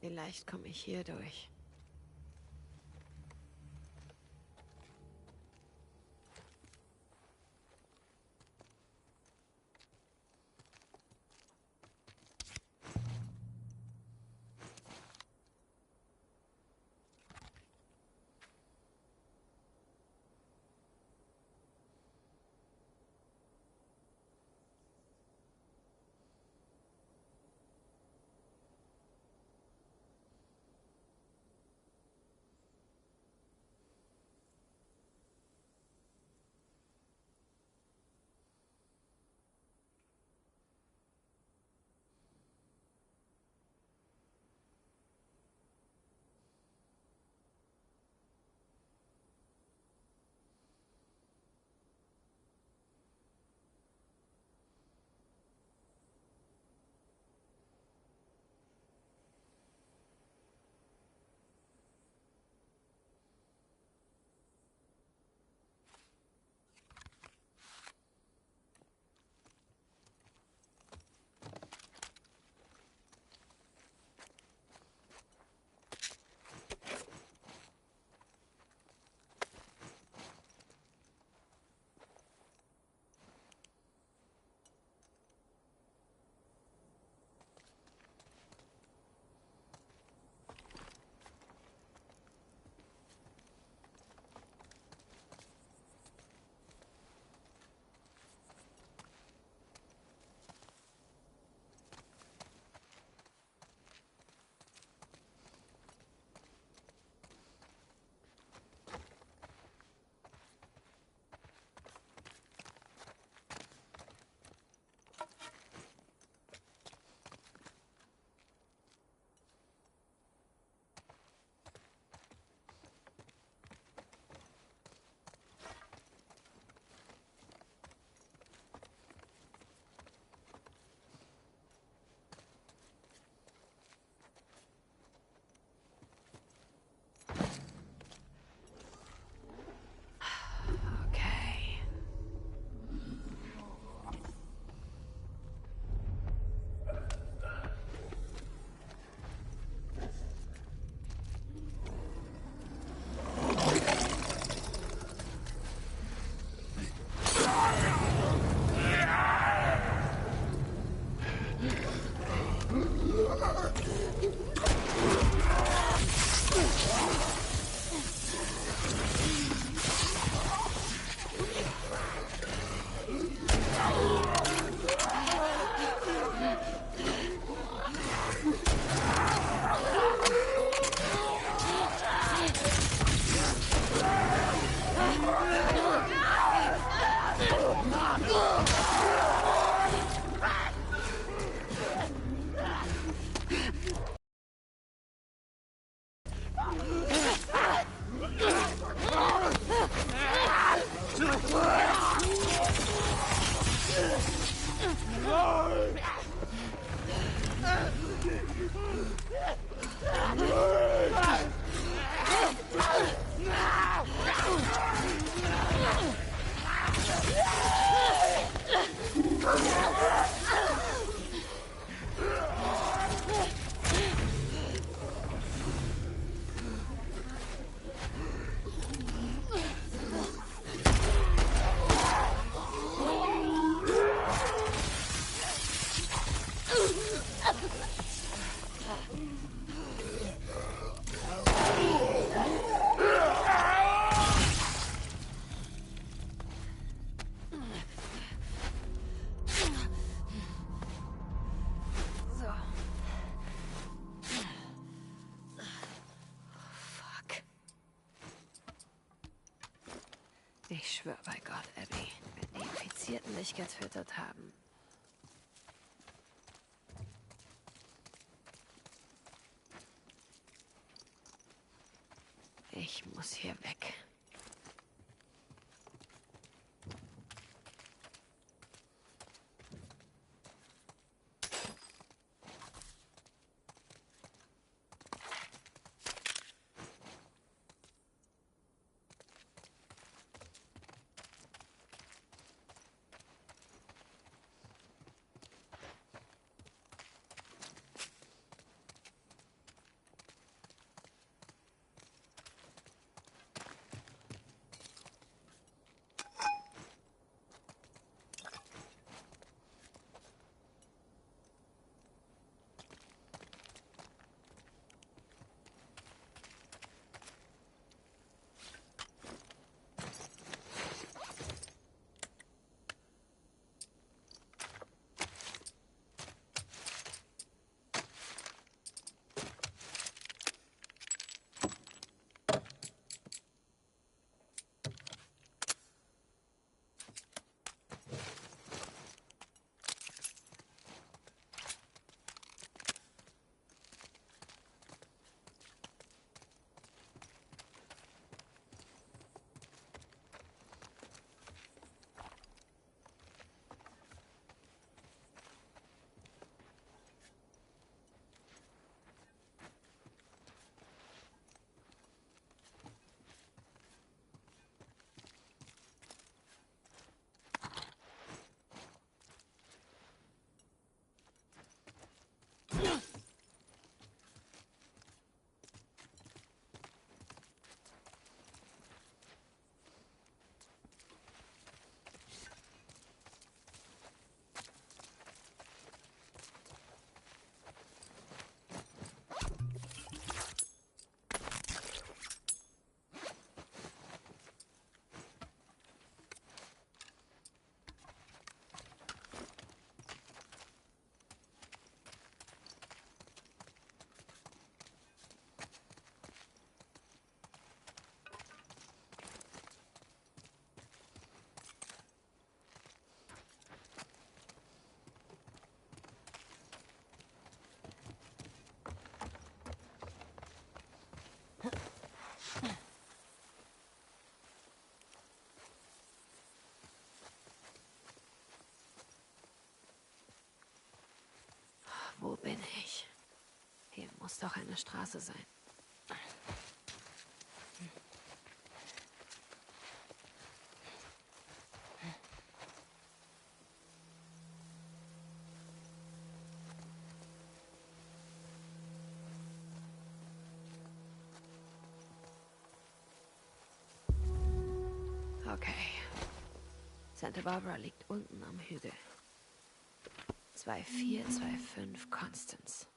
Vielleicht komme ich hier durch. Ich schwöre bei Gott, Abby, wenn die Infizierten dich getötet haben. Ich muss hier weg. Wo bin ich? Hier muss doch eine Straße sein. Okay. Santa Barbara liegt unten am Hügel. 2425 Constance.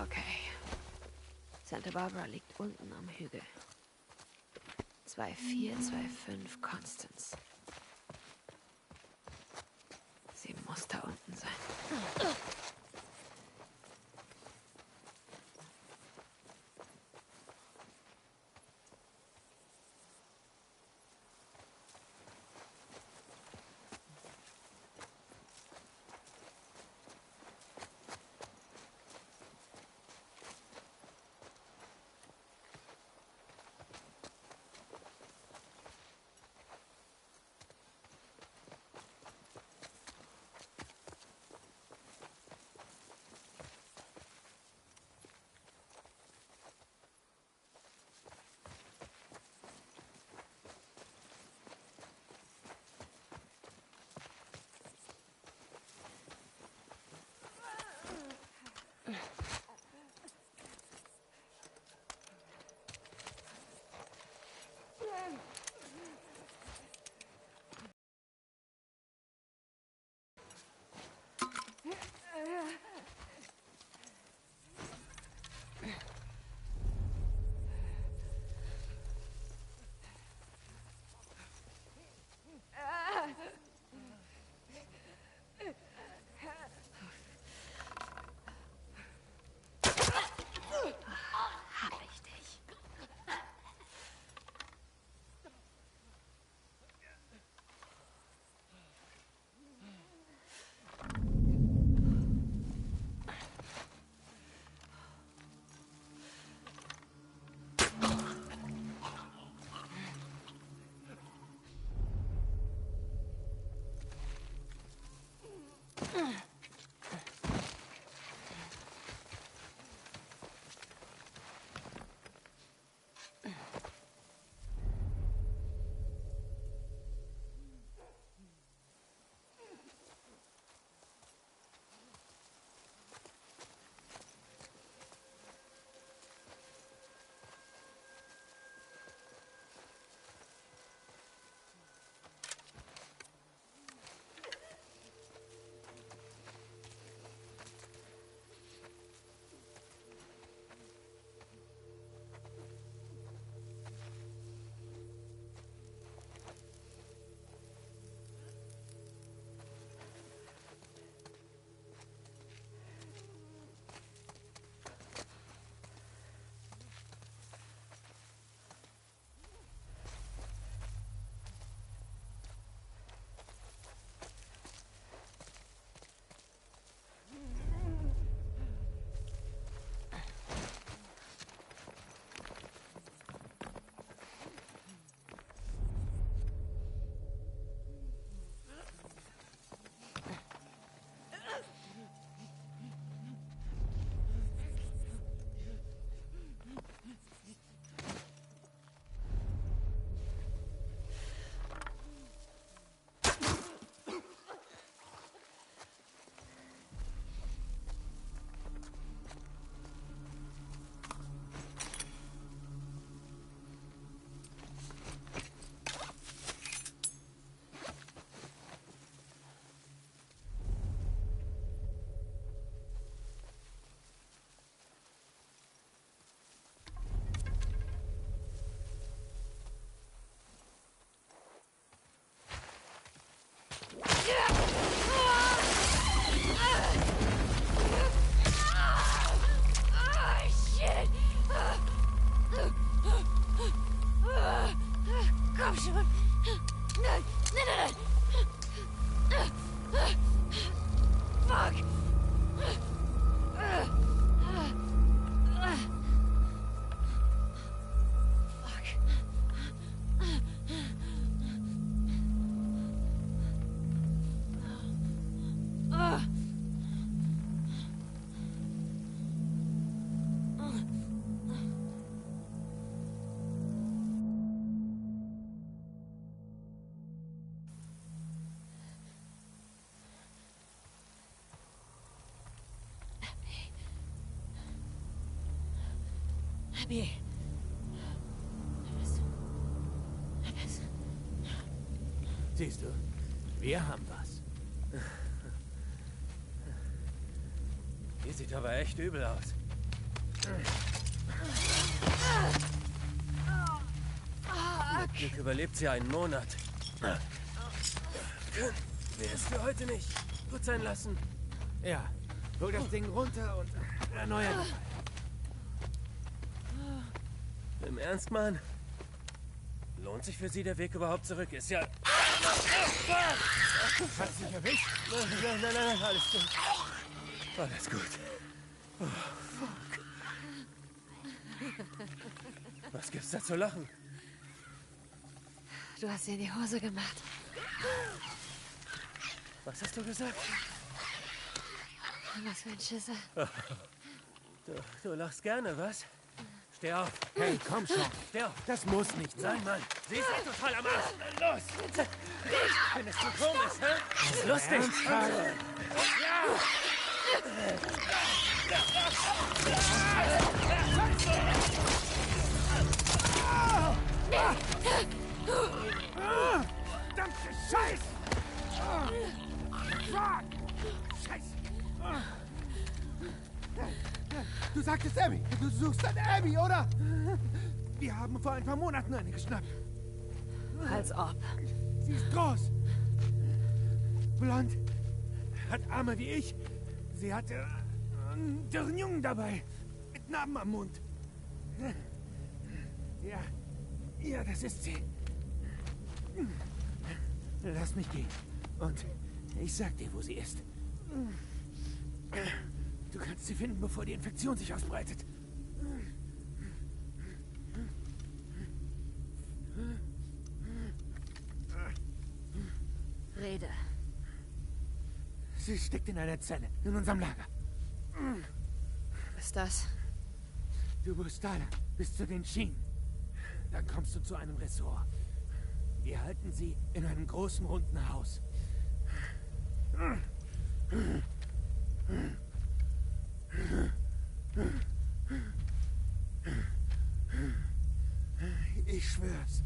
Okay. Santa Barbara liegt unten am Hügel. 2425 Constance. Sie muss da unten sein. Fuck! Abby. Siehst du, wir haben was. Die sieht aber echt übel aus. Mit Glück überlebt sie einen Monat. Können wir es für heute nicht gut sein lassen? Ja, hol das Ding runter und erneuern. Im Ernst, Mann? Lohnt sich für sie der Weg überhaupt zurück? Ist ja... Hat sich erwischt? Nein, alles gut. Alles gut. Oh, fuck. Was gibt's da zu lachen? Du hast dir in die Hose gemacht. Was hast du gesagt? Was für ein Schisser. Du lachst gerne, was? Steh auf. Hey, komm schon. Steh auf. Das muss nicht sein. Nein, Mann. Sie ist echt total am Arsch. Los. Findest du komisch, hä? Das ist lustig. Verdammte Scheiß! Fuck! Scheiße! Du sagtest Abby. Du suchst dann Abby, oder? Wir haben vor ein paar Monaten eine geschnappt. Als ob. Sie ist groß. Blond. Hat Arme wie ich. Sie hatte einen dürren Jungen dabei. Mit Narben am Mund. Ja, das ist sie. Lass mich gehen. Und ich sag dir, wo sie ist. Du kannst sie finden, bevor die Infektion sich ausbreitet. Rede. Sie steckt in einer Zelle, in unserem Lager. Was ist das? Du musst da lang, bis zu den Schienen. Dann kommst du zu einem Ressort. Wir halten sie in einem großen, runden Haus. Ich schwör's.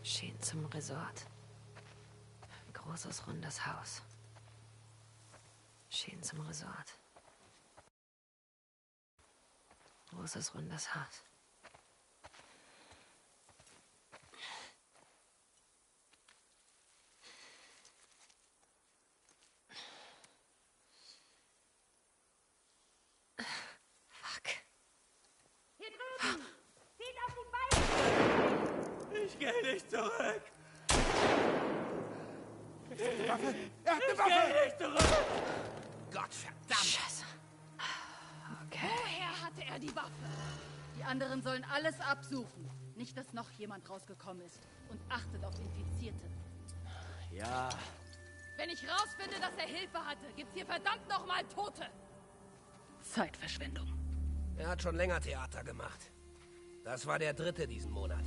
Schienen zum Resort. Ein großes, rundes Haus. Schienen zum Resort. Großes, rundes Haus. Fuck. Hier drüben! Zieht auf die Beine! Ich gehe nicht zurück. Waffe! Er hat eine Ich Waffe! gehe nicht zurück. Gott verdammt! Scheiße. Okay. Woher hatte er die Waffe? Die anderen sollen alles absuchen. Nicht, dass noch jemand rausgekommen ist. Und achtet auf Infizierte. Ja. Wenn ich rausfinde, dass er Hilfe hatte, gibt's hier verdammt nochmal Tote. Zeitverschwendung. Er hat schon länger Theater gemacht. Das war der 3. diesen Monat.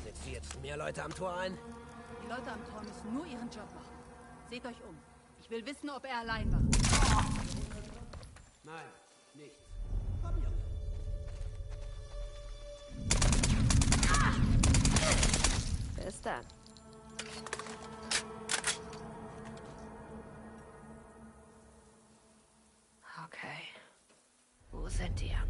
Setzt du jetzt mehr Leute am Tor ein? Die Leute am Tor müssen nur ihren Job machen. Seht euch um. Ich will wissen, ob er allein war. Nein, nichts. Komm, Junge. Bis dann. und die anderen.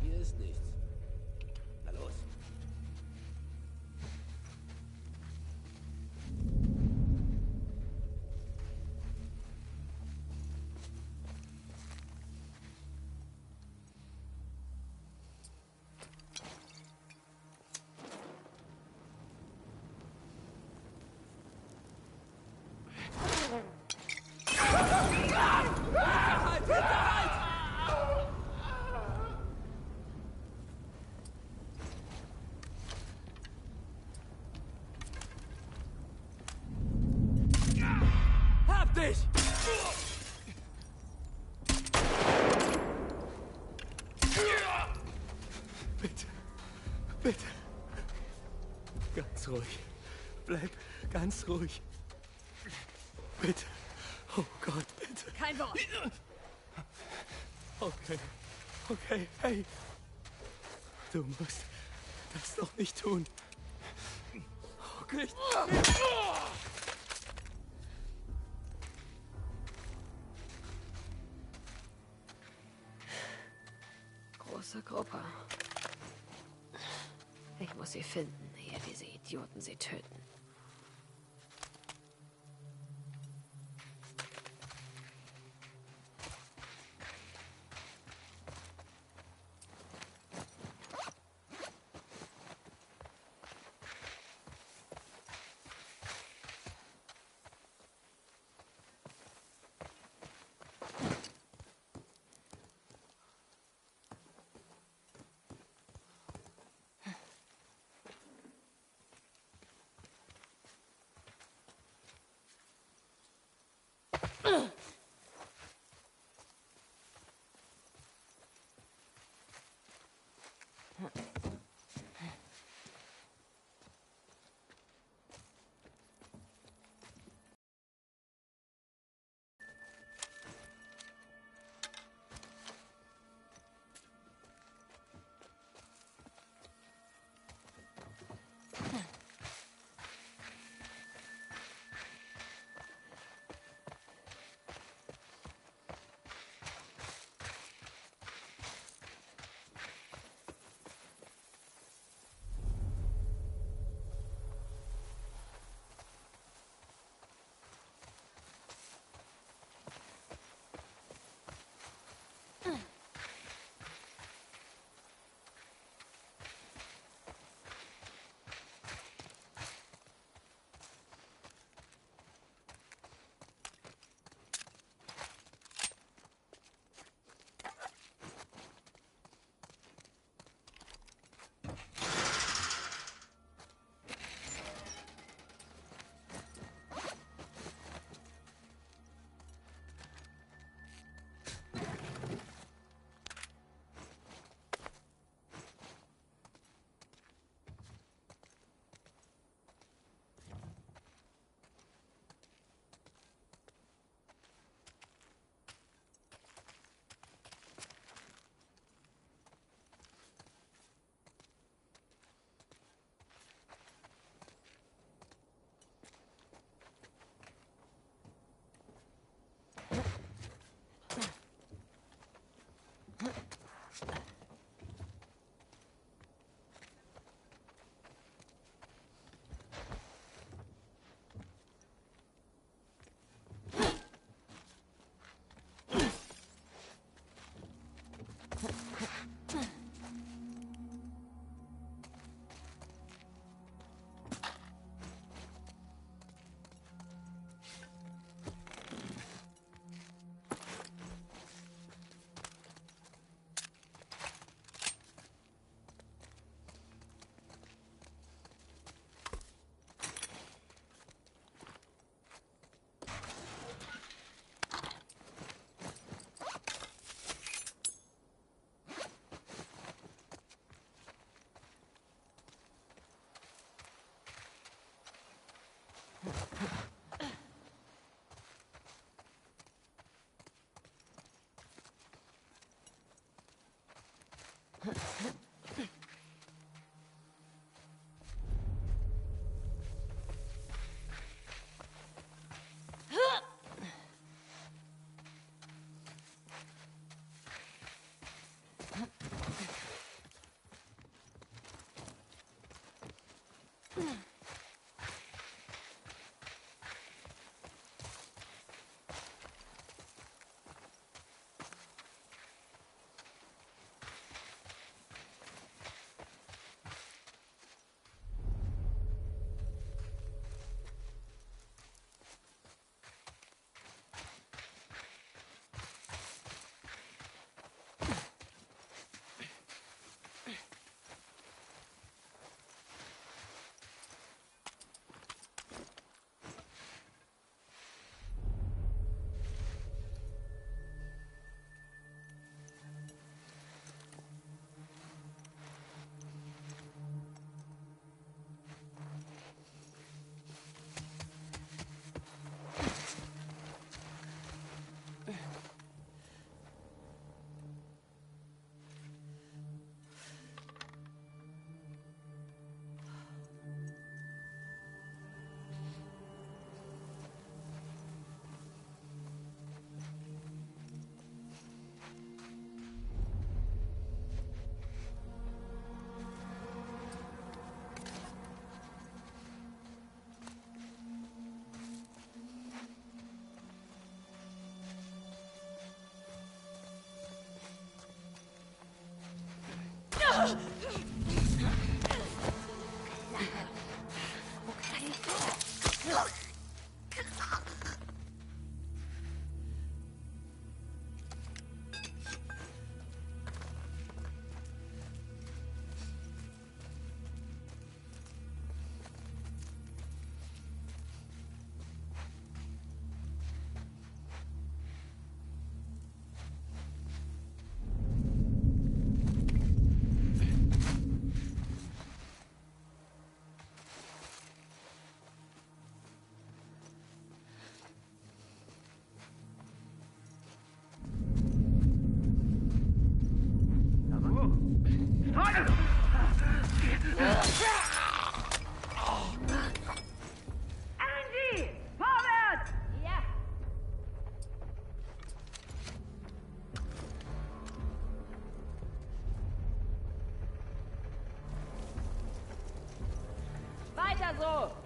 Hier ist nichts. Na los. Hab dich! Bitte. Bitte. Ganz ruhig. Bleib ganz ruhig. Bitte. Oh Gott, bitte. Kein Wort. Okay. Okay, hey. Du musst das doch nicht tun. Okay. Große Gruppe. Ich muss sie finden, ehe diese Idioten sie töten. Weiter so!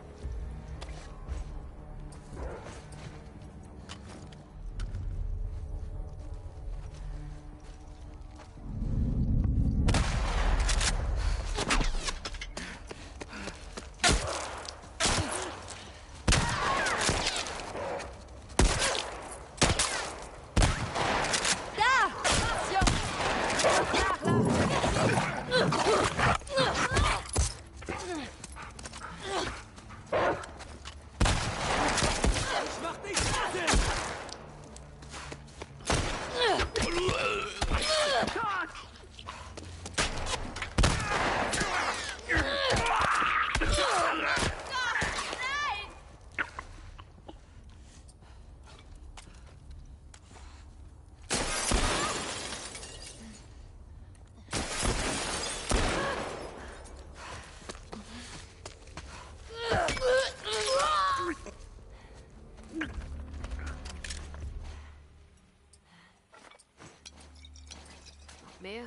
Mehr?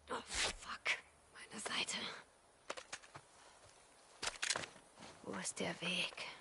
Oh, fuck. Meine Seite. Wo ist der Weg?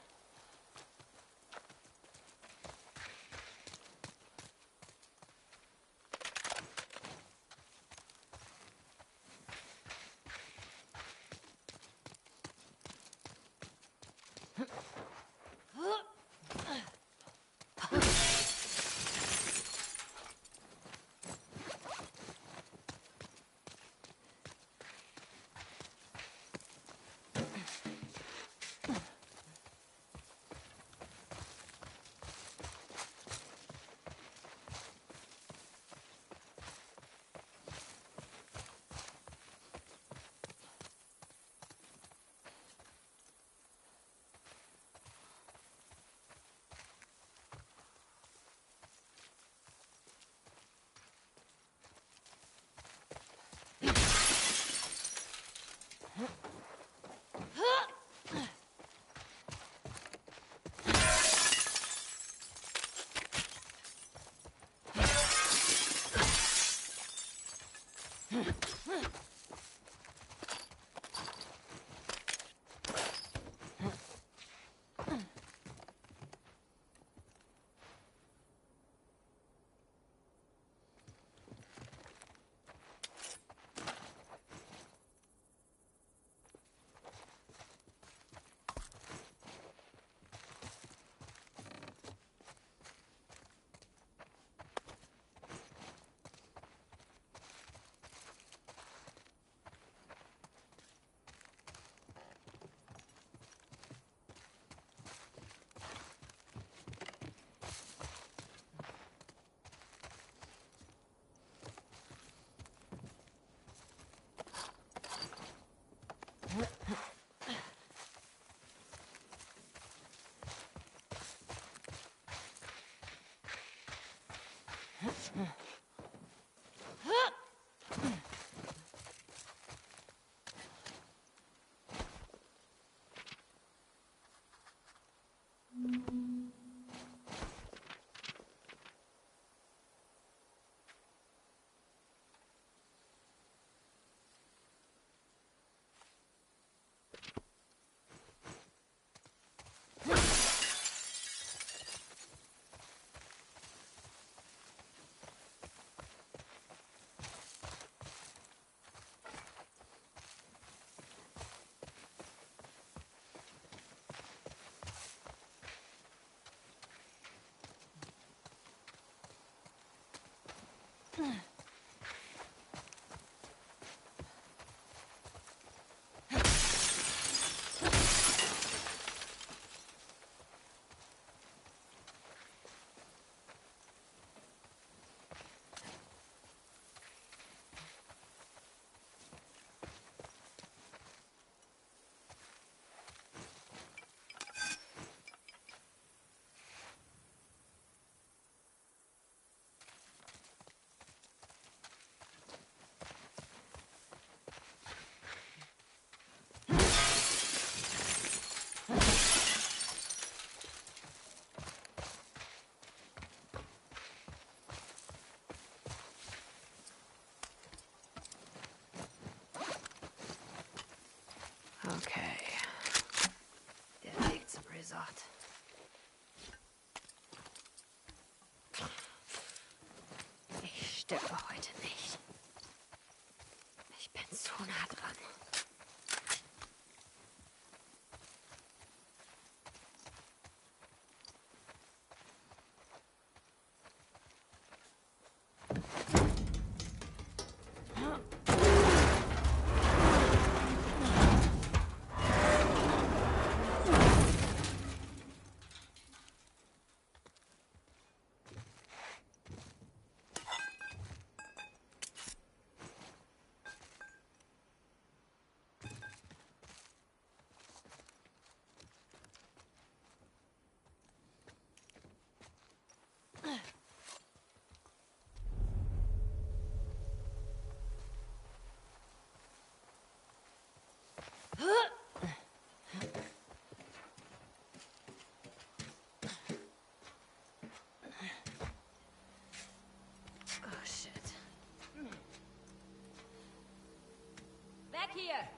Okay. Der Weg zum Resort. Ich sterbe heute nicht. Ich bin zu nah dran. Oh shit. Weg hier!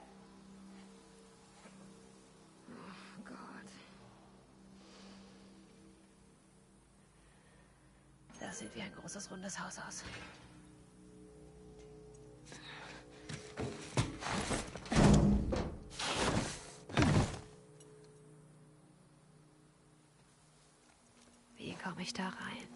Oh Gott. Das sieht wie ein großes rundes Haus aus. Wie komme ich da rein?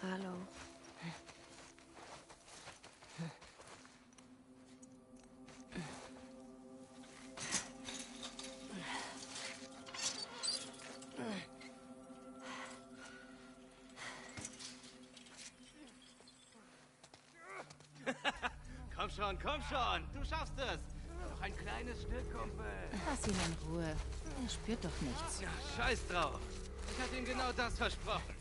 Hallo. Komm schon, du schaffst es. Noch ein kleines Stück, Kumpel. Lass ihn in Ruhe. Er spürt doch nichts. Ja, scheiß drauf. Ich hatte ihm genau das versprochen.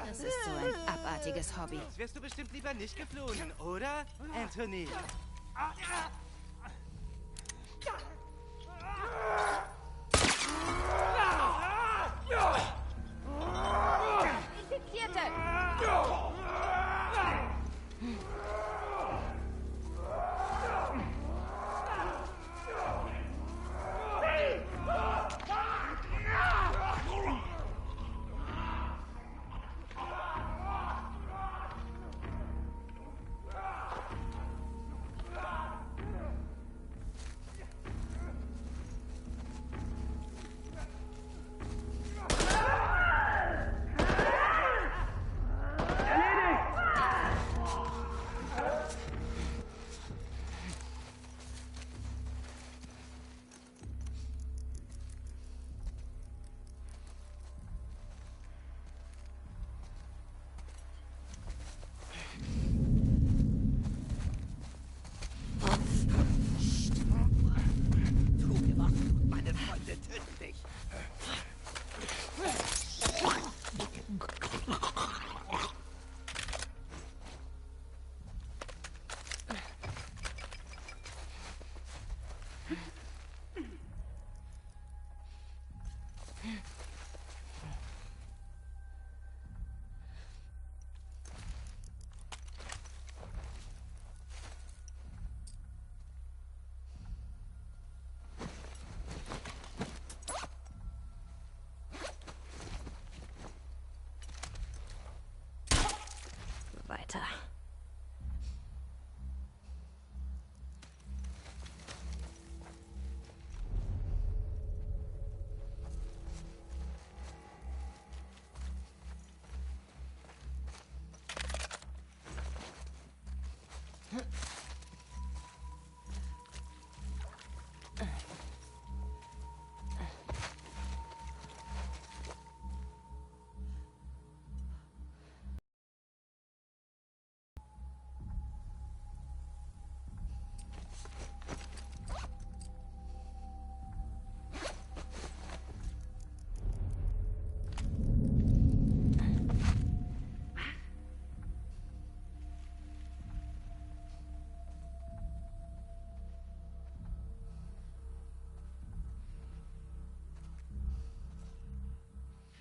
Das ist so ein abartiges Hobby. Jetzt wärst du bestimmt lieber nicht geflohen, oder, Anthony? Infizierte! Meine Freunde töten dich. Alter.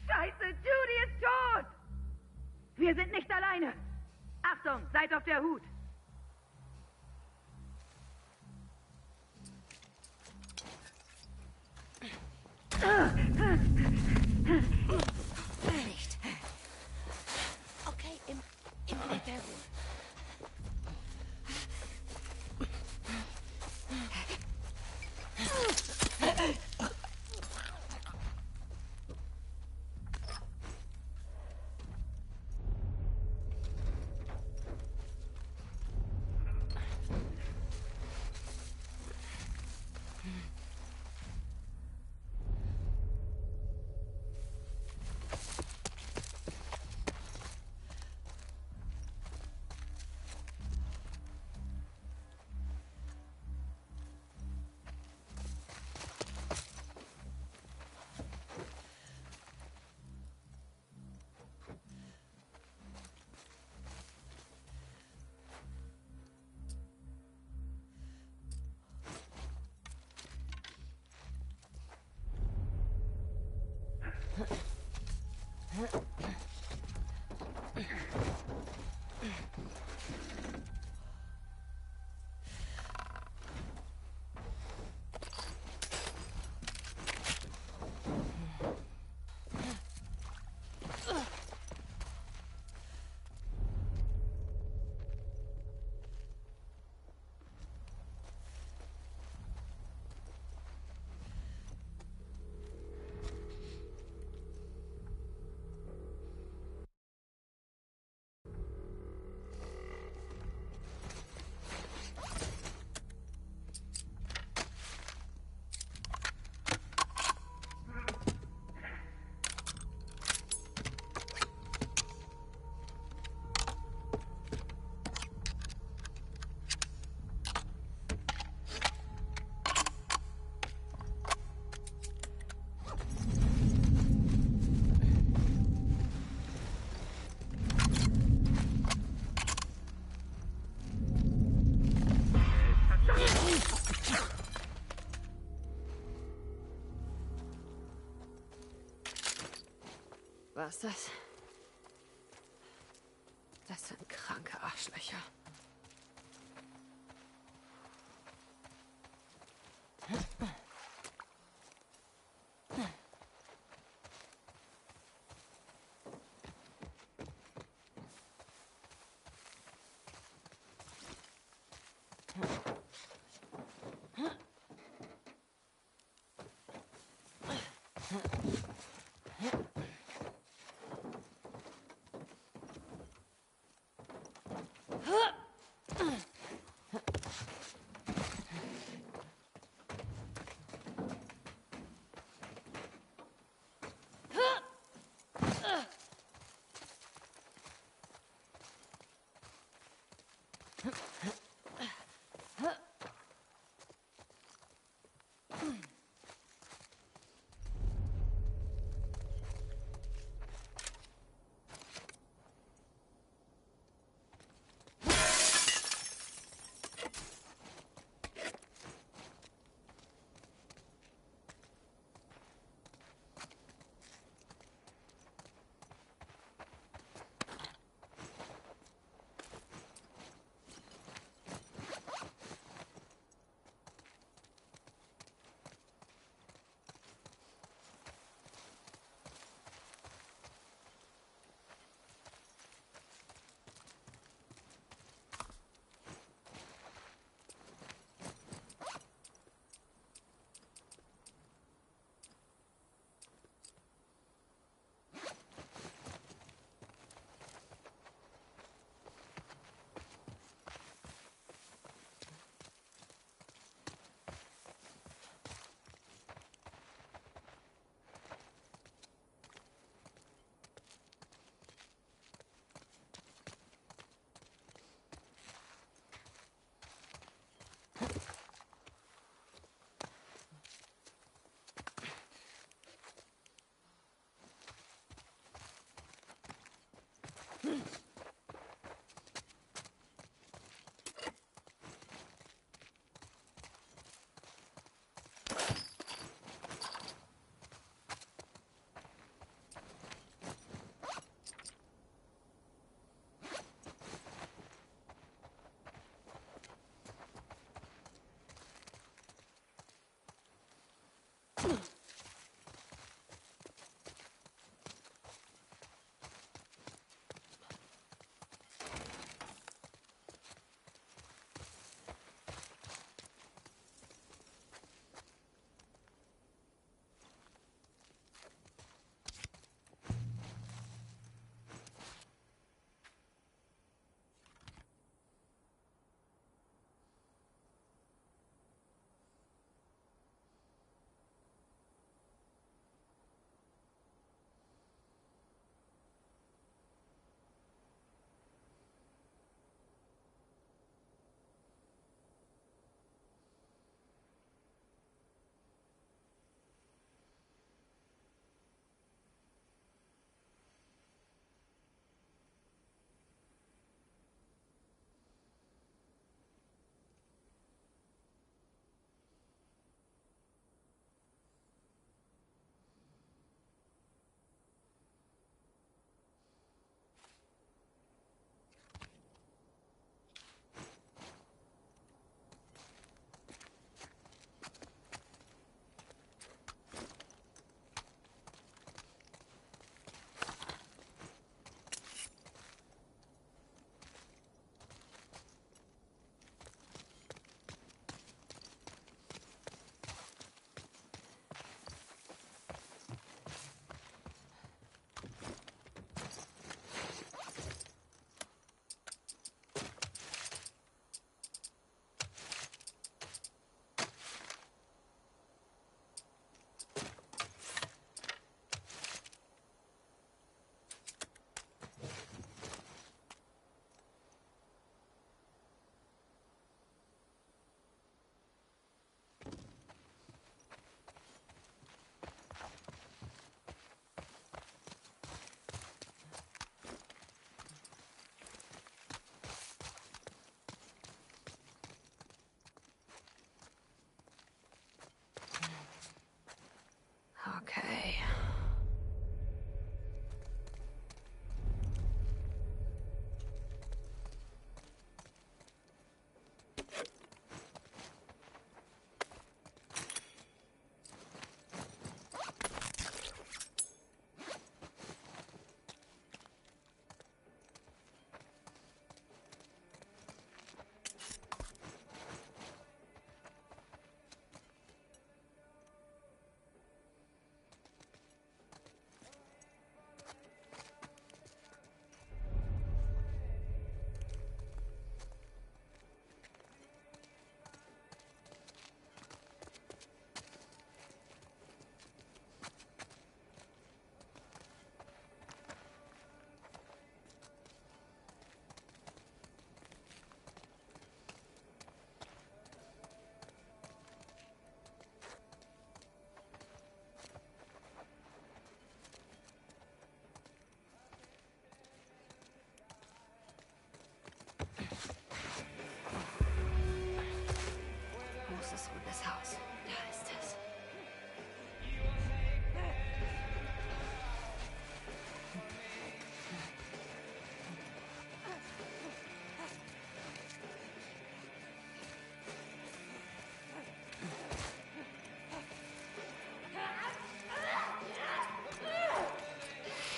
Scheiße, Judy ist tot! Wir sind nicht alleine. Achtung, seid auf der Hut. Nicht. Okay, im Blick der Ruhe. Was das? Das sind kranke Arschlöcher. Huh! Okay. Großes rundes Haus. Da ist es.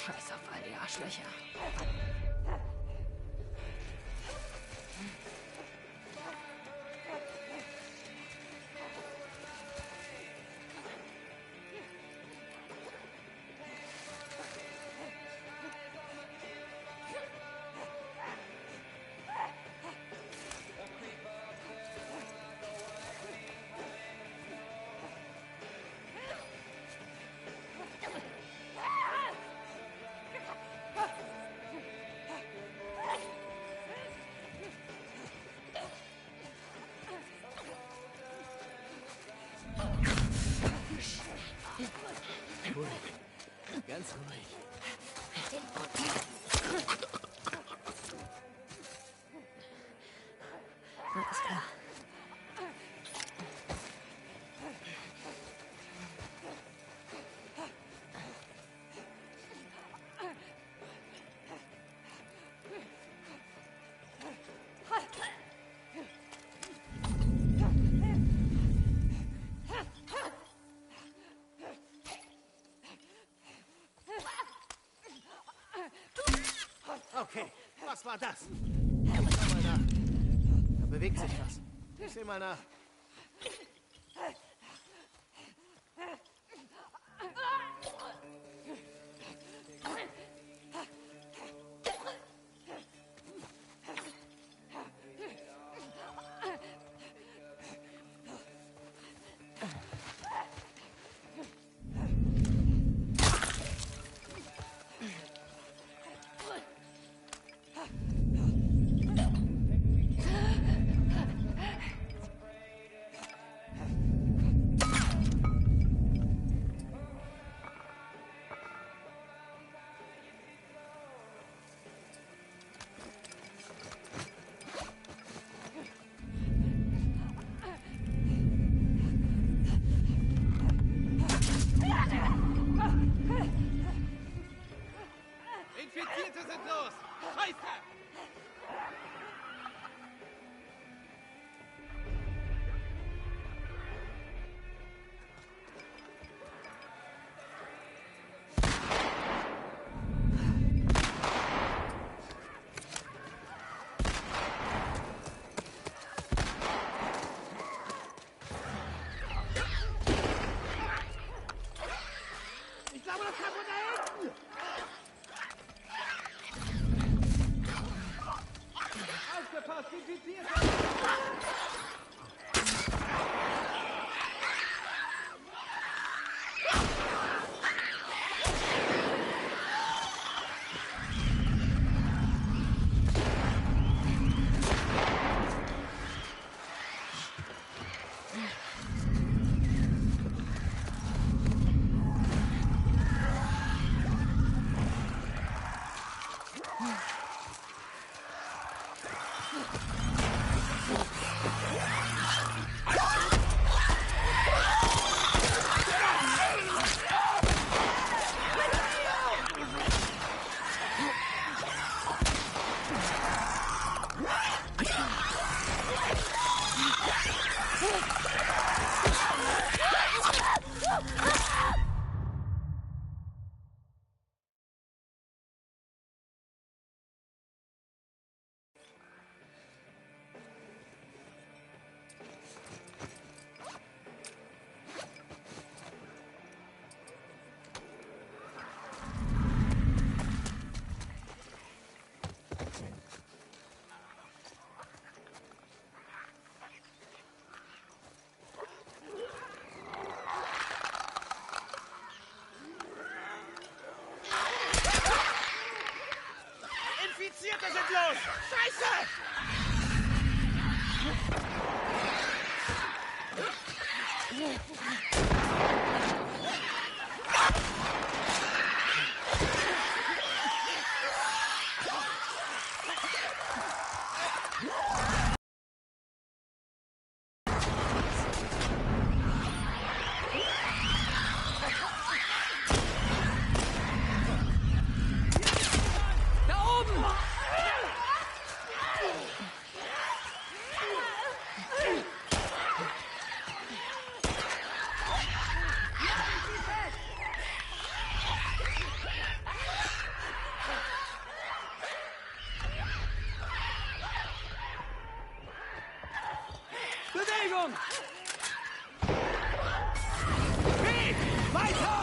Scheiß auf all die Arschlöcher. Ganz ruhig. Alles klar. Okay, was war das? Schau mal nach. Da bewegt sich was. Ich seh mal nach. Infizierte sind los! Scheiße! Ich glaube, das kam von da hinten! Aufgepasst, Infizierte! Infizierte sind los! Scheiße! Da oben! Bewegung! Weg! Weiter!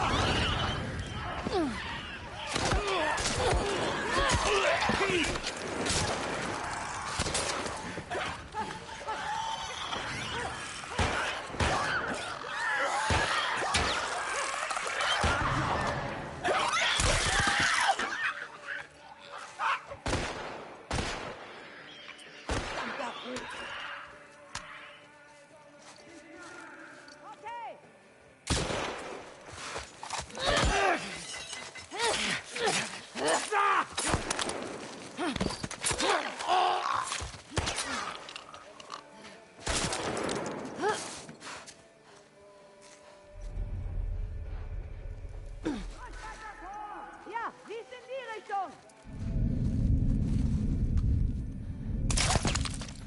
Ja, siehst in die Richtung.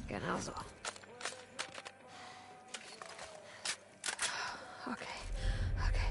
Genau so. Okay, okay.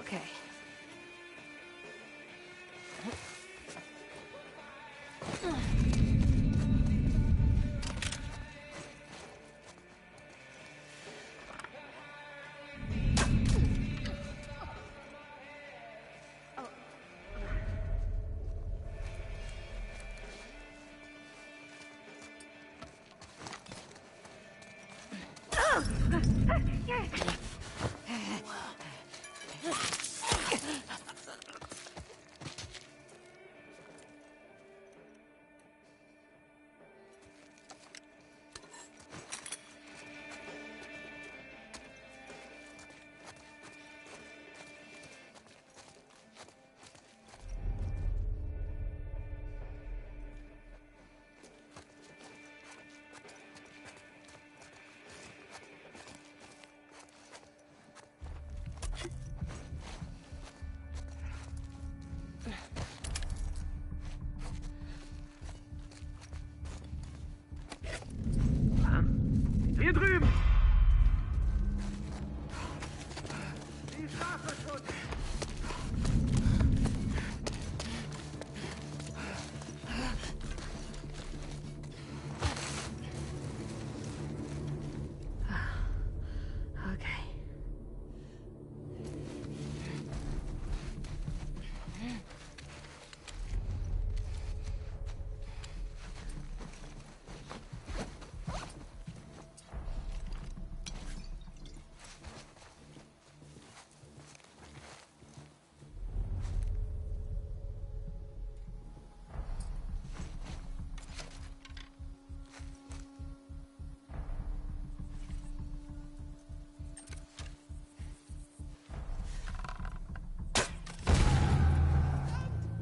Okay. Hier drüben! Die Strafe schon! Okay.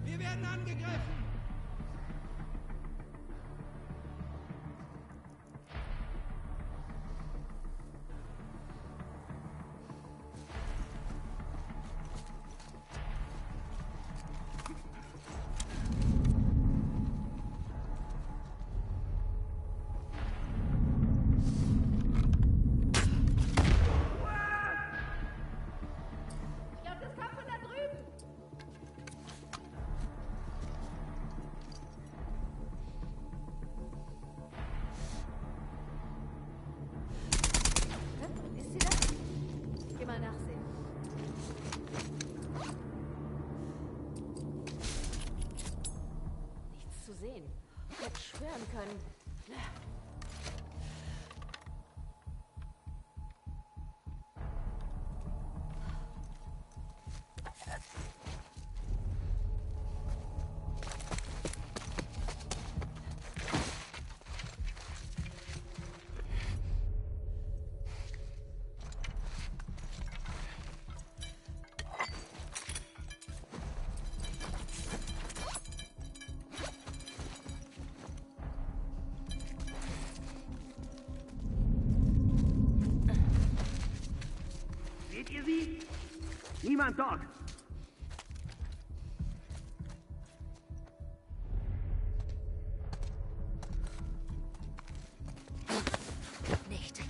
Wir werden angegriffen! Ich glaube, das kam von da drüben. Ist sie das? Geh mal nachsehen. Nichts zu sehen. Ich hätte schwören können. Seht ihr sie? Niemand dort! Nicht.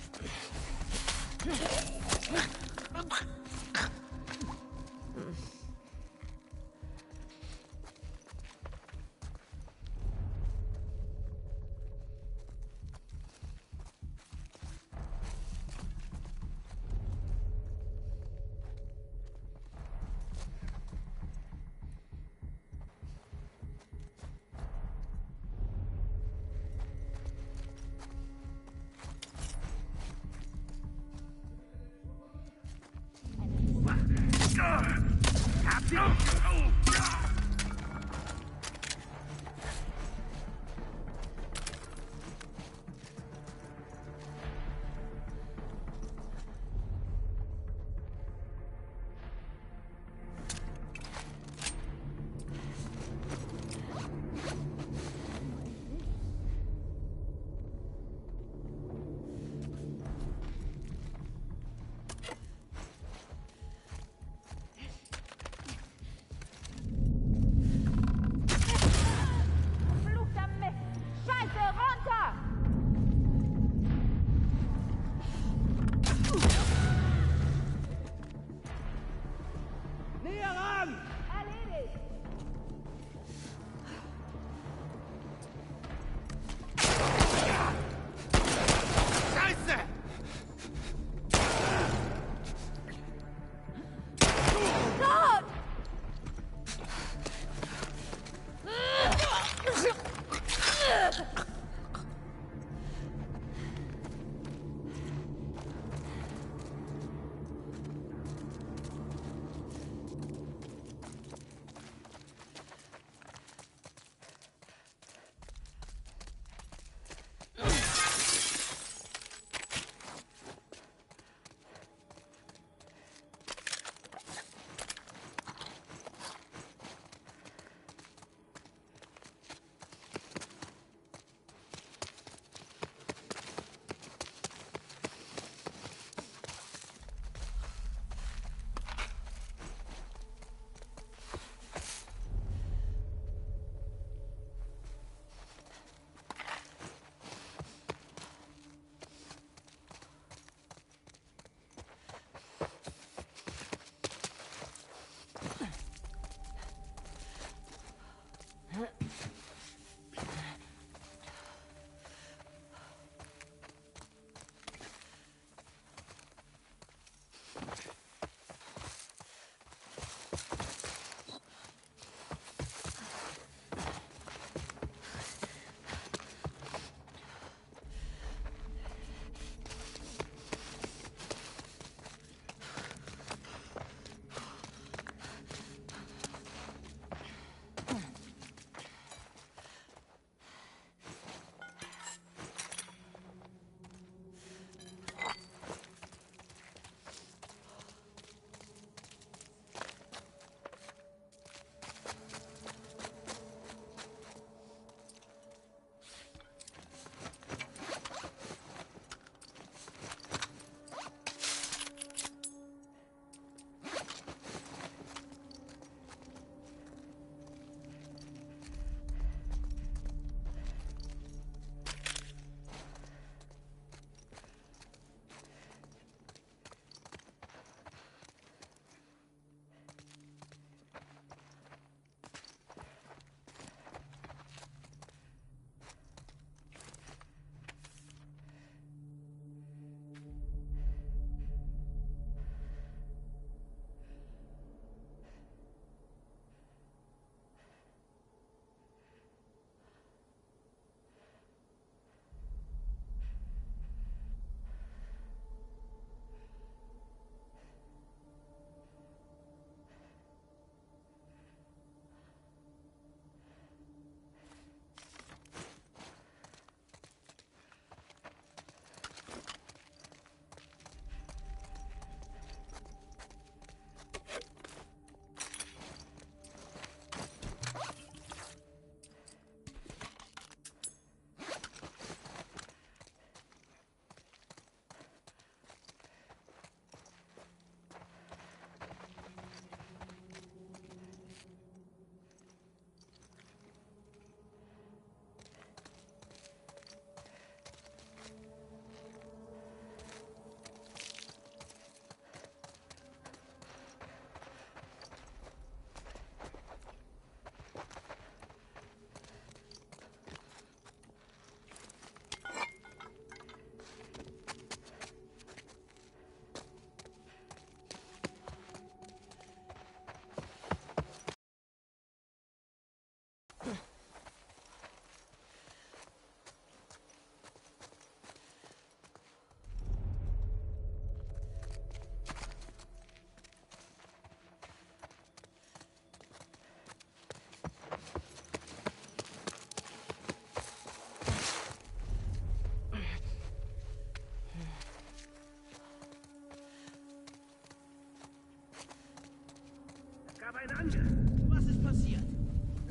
einen Angriff. Was ist passiert?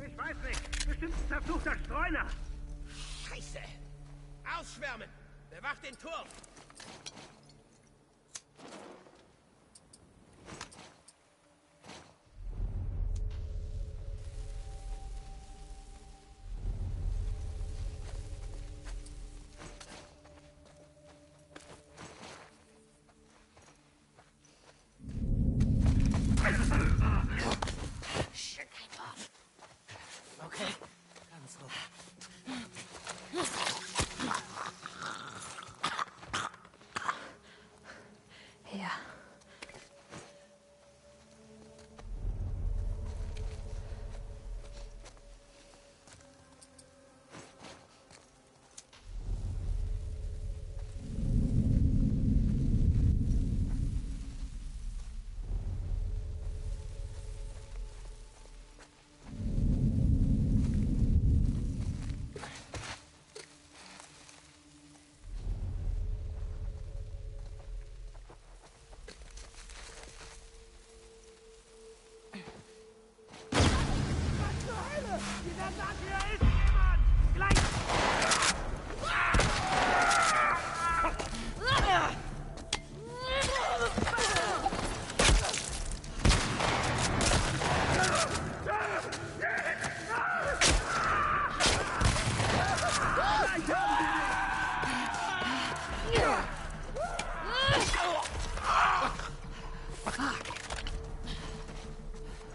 Ich weiß nicht. Bestimmt ein verfluchter Streuner. Scheiße! Ausschwärmen! Bewacht den Turm! Okay, ganz ruhig. Ja.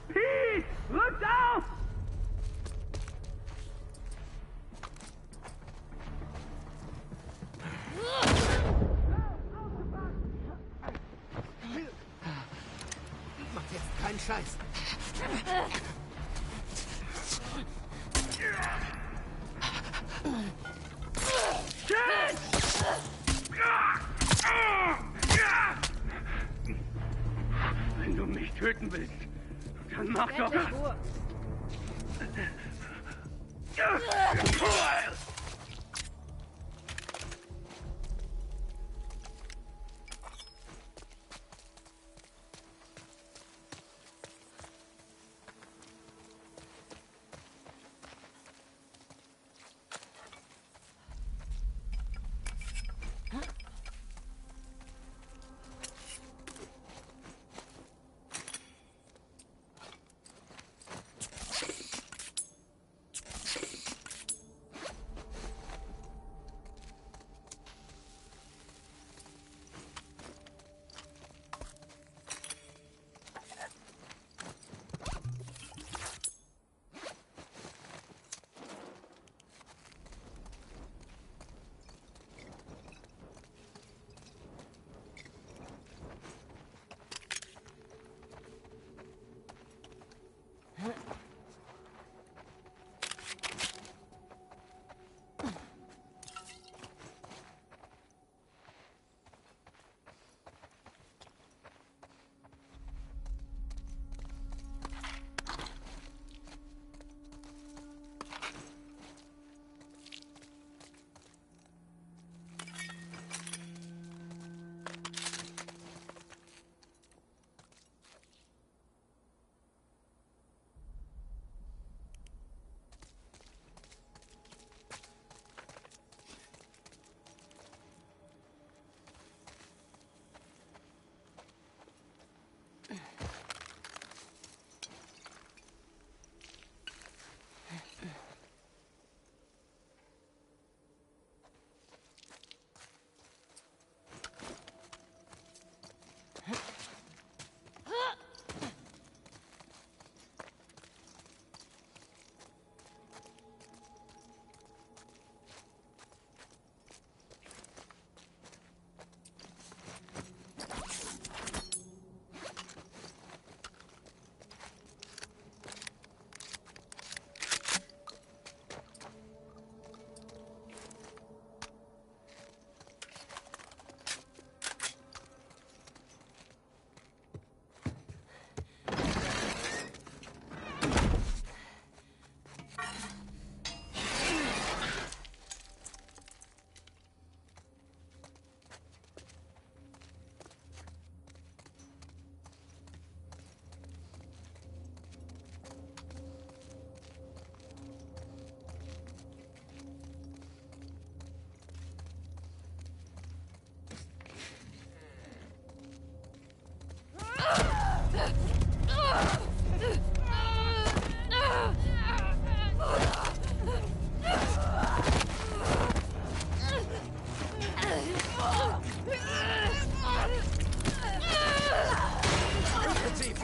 Pete! Rückt auf! Macht jetzt keinen Scheiß. Wenn du mich töten willst, dann mach doch... Endlich Ruhe.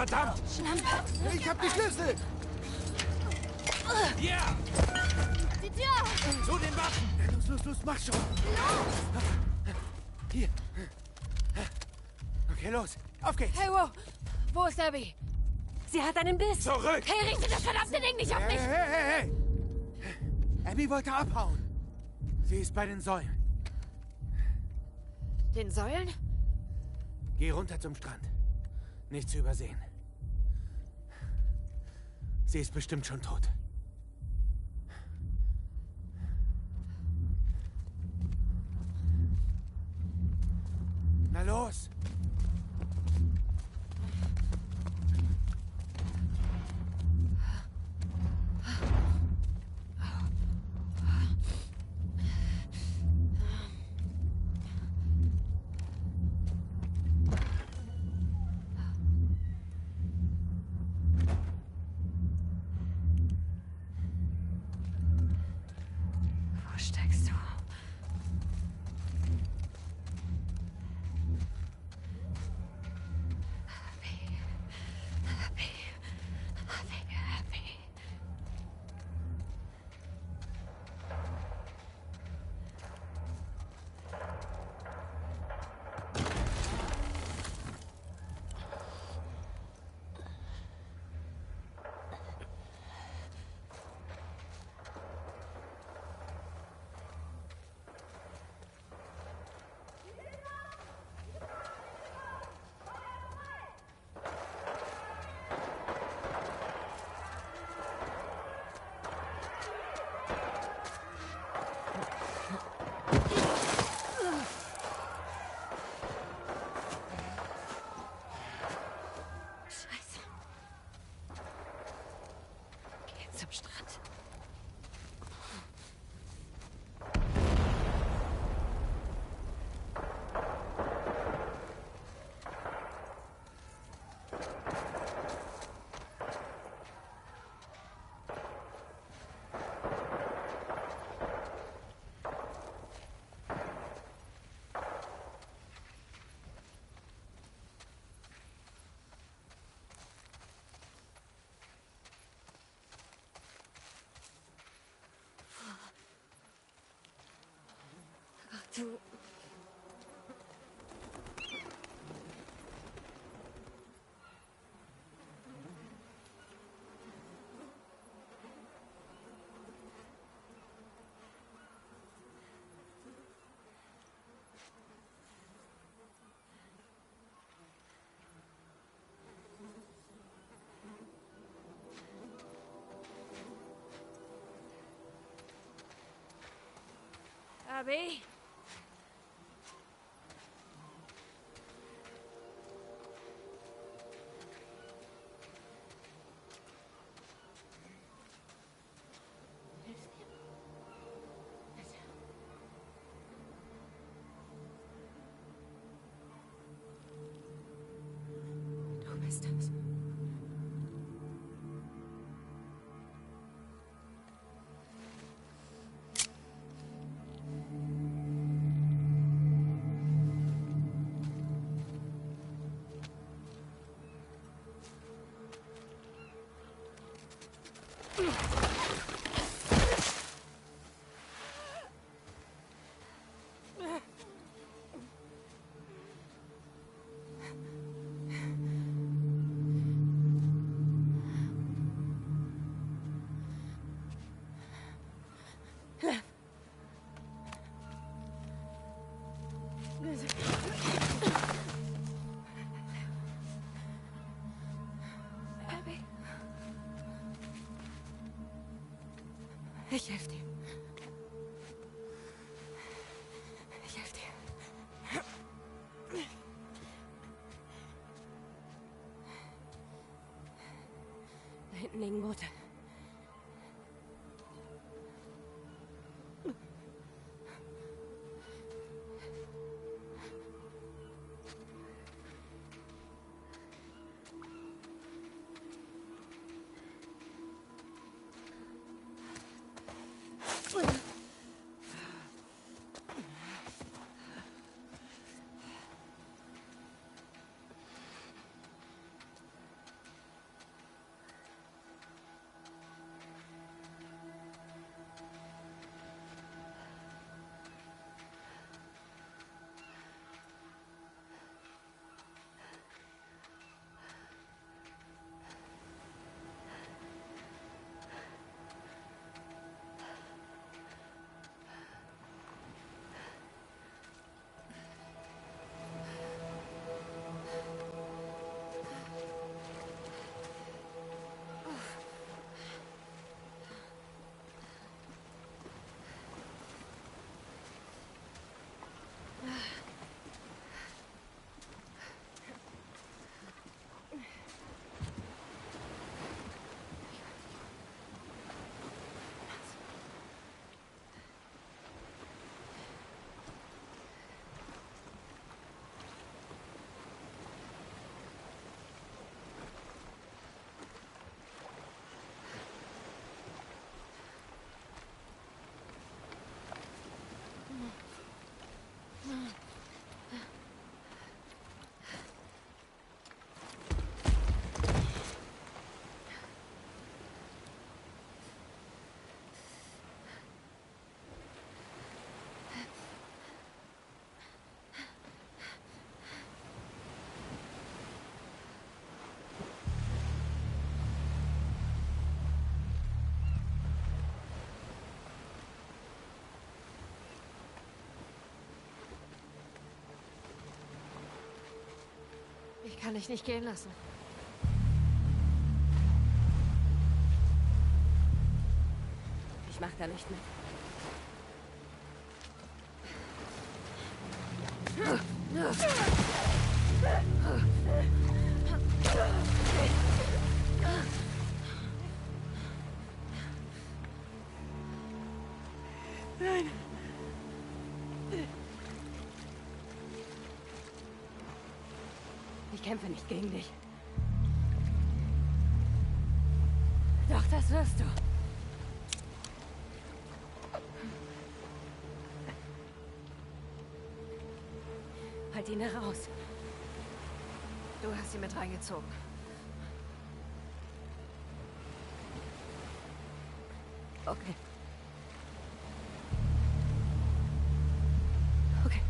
Verdammt! Schlampe! Ich hab die Schlüssel! Hier! Die Tür! Zu den Waffen! Los, mach schon! Hier. Okay, los. Auf geht's. Hey, wow. Wo ist Abby? Sie hat einen Biss! Zurück! Hey, richte das verdammte Ding nicht auf mich! Hey! Abby wollte abhauen. Sie ist bei den Säulen. Den Säulen? Geh runter zum Strand. Nicht zu übersehen. Sie ist bestimmt schon tot. Na los! Wo steckst du? Scheiße. Geh zum Strand. Ach du. Abby? Du bist es. Abby. Ich helfe dir. Ich helfe dir. Da hinten liegen Boote. Ich kann dich nicht gehen lassen. Ich mach da nicht mit. Nein. Ich kämpfe nicht gegen dich. Doch, das wirst du. Halt ihn heraus. Du hast sie mit reingezogen. Okay. Okay.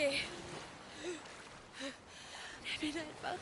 okay. Nimm ihn einfach.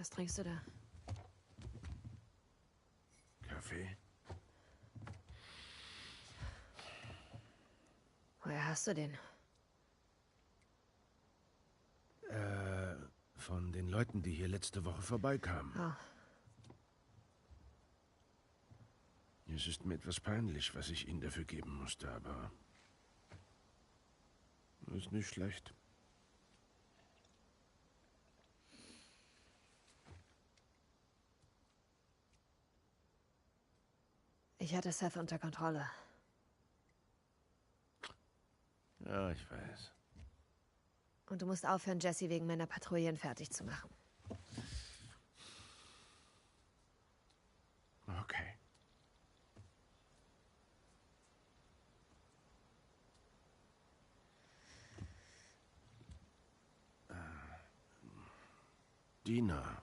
Was trinkst du da? Kaffee? Woher hast du den? Von den Leuten, die hier letzte Woche vorbeikamen. Oh. Es ist mir etwas peinlich, was ich ihnen dafür geben musste, aber... ist nicht schlecht. Ich hatte Seth unter Kontrolle. Ja, ich weiß. Und du musst aufhören, Jesse wegen meiner Patrouillen fertig zu machen. Okay. Dina.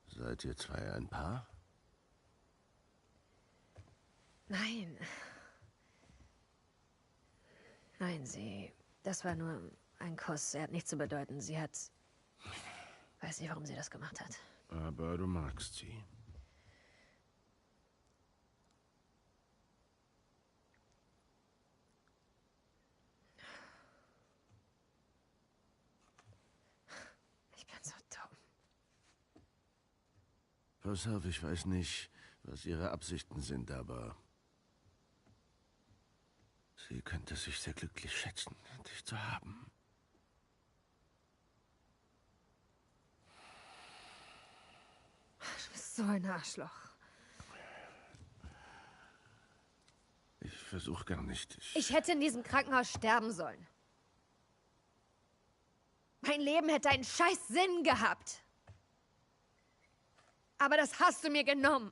Seid ihr zwei ein Paar? Nein. Nein, sie... Das war nur ein Kuss. Er hat nichts zu bedeuten. Sie hat... Weiß nicht, warum sie das gemacht hat. Aber du magst sie. Ich bin so dumm. Pass auf, ich weiß nicht, was ihre Absichten sind, aber... sie könnte sich sehr glücklich schätzen, dich zu haben. Du bist so ein Arschloch. Ich versuche gar nicht. Ich hätte in diesem Krankenhaus sterben sollen. Mein Leben hätte einen scheiß Sinn gehabt. Aber das hast du mir genommen.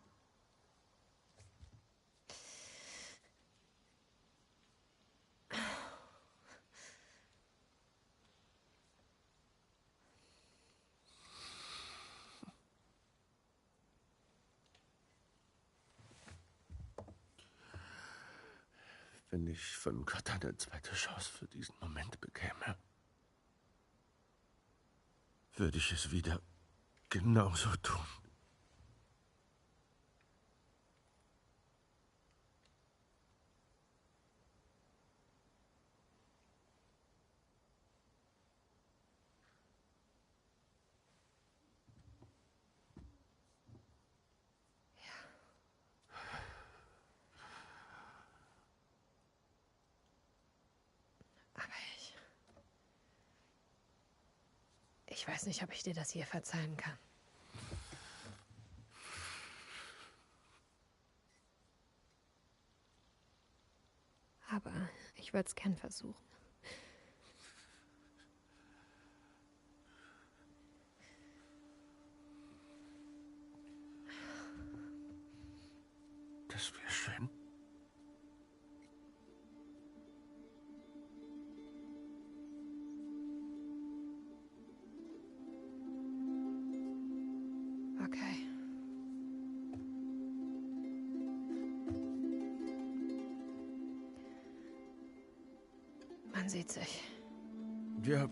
Wenn ich von Gott eine zweite Chance für diesen Moment bekäme, würde ich es wieder genauso tun. Aber ich weiß nicht, ob ich dir das hier verzeihen kann. Aber ich würde es gern versuchen. Das wäre schön. Okay. Man sieht sich. Ja.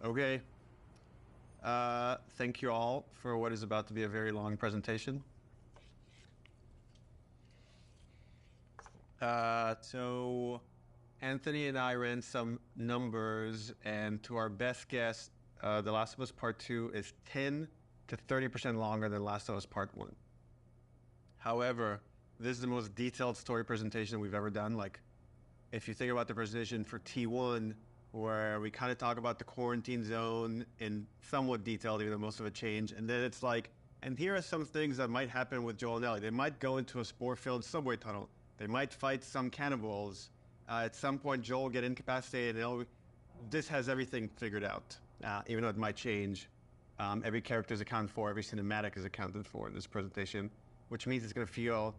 Okay. Thank you all for what is about to be a very long presentation. So Anthony and I ran some numbers, and to our best guess, The Last of Us Part 2 is 10 to 30% longer than Last of Us Part 1. However, this is the most detailed story presentation we've ever done. Like, if you think about the presentation for T1, where we kind of talk about the quarantine zone in somewhat detail, even though most of it changed, and then it's like, and here are some things that might happen with Joel and Ellie. They might go into a spore-filled subway tunnel. They might fight some cannibals. At some point, Joel will get incapacitated. And this has everything figured out, even though it might change. Every character is accounted for. Every cinematic is accounted for in this presentation, which means it's going to feel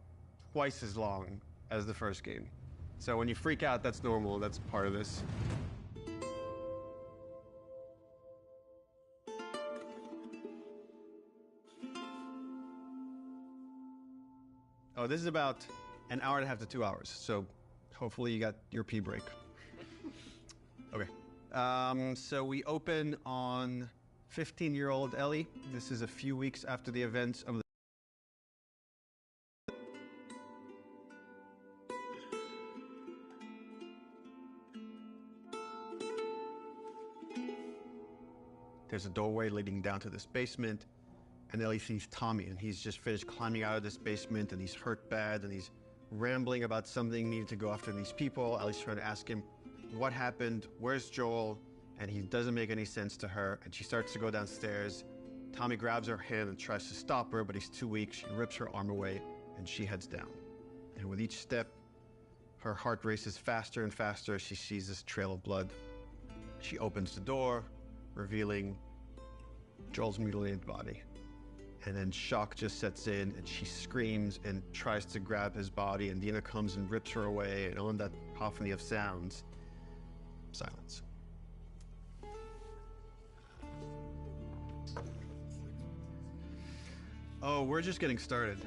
twice as long as the first game. So when you freak out, that's normal. That's part of this. Oh, this is about an hour and a half to 2 hours, so hopefully you got your pee break. Okay. So we open on 15-year-old Ellie. This is a few weeks after the events of the... There's a doorway leading down to this basement, and Ellie sees Tommy, and he's just finished climbing out of this basement, and he's hurt bad, and he's rambling about something, needing to go after these people. Ellie's trying to ask him what happened, where's Joel, and he doesn't make any sense to her, and she starts to go downstairs. Tommy grabs her hand and tries to stop her, but he's too weak. She rips her arm away, and she heads down. And with each step, her heart races faster and faster as she sees this trail of blood. She opens the door, revealing Joel's mutilated body. And then shock just sets in, and she screams and tries to grab his body, and Dina comes and rips her away, and on that cacophony of sounds, silence. Oh, we're just getting started.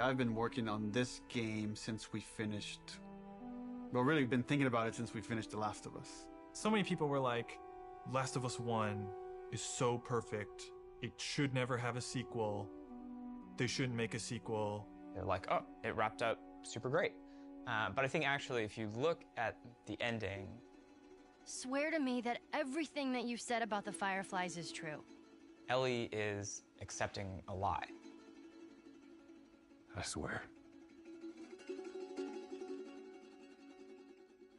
I've been working on this game since we finished... Well, really, we've been thinking about it since we finished The Last of Us. So many people were like, Last of Us 1 is so perfect. It should never have a sequel. They shouldn't make a sequel. They're like, oh, it wrapped up super great. But I think actually, if you look at the ending... Swear to me that everything that you've said about the Fireflies is true. Ellie is accepting a lie. I swear.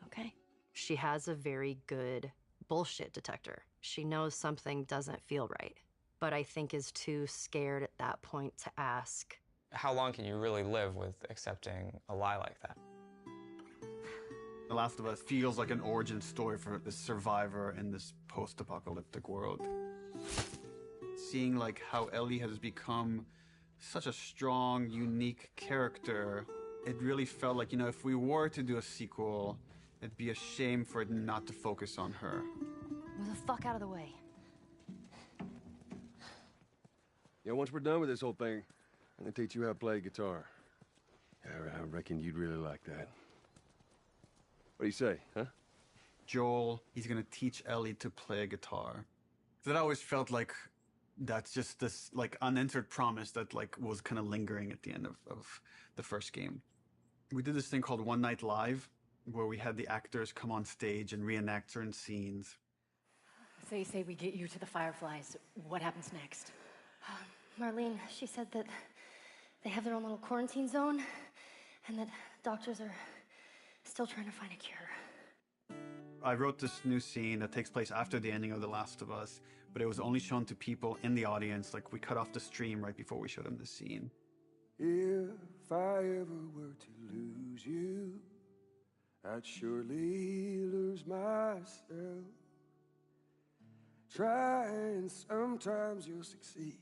Okay. She has a very good bullshit detector. She knows something doesn't feel right, but I think is too scared at that point to ask. How long can you really live with accepting a lie like that? The Last of Us feels like an origin story for this survivor in this post-apocalyptic world. Seeing like how Ellie has become such a strong, unique character, it really felt like, you know, if we were to do a sequel, it'd be a shame for it not to focus on her. Move the fuck out of the way. Yeah, once we're done with this whole thing, I'm gonna teach you how to play guitar. I reckon you'd really like that. What do you say, huh? Joel, he's gonna teach Ellie to play guitar. That always felt like that's just this like unanswered promise that like was kind of lingering at the end of the first game. We did this thing called One Night Live, where we had the actors come on stage and reenact certain scenes. So you say we get you to the Fireflies. What happens next? Marlene, she said that they have their own little quarantine zone, and that doctors are still trying to find a cure. I wrote this new scene that takes place after the ending of The Last of Us, but it was only shown to people in the audience. Like, we cut off the stream right before we showed them the scene. If I ever were to lose you, I'd surely lose myself. Try and sometimes you'll succeed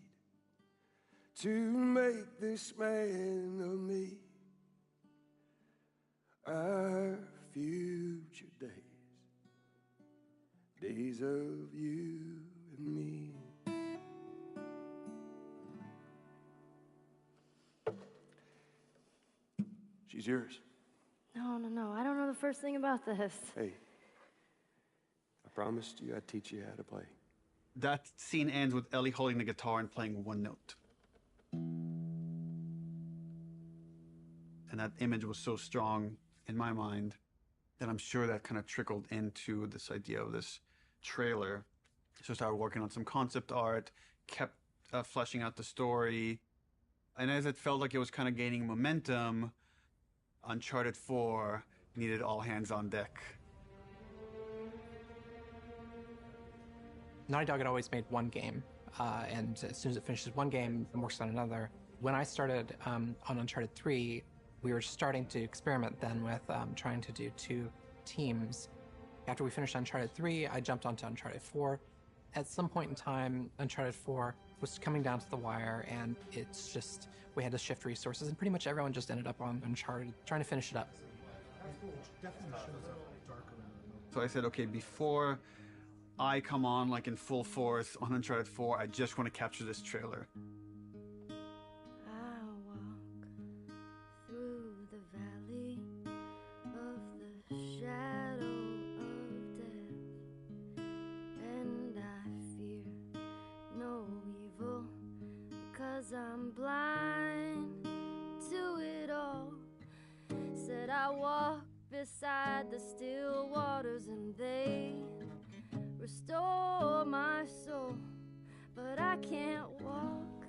to make this man of me. Our future days of you and me. She's yours. No, I don't know the first thing about this. Hey, I promised you I'd teach you how to play. That scene ends with Ellie holding the guitar and playing one note. And that image was so strong in my mind that I'm sure that kind of trickled into this idea of this trailer. So I started working on some concept art, kept fleshing out the story. And as it felt like it was kind of gaining momentum, Uncharted 4 needed all hands on deck. Naughty Dog had always made one game, and as soon as it finishes one game, it works on another. When I started on Uncharted 3, we were starting to experiment then with trying to do 2 teams. After we finished Uncharted 3, I jumped onto Uncharted 4. At some point in time, Uncharted 4 was coming down to the wire, and it's just, we had to shift resources, and pretty much everyone just ended up on Uncharted, trying to finish it up. So I said, okay, before I come on like in full force on Uncharted 4, I just want to capture this trailer. I walk through the valley of the shadow of death, and I fear no evil, because I'm blind to it all. Said I walk beside the still waters, and they restore my soul, but I can't walk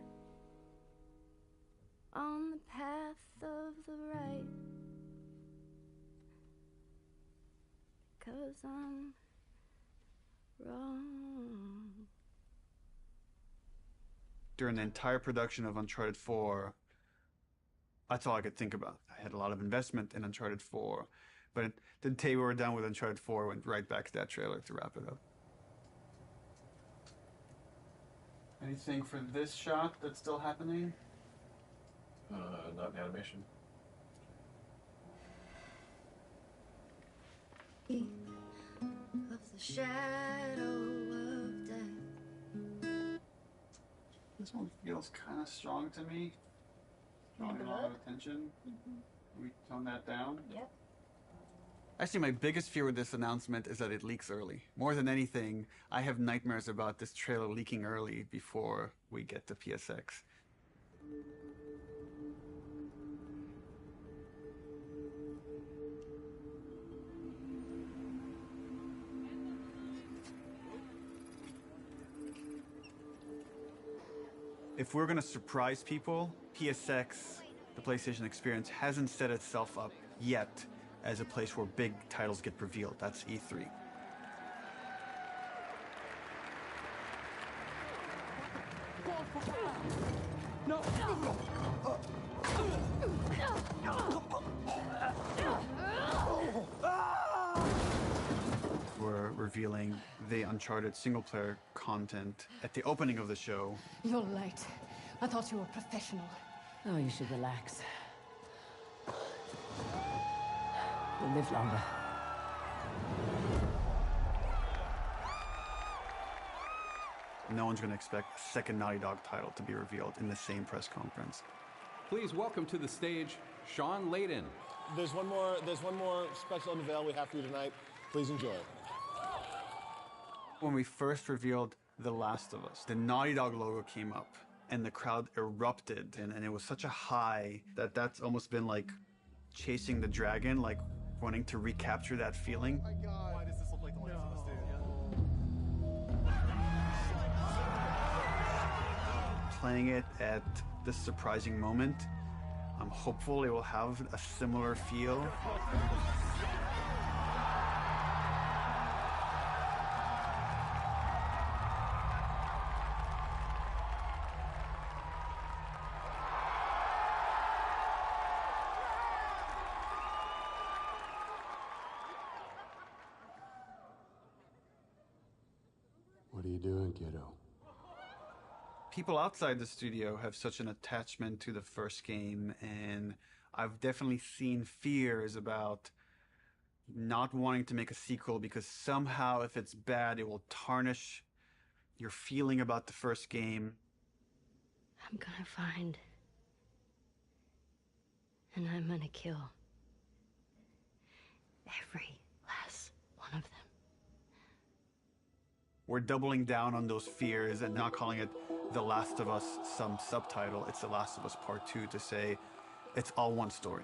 on the path of the right, 'cause I'm wrong. During the entire production of Uncharted 4, that's all I could think about. I had a lot of investment in Uncharted 4, but the day we were done with Uncharted 4, went right back to that trailer to wrap it up. Anything for this shot that's still happening? Not in animation. Of the shadow of death. This one feels kind of strong to me. Drawing a lot of attention. Can we tone that down? Yep. Actually, my biggest fear with this announcement is that it leaks early. More than anything, I have nightmares about this trailer leaking early before we get to PSX. If we're gonna surprise people, PSX, the PlayStation Experience, hasn't set itself up yet as a place where big titles get revealed. That's E3. No! We're revealing the Uncharted single-player content at the opening of the show. You're late. I thought you were professional. Oh, you should relax. You'll live longer. No one's going to expect a second Naughty Dog title to be revealed in the same press conference. Please welcome to the stage, Sean Layden. There's one more special unveil we have for you tonight. Please enjoy it. When we first revealed The Last of Us, the Naughty Dog logo came up and the crowd erupted, and it was such a high that that's almost been like chasing the dragon, like wanting to recapture that feeling. Oh my God. Why does this look like The Last of Us, dude? Playing it at this surprising moment, I'm hopeful it will have a similar feel. doing, kiddo? People outside the studio have such an attachment to the first game, and I've definitely seen fears about not wanting to make a sequel because somehow if it's bad, it will tarnish your feeling about the first game. I'm gonna find. And I'm gonna kill. Every last one of them. We're doubling down on those fears and not calling it The Last of Us some subtitle. It's The Last of Us Part 2 to say it's all one story.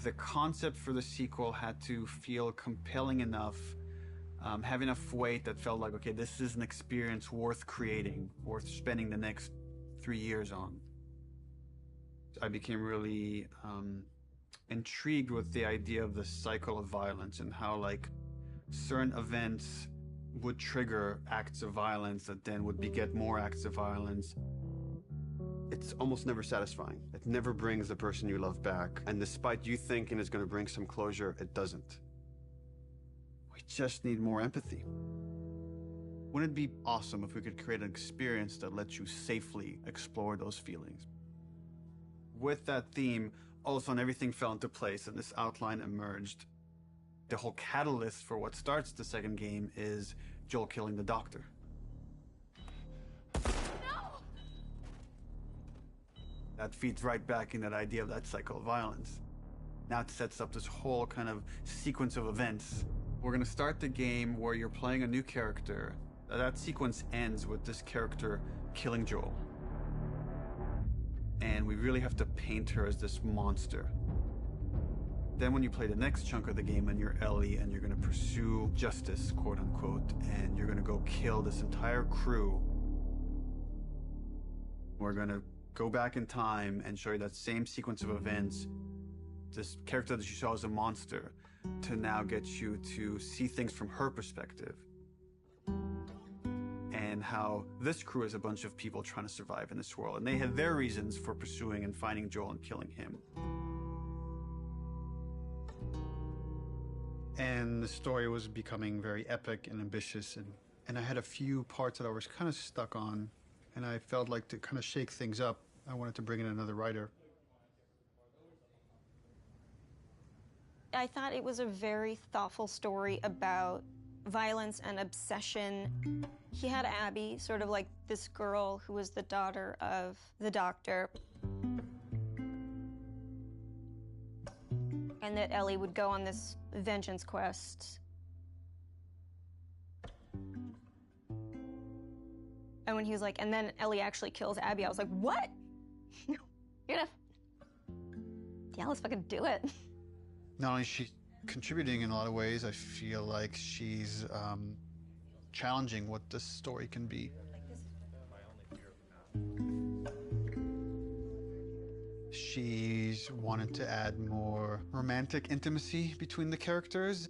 The concept for the sequel had to feel compelling enough, have enough weight that felt like, okay, this is an experience worth creating, worth spending the next 3 years on. I became really intrigued with the idea of the cycle of violence and how, like, certain events would trigger acts of violence that then would beget more acts of violence. It's almost never satisfying. It never brings the person you love back. And despite you thinking it's going to bring some closure, it doesn't. We just need more empathy. Wouldn't it be awesome if we could create an experience that lets you safely explore those feelings? With that theme, all of a sudden everything fell into place and this outline emerged. The whole catalyst for what starts the second game is Joel killing the doctor. That feeds right back in that idea of that cycle of violence. Now it sets up this whole kind of sequence of events. We're going to start the game where you're playing a new character. That sequence ends with this character killing Joel. And we really have to paint her as this monster. Then when you play the next chunk of the game and you're Ellie and you're going to pursue justice, quote unquote, and you're going to go kill this entire crew, we're going to go back in time and show you that same sequence of events, this character that you saw as a monster, to now get you to see things from her perspective. And how this crew is a bunch of people trying to survive in this world. And they had their reasons for pursuing and finding Joel and killing him. And the story was becoming very epic and ambitious. And I had a few parts that I was kind of stuck on. And I felt like to kind of shake things up, I wanted to bring in another writer. I thought it was a very thoughtful story about violence and obsession. He had Abby, sort of like this girl who was the daughter of the doctor. And that Ellie would go on this vengeance quest. And when he was like, and then Ellie actually kills Abby, I was like, what? You're gonna... Yeah, let's fucking do it. Not only is she contributing in a lot of ways, I feel like she's challenging what this story can be. She's wanted to add more romantic intimacy between the characters.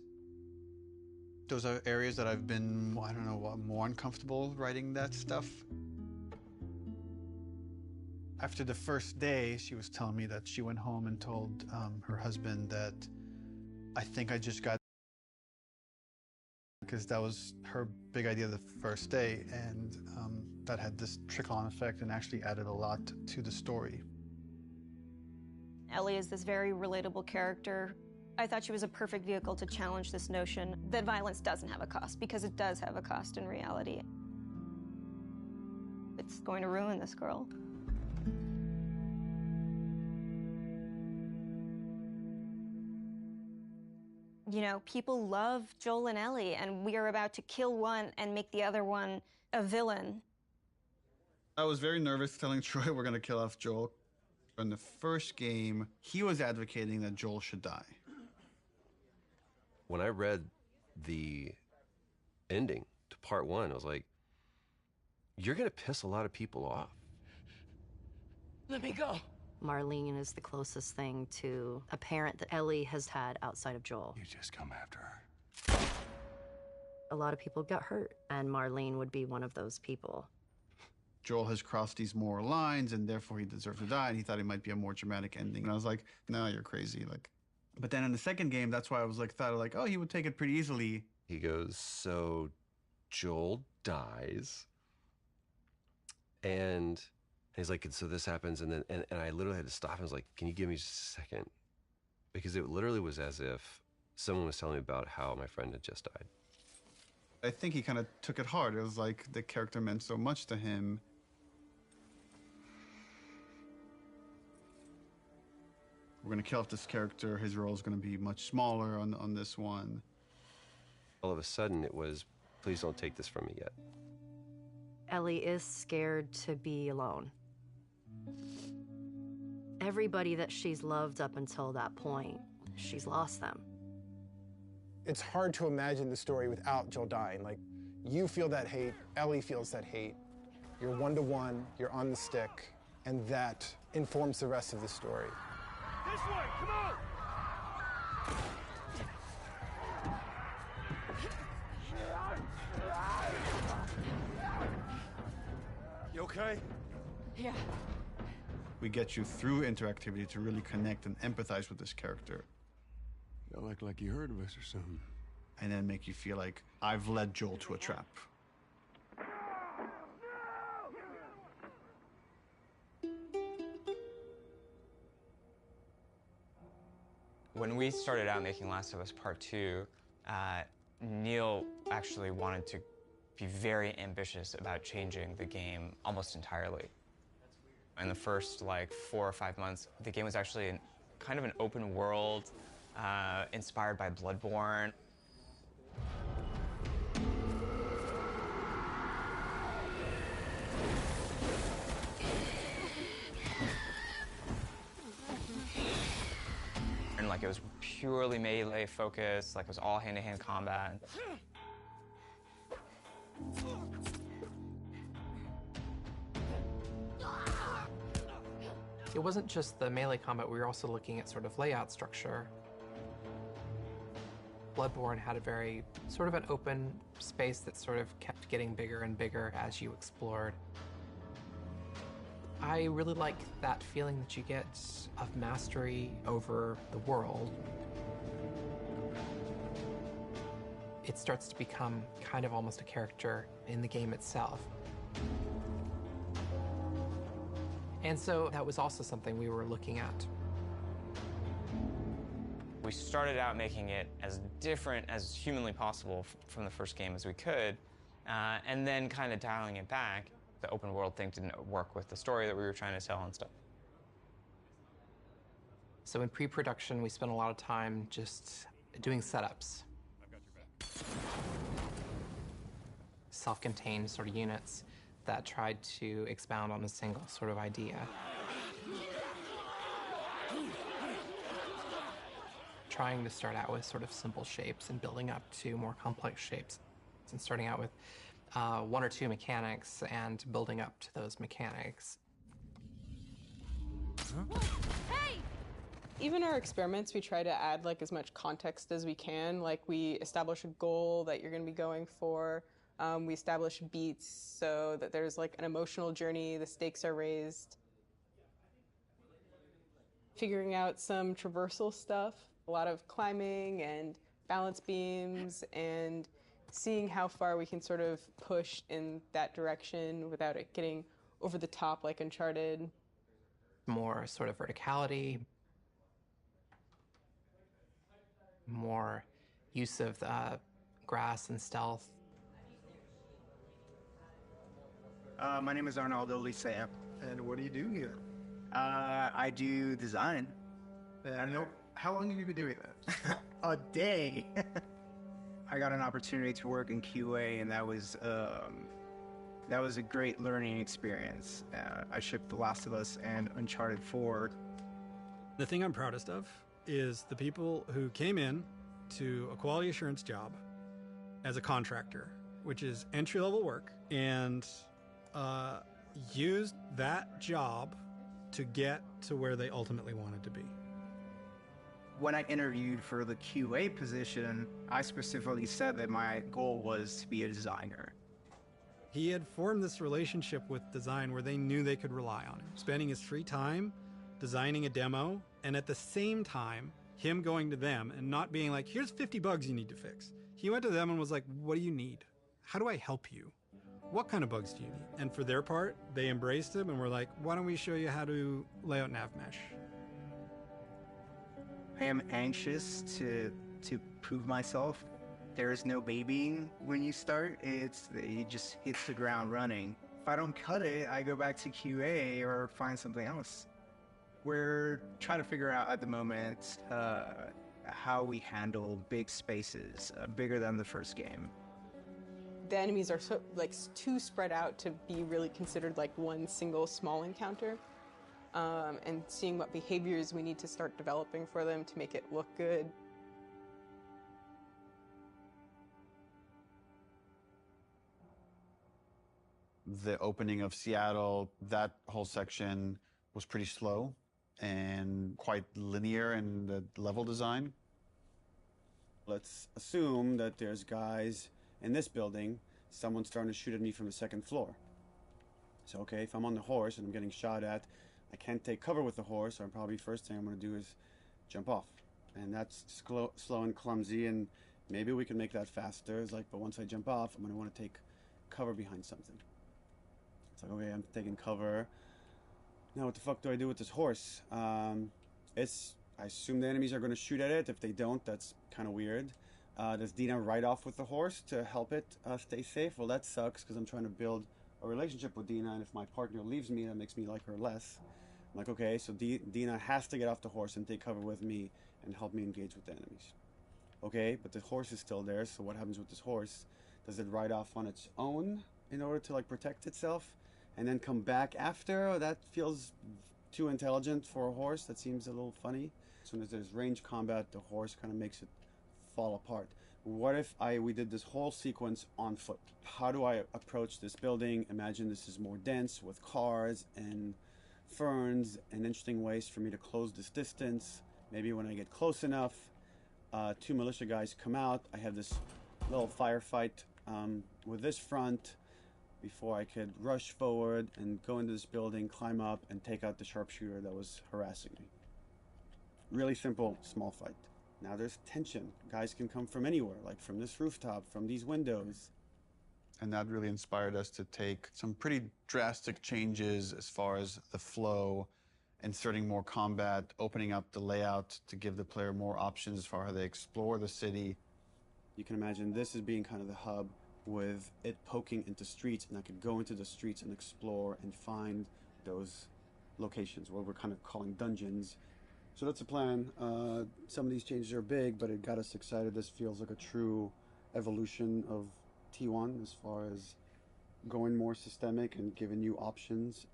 Those are areas that I've been, I don't know, more uncomfortable writing that stuff. After the first day, she was telling me that she went home and told her husband that, I think I just got, because that was her big idea the first day, and that had this trickle-on effect and actually added a lot to the story. Ellie is this very relatable character. I thought she was a perfect vehicle to challenge this notion that violence doesn't have a cost, because it does have a cost in reality. It's going to ruin this girl. You know, people love Joel and Ellie, and we are about to kill one and make the other one a villain. I was very nervous telling Troy we're going to kill off Joel. In the first game, he was advocating that Joel should die. When I read the ending to part 1, I was like, you're gonna piss a lot of people off. Let me go. Marlene is the closest thing to a parent that Ellie has had outside of Joel. You just come after her. A lot of people got hurt, and Marlene would be one of those people. Joel has crossed these moral lines, and therefore he deserves to die, and he thought it might be a more dramatic ending. And I was like, no, you're crazy. Like, but then in the second game, that's why I was like, oh, he would take it pretty easily. He goes, so Joel dies, and he's like, and so this happens, and then and I literally had to stop. I was like, can you give me just a second? Because it literally was as if someone was telling me about how my friend had just died. I think he kind of took it hard. It was like the character meant so much to him. We're gonna kill off this character. His role is gonna be much smaller on this one. All of a sudden, it was, please don't take this from me yet. Ellie is scared to be alone. Everybody that she's loved up until that point, she's lost them. It's hard to imagine the story without Joel dying. Like, you feel that hate, Ellie feels that hate. You're one-to-one, you're on the stick, and that informs the rest of the story. This way, come on! You okay? Yeah. We get you through interactivity to really connect and empathize with this character. Y'all act like you heard of us or something. And then make you feel like I've led Joel to a trap. When we started out making Last of Us Part 2, Neil actually wanted to be very ambitious about changing the game almost entirely. In the first, 4 or 5 months, the game was actually kind of an open world, inspired by Bloodborne. And it was purely melee focused, it was all hand-to-hand combat. It wasn't just the melee combat, we were also looking at sort of layout structure. Bloodborne had a very sort of an open space that sort of kept getting bigger and bigger as you explored. I really like that feeling that you get of mastery over the world. It starts to become kind of almost a character in the game itself. And so that was also something we were looking at. We started out making it as different as humanly possible from the first game as we could, and then kind of dialing it back. The open world thing didn't work with the story that we were trying to tell and stuff. So in pre-production, we spent a lot of time just doing setups. I've got your back. Self-contained sort of units that tried to expound on a single sort of idea. Trying to start out with sort of simple shapes and building up to more complex shapes. And starting out with 1 or 2 mechanics and building up to those mechanics. Hey! Even our experiments, we try to add as much context as we can. We establish a goal that you're going to be going for. We establish beats so that there's an emotional journey, the stakes are raised. Figuring out some traversal stuff, a lot of climbing and balance beams and seeing how far we can sort of push in that direction without it getting over the top like Uncharted. More sort of verticality, more use of grass and stealth. My name is Arnaldo Licea. And what do you do here? I do design. I know. How long have you been doing that? A day. I got an opportunity to work in QA, and that was That was a great learning experience. I shipped The Last of Us and Uncharted 4. The thing I'm proudest of is the people who came in to a quality assurance job as a contractor, which is entry-level work, and used that job to get to where they ultimately wanted to be. When I interviewed for the QA position, I specifically said that my goal was to be a designer. He had formed this relationship with design where they knew they could rely on him, spending his free time designing a demo, and at the same time, him going to them and not being like, here's 50 bugs you need to fix. He went to them and was like, what do you need? How do I help you? What kind of bugs do you need? And for their part, they embraced him and were like, why don't we show you how to lay out nav mesh? I am anxious to prove myself. There is no babying when you start. It just hits the ground running. If I don't cut it, I go back to QA or find something else. We're trying to figure out at the moment how we handle big spaces, bigger than the first game. The enemies are too spread out to be really considered like one single small encounter. And seeing what behaviors we need to start developing for them to make it look good. The opening of Seattle, that whole section was pretty slow and quite linear in the level design. Let's assume that there's guys in this building, someone's starting to shoot at me from the second floor. So, okay, if I'm on the horse and I'm getting shot at, I can't take cover with the horse, so probably first thing I'm going to do is jump off. And that's slow and clumsy, and maybe we can make that faster. It's like, but once I jump off, I'm going to want to take cover behind something. It's like, okay, I'm taking cover. Now what the fuck do I do with this horse? I assume the enemies are going to shoot at it. If they don't, that's kind of weird. Does Dina ride off with the horse to help it stay safe? Well, that sucks because I'm trying to build a relationship with Dina, and if my partner leaves me, that makes me like her less. I'm like, okay, so Dina has to get off the horse and take cover with me and help me engage with the enemies. Okay, but the horse is still there, so what happens with this horse? Does it ride off on its own in order to like protect itself and then come back after? Oh, that feels too intelligent for a horse. That seems a little funny. As soon as there's range combat, the horse kind of makes it fall apart. What if we did this whole sequence on foot? How do I approach this building? Imagine this is more dense with cars and ferns and interesting ways for me to close this distance. Maybe when I get close enough, 2 militia guys come out. I have this little firefight with this front before I could rush forward and go into this building, climb up, and take out the sharpshooter that was harassing me. Really simple, small fight. Now there's tension. Guys can come from anywhere, like from this rooftop, from these windows. And that really inspired us to take some pretty drastic changes as far as the flow, inserting more combat, opening up the layout to give the player more options as far as they explore the city. You can imagine this as being kind of the hub with it poking into streets, and I could go into the streets and explore and find those locations, what we're kind of calling dungeons. So that's the plan. Some of these changes are big, but it got us excited. This feels like a true evolution of T1 as far as going more systemic and giving you options.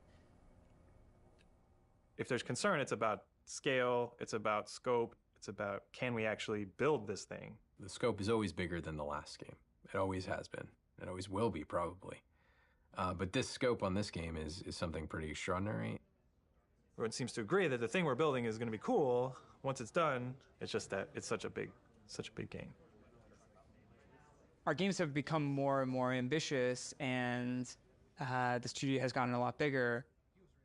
If there's concern, it's about scale, it's about scope, it's about can we actually build this thing? The scope is always bigger than the last game. It always has been. It always will be, probably. But this scope on this game is something pretty extraordinary. Everyone seems to agree that the thing we're building is going to be cool. Once it's done, it's just that it's such a big game. Our games have become more and more ambitious, and the studio has gotten a lot bigger.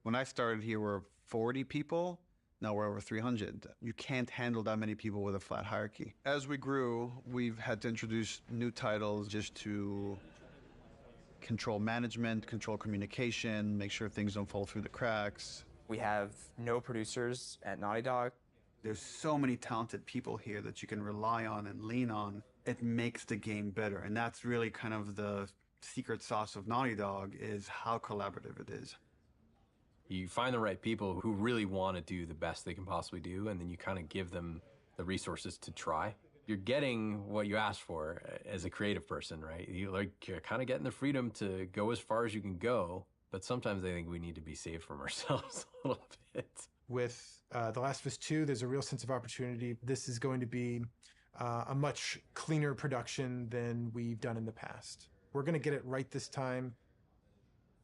When I started here, we were 40 people. Now we're over 300. You can't handle that many people with a flat hierarchy. As we grew, we've had to introduce new titles just to control management, control communication, make sure things don't fall through the cracks. We have no producers at Naughty Dog. There's so many talented people here that you can rely on and lean on. It makes the game better. And that's really kind of the secret sauce of Naughty Dog, is how collaborative it is. You find the right people who really want to do the best they can possibly do, and then you kind of give them the resources to try. you're getting what you asked for as a creative person, right? You're kind of getting the freedom to go as far as you can go, but sometimes I think we need to be safe from ourselves a little bit. With The Last of Us 2, there's a real sense of opportunity. This is going to be a much cleaner production than we've done in the past. We're going to get it right this time.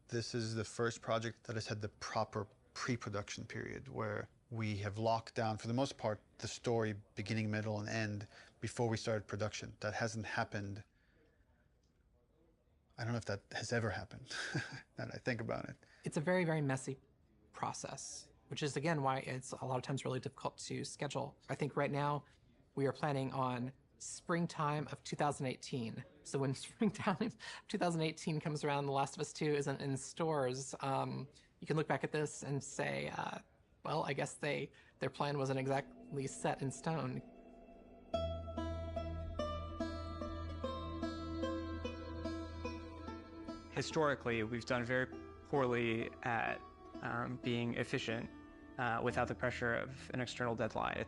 This is the first project that has had the proper pre-production period where we have locked down, for the most part, the story beginning, middle, and end before we started production. That hasn't happened. I don't know if that has ever happened, now that I think about it. It's a very, very messy process, which is, again, why it's a lot of times really difficult to schedule. I think right now we are planning on springtime of 2018. So when springtime of 2018 comes around, The Last of Us 2 isn't in stores, you can look back at this and say, well, I guess their plan wasn't exactly set in stone. Historically, we've done very poorly at being efficient without the pressure of an external deadline.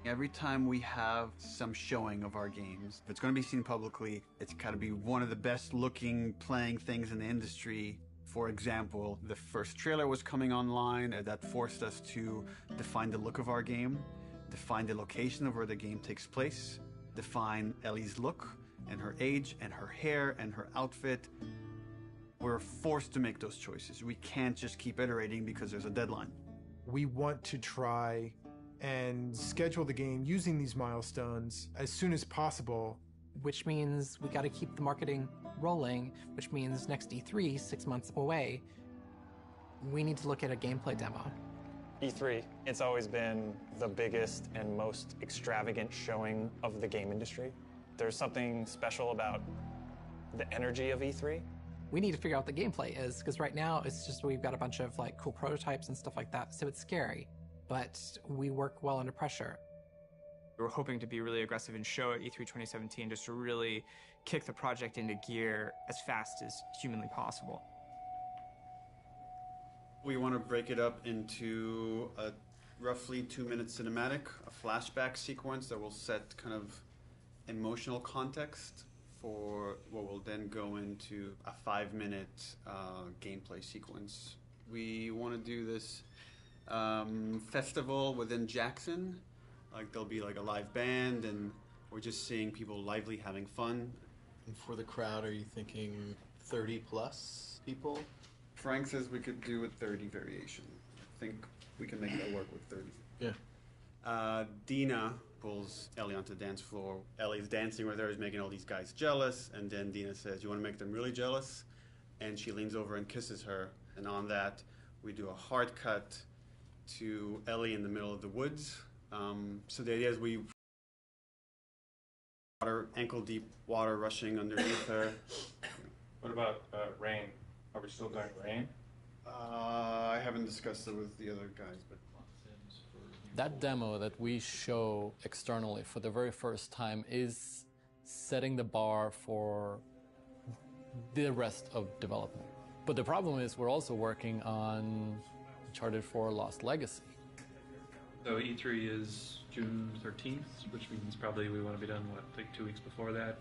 Every time we have some showing of our games, if it's going to be seen publicly, it's got to be one of the best looking playing things in the industry. For example, the first trailer was coming online, and that forced us to define the look of our game, define the location of where the game takes place, define Ellie's look and her age and her hair and her outfit. We're forced to make those choices. We can't just keep iterating because there's a deadline. We want to try and schedule the game using these milestones as soon as possible. Which means we got to keep the marketing rolling, which means next E3, 6 months away, we need to look at a gameplay demo. E3, it's always been the biggest and most extravagant showing of the game industry. There's something special about the energy of E3. We need to figure out what the gameplay is, because right now it's just we've got a bunch of like cool prototypes and stuff like that, so it's scary, but we work well under pressure. We were hoping to be really aggressive and show at E3 2017 just to really kick the project into gear as fast as humanly possible. We want to break it up into a roughly 2-minute cinematic, a flashback sequence that will set kind of emotional context for what will then go into a 5-minute gameplay sequence. We want to do this festival within Jackson. Like there'll be like a live band, and we're just seeing people lively having fun. And for the crowd, are you thinking 30 plus people? Frank says we could do a 30 variation. I think we can make that work with 30. Yeah. Dina pulls Ellie onto the dance floor. Ellie's dancing with her, is making all these guys jealous, and then Dina says, "You want to make them really jealous?" And she leans over and kisses her. And on that, we do a hard cut to Ellie in the middle of the woods. So the idea is we water, ankle-deep water rushing underneath her. What about rain? Are we still doing rain? I haven't discussed it with the other guys, but that demo that we show externally for the very first time is setting the bar for the rest of development. But the problem is we're also working on Uncharted 4 Lost Legacy. So E3 is June 13th, which means probably we want to be done, like 2 weeks before that,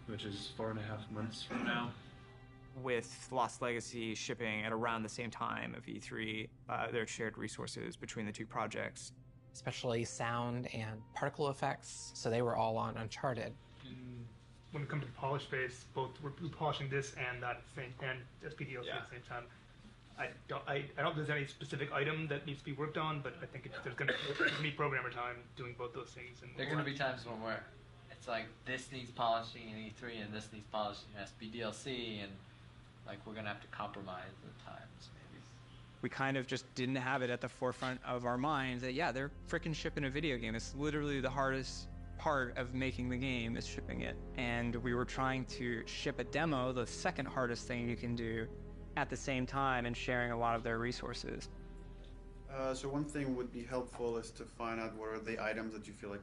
which is 4.5 months from now. With Lost Legacy shipping at around the same time of E3, there are shared resources between the two projects. Especially sound and particle effects, so they were all on Uncharted. When it comes to the polish phase, both we're polishing this and that at the same time, SPDLC at the same time. I don't know if there's any specific item that needs to be worked on, but I think there's going to be programmer time doing both those things. And there are going to be times when it's like this needs polishing in E3 and this needs polishing in SPDLC, and like we're going to have to compromise at times maybe. We kind of just didn't have it at the forefront of our minds that, yeah, they're frickin' shipping a video game. It's literally the hardest part of making the game is shipping it. And we were trying to ship a demo, the second hardest thing you can do, at the same time, and sharing a lot of their resources. So one thing would be helpful is to find out what are the items that you feel like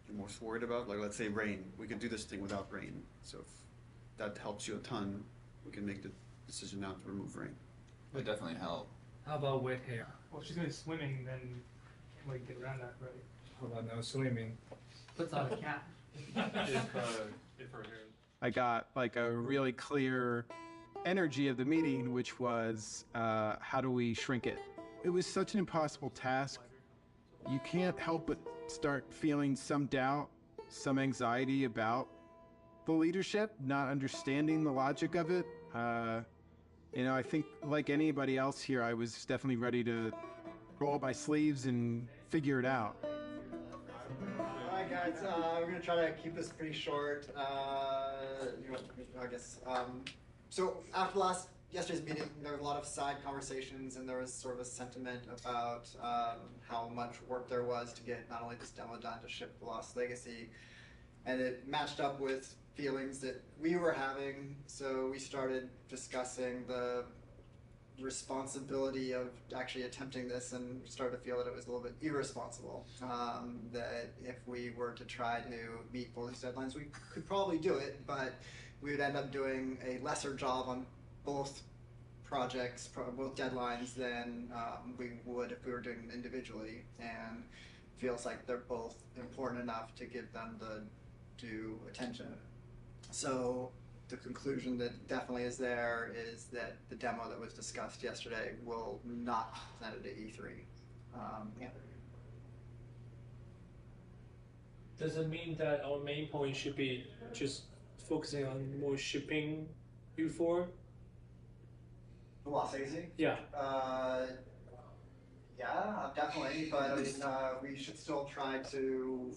you're most worried about. Like let's say rain. We could do this thing without rain. So if that helps you a ton, we can make the decision now to remove rain. It would definitely help. How about wet hair? Well, if she's going to swimming, then can't really get around that, right? How about no swimming? Puts on a cap. I got like a really clear energy of the meeting, which was how do we shrink it? It was such an impossible task. You can't help but start feeling some doubt, some anxiety about the leadership, not understanding the logic of it. I think like anybody else here, I was definitely ready to roll up my sleeves and figure it out. Alright guys, we're going to try to keep this pretty short. So after yesterday's meeting, there were a lot of side conversations, and there was sort of a sentiment about how much work there was to get not only this demo done to ship the Lost Legacy, and it matched up with feelings that we were having. So we started discussing the responsibility of actually attempting this, and started to feel that it was a little bit irresponsible. That if we were to try to meet both these deadlines, we could probably do it, but we would end up doing a lesser job on both projects, both deadlines, than we would if we were doing them individually. And feels like they're both important enough to give them the due attention. So the conclusion that definitely is there is that the demo that was discussed yesterday will not be presented at E3. Yeah. Does it mean that our main point should be just focusing on more shipping before? The Lost Legacy? Yeah. Yeah, definitely. But I mean, we should still try to.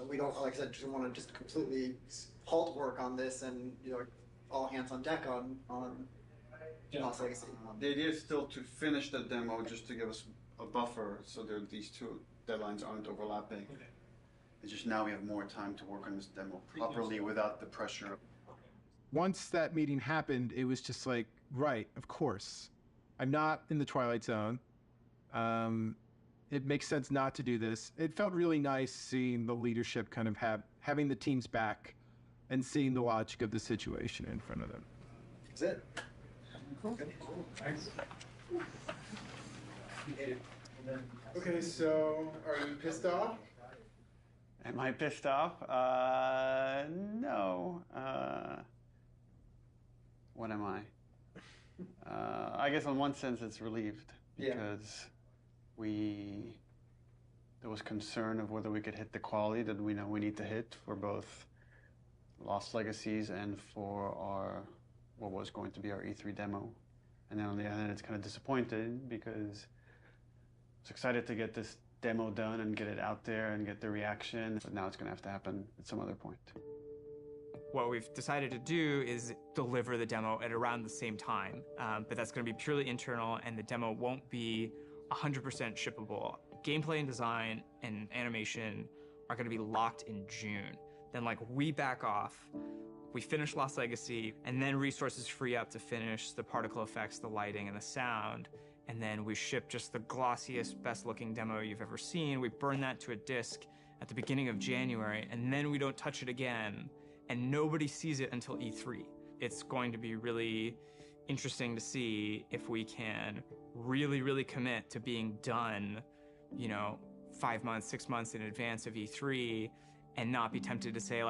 We don't, like I said, just want to just completely halt work on this, and all hands on deck on Lost Legacy. The idea is still to finish the demo, just to give us a buffer, so that these two deadlines aren't overlapping. Okay. It's just now we have more time to work on this demo properly without the pressure. Once that meeting happened, it was just like, right, of course. I'm not in the Twilight Zone. It makes sense not to do this. It felt really nice seeing the leadership kind of having the team's back and seeing the logic of the situation in front of them. That's it. Cool. Thanks. Okay, so are you pissed off? Am I pissed off? No. What am I? I guess in one sense it's relieved, because there was concern of whether we could hit the quality that we know we need to hit for both Lost Legacies and for what was going to be our E3 demo. And then on the other hand, it's kind of disappointed, because I was excited to get this demo done and get it out there and get the reaction, but now it's going to have to happen at some other point. What we've decided to do is deliver the demo at around the same time, but that's going to be purely internal, and the demo won't be 100% shippable. Gameplay and design and animation are going to be locked in June. Then we back off, we finish Lost Legacy, and then resources free up to finish the particle effects, the lighting, and the sound. And then we ship just the glossiest, best looking demo you've ever seen. We burn that to a disc at the beginning of January, and then we don't touch it again, and nobody sees it until E3. It's going to be really interesting to see if we can really, really commit to being done, 5 months, 6 months in advance of E3, and not be tempted to say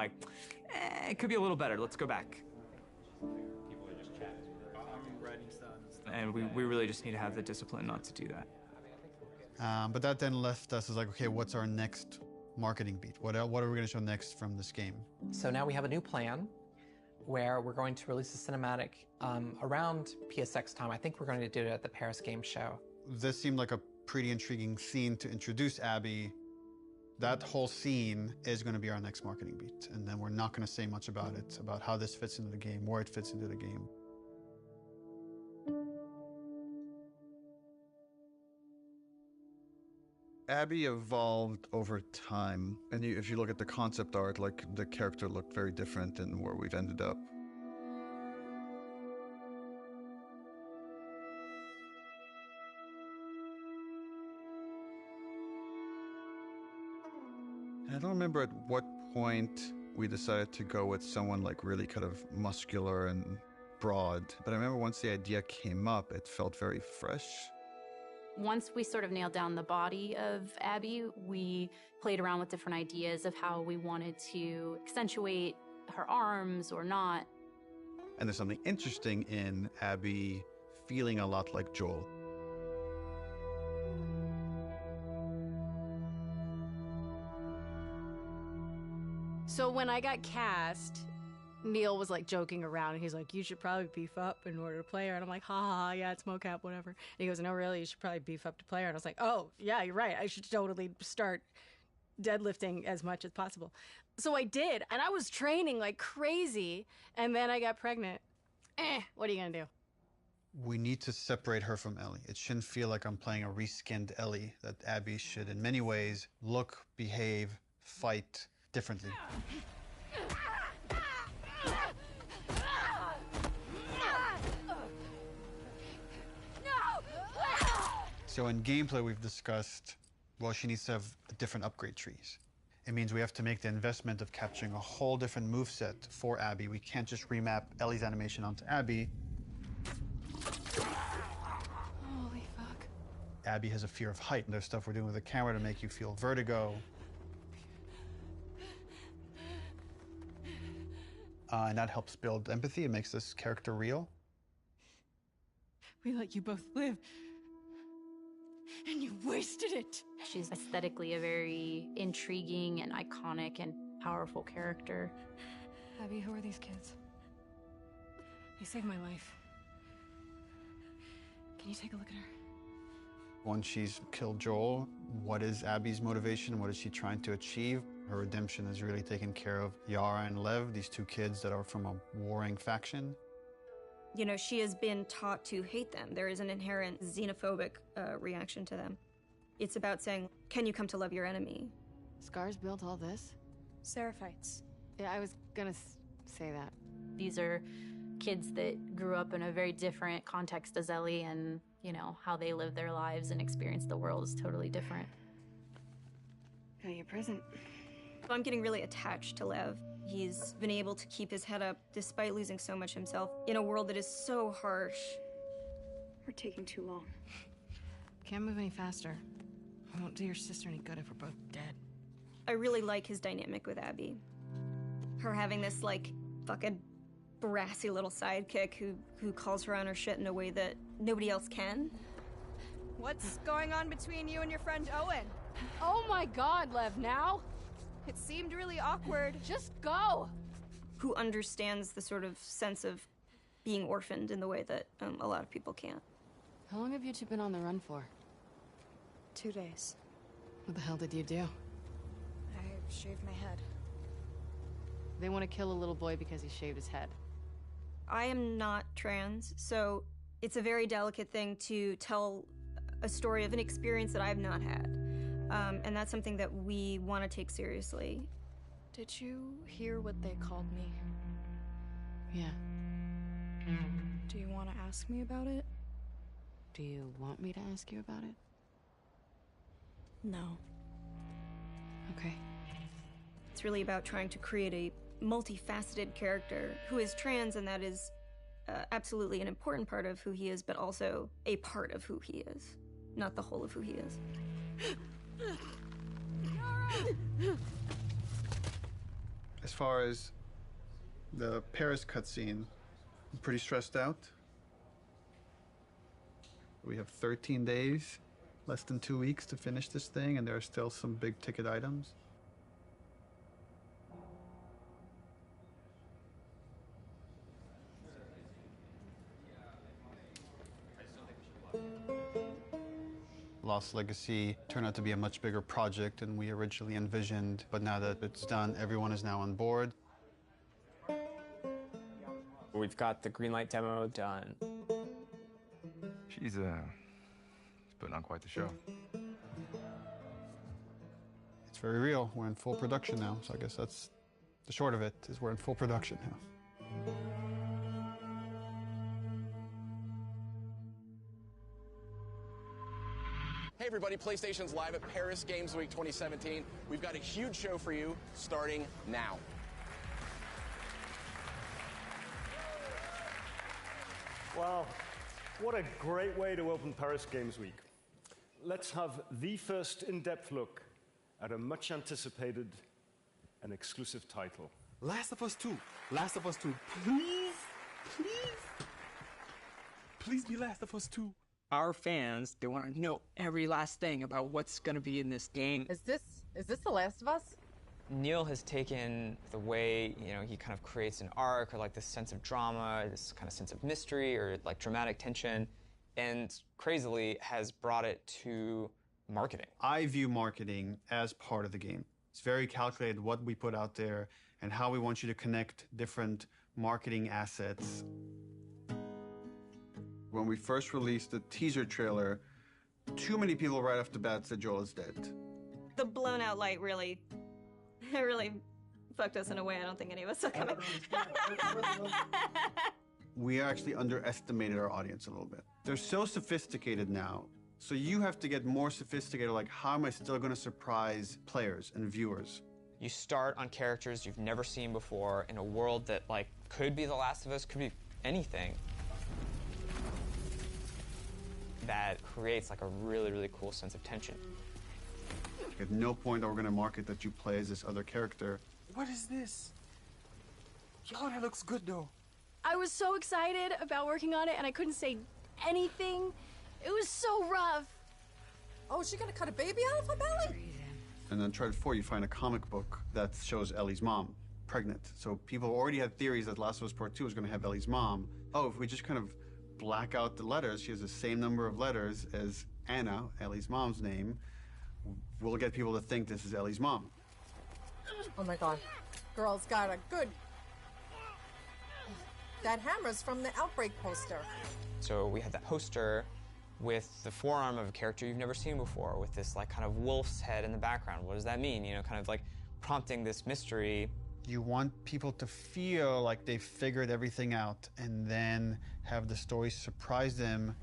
it could be a little better, let's go back. And we really just need to have the discipline not to do that. But that then left us as okay, what's our next marketing beat? What are we going to show next from this game? So now we have a new plan where we're going to release a cinematic around PSX time. I think we're going to do it at the Paris Game Show. This seemed like a pretty intriguing scene to introduce Abby. That whole scene is going to be our next marketing beat. And then we're not going to say much about it, about how this fits into the game, where it fits into the game. Abby evolved over time, and if you look at the concept art, the character looked very different than where we've ended up. I don't remember at what point we decided to go with someone really kind of muscular and broad, but I remember once the idea came up, it felt very fresh. Once we sort of nailed down the body of Abby, we played around with different ideas of how we wanted to accentuate her arms or not. And there's something interesting in Abby feeling a lot like Joel. So when I got cast, Neil was like joking around and he's like, you should probably beef up in order to play her. And I'm like, ha ha, yeah, it's mocap, whatever. And he goes, no, really, you should probably beef up to play her. And I was like, oh, yeah, you're right. I should totally start deadlifting as much as possible. So I did, and I was training like crazy, and then I got pregnant. What are you gonna do? We need to separate her from Ellie. It shouldn't feel like I'm playing a reskinned Ellie, that Abby should, in many ways, look, behave, fight differently. So in gameplay, we've discussed, well, she needs to have different upgrade trees. It means we have to make the investment of capturing a whole different moveset for Abby. We can't just remap Ellie's animation onto Abby. Holy fuck. Abby has a fear of height, and there's stuff we're doing with the camera to make you feel vertigo. And that helps build empathy. It makes this character real. We let you both live, and you wasted it. She's aesthetically a very intriguing and iconic and powerful character. Abby, who are these kids? They saved my life. Can you take a look at her? Once she's killed Joel, what is Abby's motivation? What is she trying to achieve? Her redemption is really taking care of Yara and Lev, these two kids that are from a warring faction. You know, she has been taught to hate them. There is an inherent xenophobic reaction to them. It's about saying, can you come to love your enemy? Scars built all this? Seraphites. Yeah, I was gonna say that. These are kids that grew up in a very different context as Ellie, and, you know, how they live their lives and experience the world is totally different. Got your present. I'm getting really attached to Lev. He's been able to keep his head up despite losing so much himself in a world that is so harsh. We're taking too long. Can't move any faster. I won't do your sister any good if we're both dead. I really like his dynamic with Abby. Her having this, like, fucking brassy little sidekick who calls her on her shit in a way that nobody else can. What's going on between you and your friend Owen? Oh my god, Lev, now? It seemed really awkward. Just go! Who understands the sort of sense of being orphaned in the way that a lot of people can't. How long have you two been on the run for? 2 days. What the hell did you do? I shaved my head. They want to kill a little boy because he shaved his head. I am not trans, so it's a very delicate thing to tell a story of an experience that I've not had. And that's something that we want to take seriously. Did you hear what they called me? Yeah. Do you want to ask me about it? Do you want me to ask you about it? No. Okay. It's really about trying to create a multifaceted character who is trans, and that is absolutely an important part of who he is, but also a part of who he is, not the whole of who he is. As far as the Paris cutscene, I'm pretty stressed out. We have 13 days, less than 2 weeks to finish this thing, and there are still some big ticket items. Lost Legacy turned out to be a much bigger project than we originally envisioned, but now that it's done, everyone is now on board. We've got the Greenlight demo done. She's putting on quite the show. It's very real. We're in full production now, so I guess that's the short of it, is we're in full production now. Hey everybody, PlayStation's live at Paris Games Week 2017. We've got a huge show for you starting now. Wow, what a great way to open Paris Games Week. let's have the first in-depth look at a much anticipated and exclusive title. Last of Us 2. Last of Us 2. Please, please. Please be Last of Us 2. Our fans, they want to know every last thing about what's going to be in this game. Is this The Last of Us? Neil has taken the way, he kind of creates an arc or like this sense of drama, this kind of sense of mystery or like dramatic tension, and crazily has brought it to marketing. I view marketing as part of the game. It's very calculated what we put out there and how we want you to connect different marketing assets. When we first released the teaser trailer, too many people right off the bat said Joel is dead. The blown out light really fucked us in a way I don't think any of us saw coming. We actually underestimated our audience a little bit. They're so sophisticated now, so you have to get more sophisticated, like how am I still gonna surprise players and viewers? You start on characters you've never seen before in a world that like could be The Last of Us, could be anything. That creates like a really, really cool sense of tension. At no point are we gonna market that you play as this other character. What is this? Yo, that looks good though. I was so excited about working on it and I couldn't say anything. It was so rough. Oh, is she gonna cut a baby out of her belly? And then Uncharted 4, you find a comic book that shows Ellie's mom pregnant. So people already had theories that Last of Us Part 2 was gonna have Ellie's mom. Oh, if we just kind of black out the letters, she has the same number of letters as Anna, Ellie's mom's name, we'll get people to think this is Ellie's mom. Oh my God. Girl's got a good... That hammer's from the Outbreak poster. So we had that poster with the forearm of a character you've never seen before, with this like kind of wolf's head in the background. What does that mean? Kind of like prompting this mystery. You want people to feel like they've figured everything out and then have the story surprise them.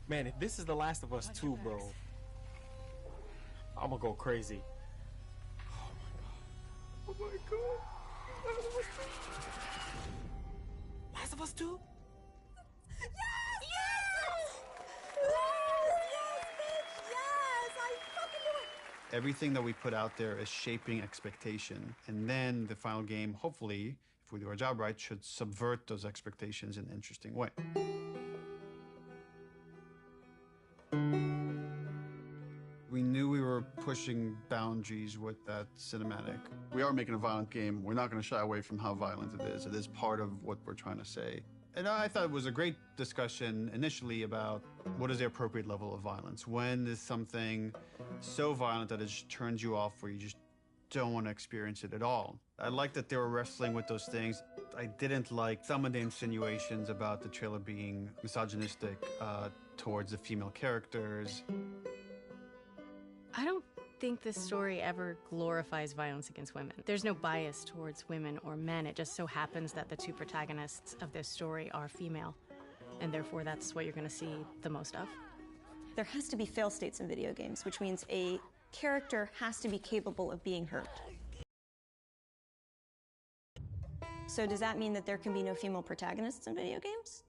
Man, if this is The Last of Us 2, bro, I'm gonna go crazy. Oh my God. Last of Us 2? Last of Us 2? Yes! Yes! Yes, bitch! Yes! I fucking knew it! Everything that we put out there is shaping expectation. And then the final game, hopefully, if we do our job right, should subvert those expectations in an interesting way. We knew we were pushing boundaries with that cinematic. We are making a violent game. We're not going to shy away from how violent it is. It is part of what we're trying to say. And I thought it was a great discussion initially about what is the appropriate level of violence. When is something so violent that it just turns you off where you just don't want to experience it at all? I like that they were wrestling with those things. I didn't like some of the insinuations about the trailer being misogynistic towards the female characters. I don't think this story ever glorifies violence against women. There's no bias towards women or men. It just so happens that the two protagonists of this story are female, and therefore that's what you're going to see the most of. There has to be fail states in video games, which means a character has to be capable of being hurt. So does that mean that there can be no female protagonists in video games?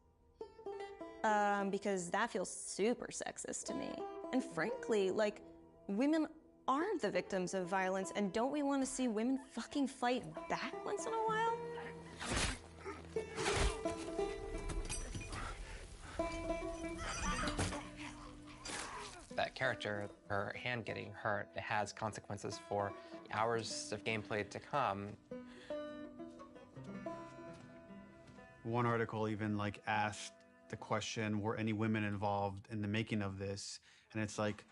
Because that feels super sexist to me. And frankly, like, women are the victims of violence, and don't we want to see women fucking fight back once in a while? That character, her hand getting hurt, it has consequences for hours of gameplay to come. One article even like asked the question, were any women involved in the making of this? And it's like,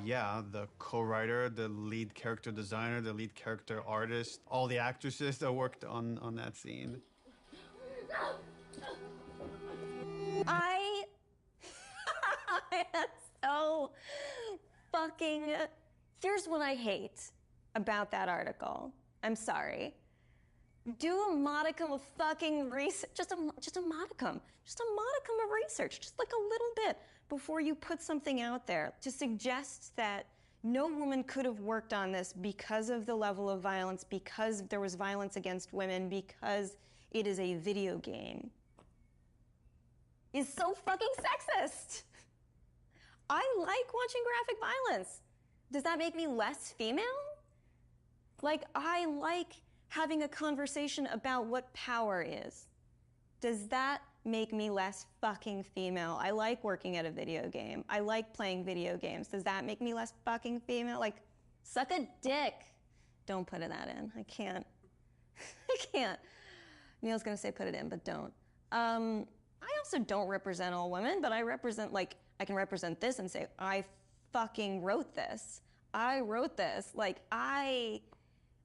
yeah, the co-writer, the lead character designer, the lead character artist, all the actresses that worked on that scene. I am so fucking... Here's what I hate about that article. I'm sorry. Do a modicum of fucking research, just a modicum of research, just like a little bit, before you put something out there to suggest that no woman could have worked on this because of the level of violence, because there was violence against women, because it is a video game. is so fucking sexist. I like watching graphic violence. Does that make me less female? Like, I like having a conversation about what power is. Does that make me less fucking female? I like working at a video game. I like playing video games. Does that make me less fucking female? Like, suck a dick. Don't put that in. I can't. I can't. Neil's gonna say put it in, but don't. I also don't represent all women, but I represent, like, I can represent this and say, I fucking wrote this. I wrote this. Like, I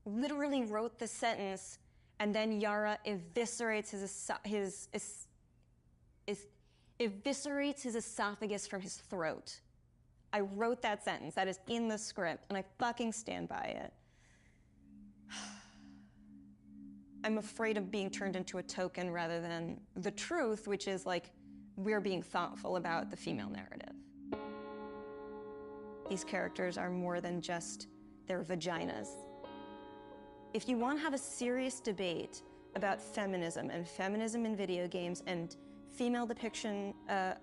literally wrote the sentence, and then Yara eviscerates eviscerates his esophagus from his throat. I wrote that sentence. That is in the script, and I fucking stand by it. I'm afraid of being turned into a token rather than the truth, which is like, we're being thoughtful about the female narrative. These characters are more than just their vaginas. If you want to have a serious debate about feminism and feminism in video games and female depiction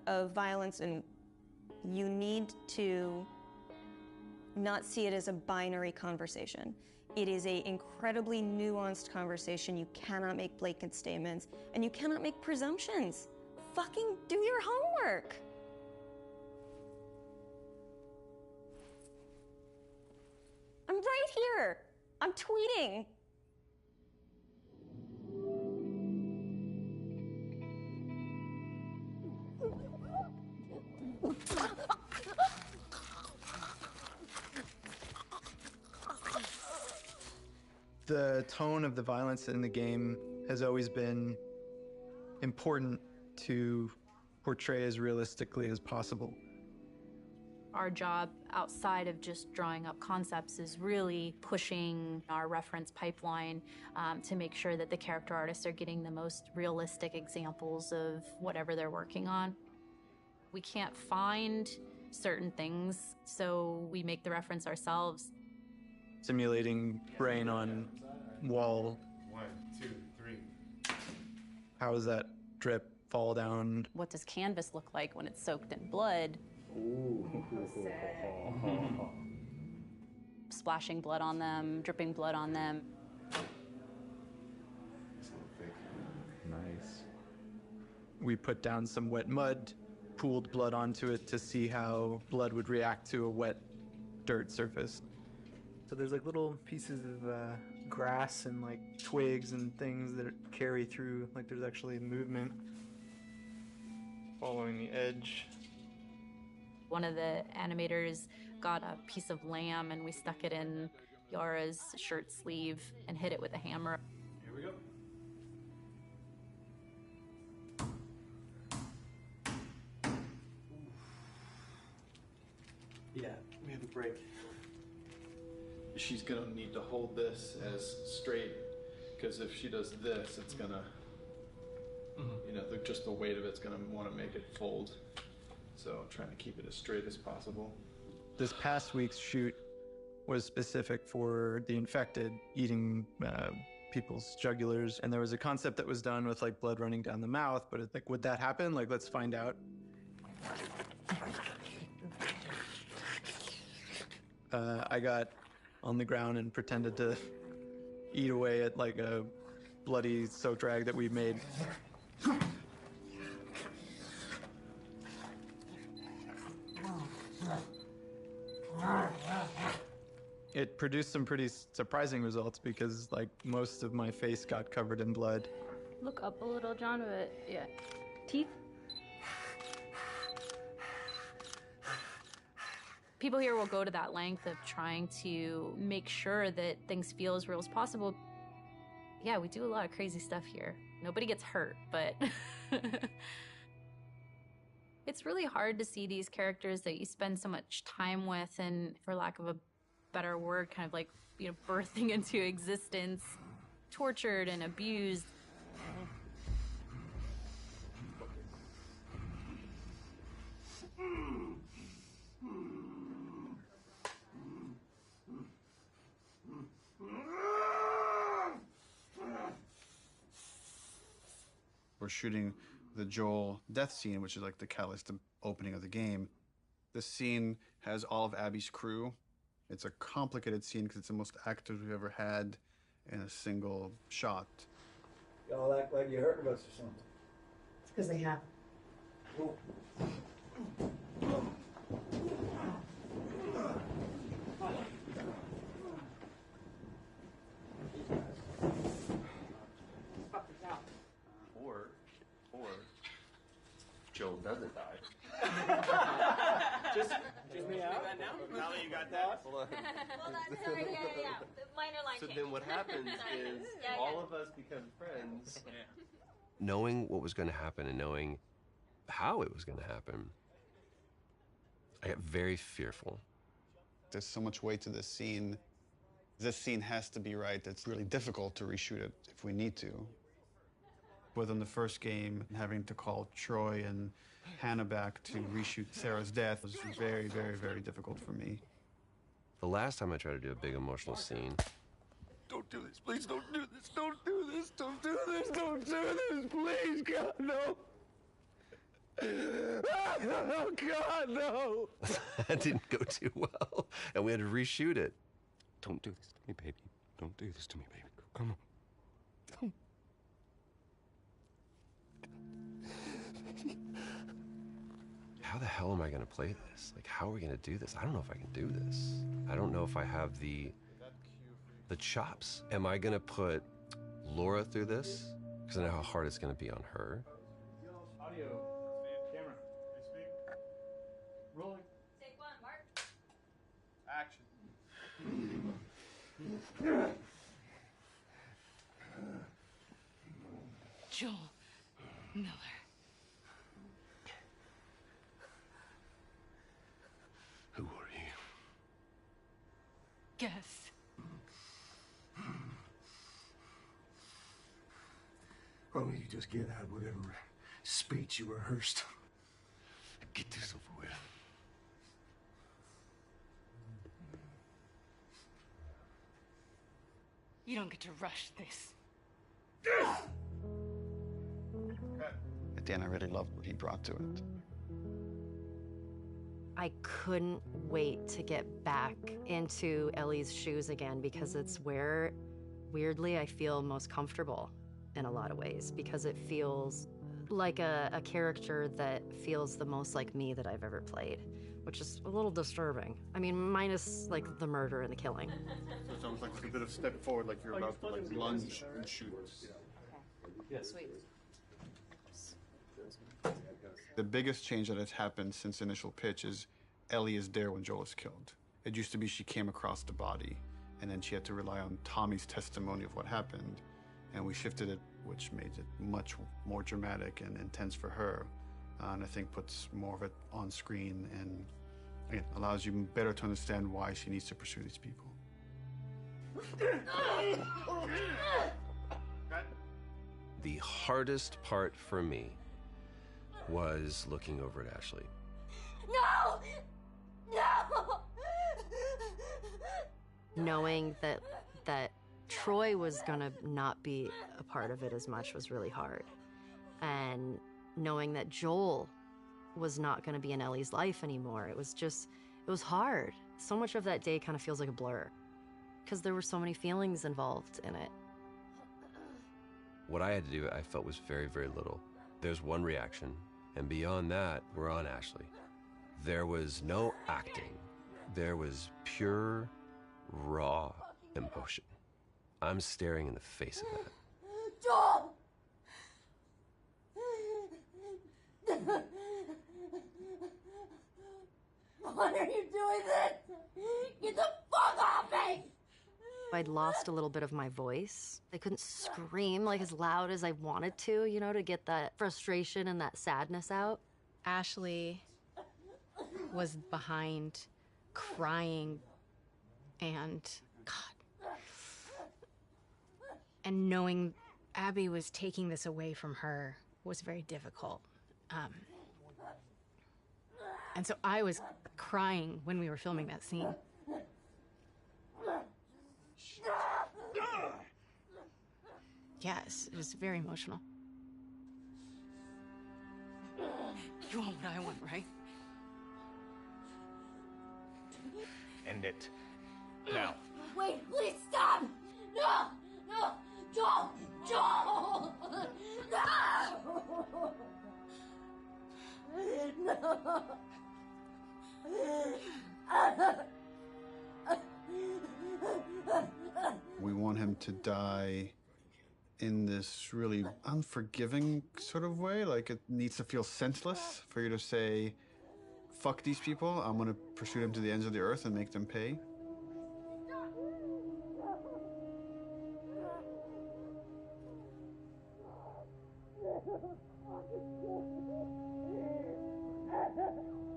of violence, and you need to not see it as a binary conversation. It is an incredibly nuanced conversation. You cannot make blanket statements, and you cannot make presumptions. Fucking do your homework. I'm right here. I'm tweeting. The tone of the violence in the game has always been important to portray as realistically as possible. Our job outside of just drawing up concepts is really pushing our reference pipeline to make sure that the character artists are getting the most realistic examples of whatever they're working on. We can't find certain things, so we make the reference ourselves. Simulating brain on wall. 1, 2, 3. How does that drip fall down? What does canvas look like when it's soaked in blood? Ooh. Splashing blood on them, dripping blood on them. Nice. We put down some wet mud, pooled blood onto it to see how blood would react to a wet dirt surface. So there's like little pieces of grass and like twigs and things that carry through, like there's actually movement. Following the edge. One of the animators got a piece of lamb and we stuck it in Yara's shirt sleeve and hit it with a hammer. Here we go. Yeah, we have a break. She's gonna need to hold this as straight, because if she does this, it's gonna, you know, just the weight of it's gonna want to make it fold. So I'm trying to keep it as straight as possible. This past week's shoot was specific for the infected eating people's jugulars, and there was a concept that was done with like blood running down the mouth, but it's like, would that happen? Like, let's find out. I got on the ground and pretended to eat away at like a bloody soaked rag that we made. It produced some pretty surprising results because like most of my face got covered in blood. Look up a little, John, but yeah. Teeth? People here will go to that length of trying to make sure that things feel as real as possible. Yeah, we do a lot of crazy stuff here. Nobody gets hurt, but it's really hard to see these characters that you spend so much time with and, for lack of a better word, kind of like, you know, birthing into existence, tortured and abused. We're shooting the Joel death scene, which is like the catalyst, the opening of the game. This scene has all of Abby's crew. It's a complicated scene because it's the most actors we've ever had in a single shot. Y'all act like you're hurting us or something. It's because they have. Or Joel doesn't die. Just me out. Now that you got that, Hold on, sorry, yeah. The minor line So change. then what happens Sorry. is Yeah, all yeah. of us become friends. Knowing what was going to happen and knowing how it was going to happen, I got very fearful. There's so much weight to this scene. This scene has to be right. It's really difficult to reshoot it if we need to. Within the first game, having to call Troy and Hannah back to reshoot Sarah's death was very, very, very difficult for me. The last time I tried to do a big emotional scene, Don't do this, please don't do this, don't do this, don't do this, don't do this, please, God, no. Oh, God, no. that didn't go too well, and we had to reshoot it. Don't do this to me, baby. Don't do this to me, baby. Come on. How the hell am I going to play this? Like, how are we going to do this? I don't know if I can do this. I don't know if I have the chops. Am I going to put Laura through this? Because I know how hard it's going to be on her. Audio. Camera. Rolling. Take one, Mark. Action. Joel Miller. Who are you? Guess. Why don't you just get out whatever speech you rehearsed? Get this over with. You don't get to rush this. At the end, I really loved what he brought to it. I couldn't wait to get back into Ellie's shoes again because it's where, weirdly, I feel most comfortable in a lot of ways because it feels like a character that feels the most like me that I've ever played, which is a little disturbing. I mean, minus like the murder and the killing. So it's almost like a bit of step forward, like you're about to like lunge and shoot. Sweet. The biggest change that has happened since the initial pitch is Ellie is there when Joel is killed. It used to be she came across the body, and then she had to rely on Tommy's testimony of what happened, and we shifted it, which made it much more dramatic and intense for her, and I think puts more of it on screen and again, allows you better to understand why she needs to pursue these people. The hardest part for me was looking over at Ashley. No! No! Knowing that Troy was gonna not be a part of it as much was really hard. And knowing that Joel was not gonna be in Ellie's life anymore, it was hard. So much of that day kind of feels like a blur because there were so many feelings involved in it. What I had to do, I felt was very, very little. There's one reaction, and beyond that, we're on Ashley. There was no acting. There was pure, raw emotion. I'm staring in the face of that. Joel! What are you doing this? Get the fuck off me! I'd lost a little bit of my voice. I couldn't scream like as loud as I wanted to, you know, to get that frustration and that sadness out. Ashley was behind, crying, and God. And knowing Abby was taking this away from her was very difficult. And so I was crying when we were filming that scene. Yes, it was very emotional. You want what I want, right? End it. Now. Wait, please stop! No! No! Joel! Joel! No! We want him to die in this really unforgiving sort of way. Like, it needs to feel senseless for you to say, fuck these people, I'm gonna pursue them to the ends of the earth and make them pay.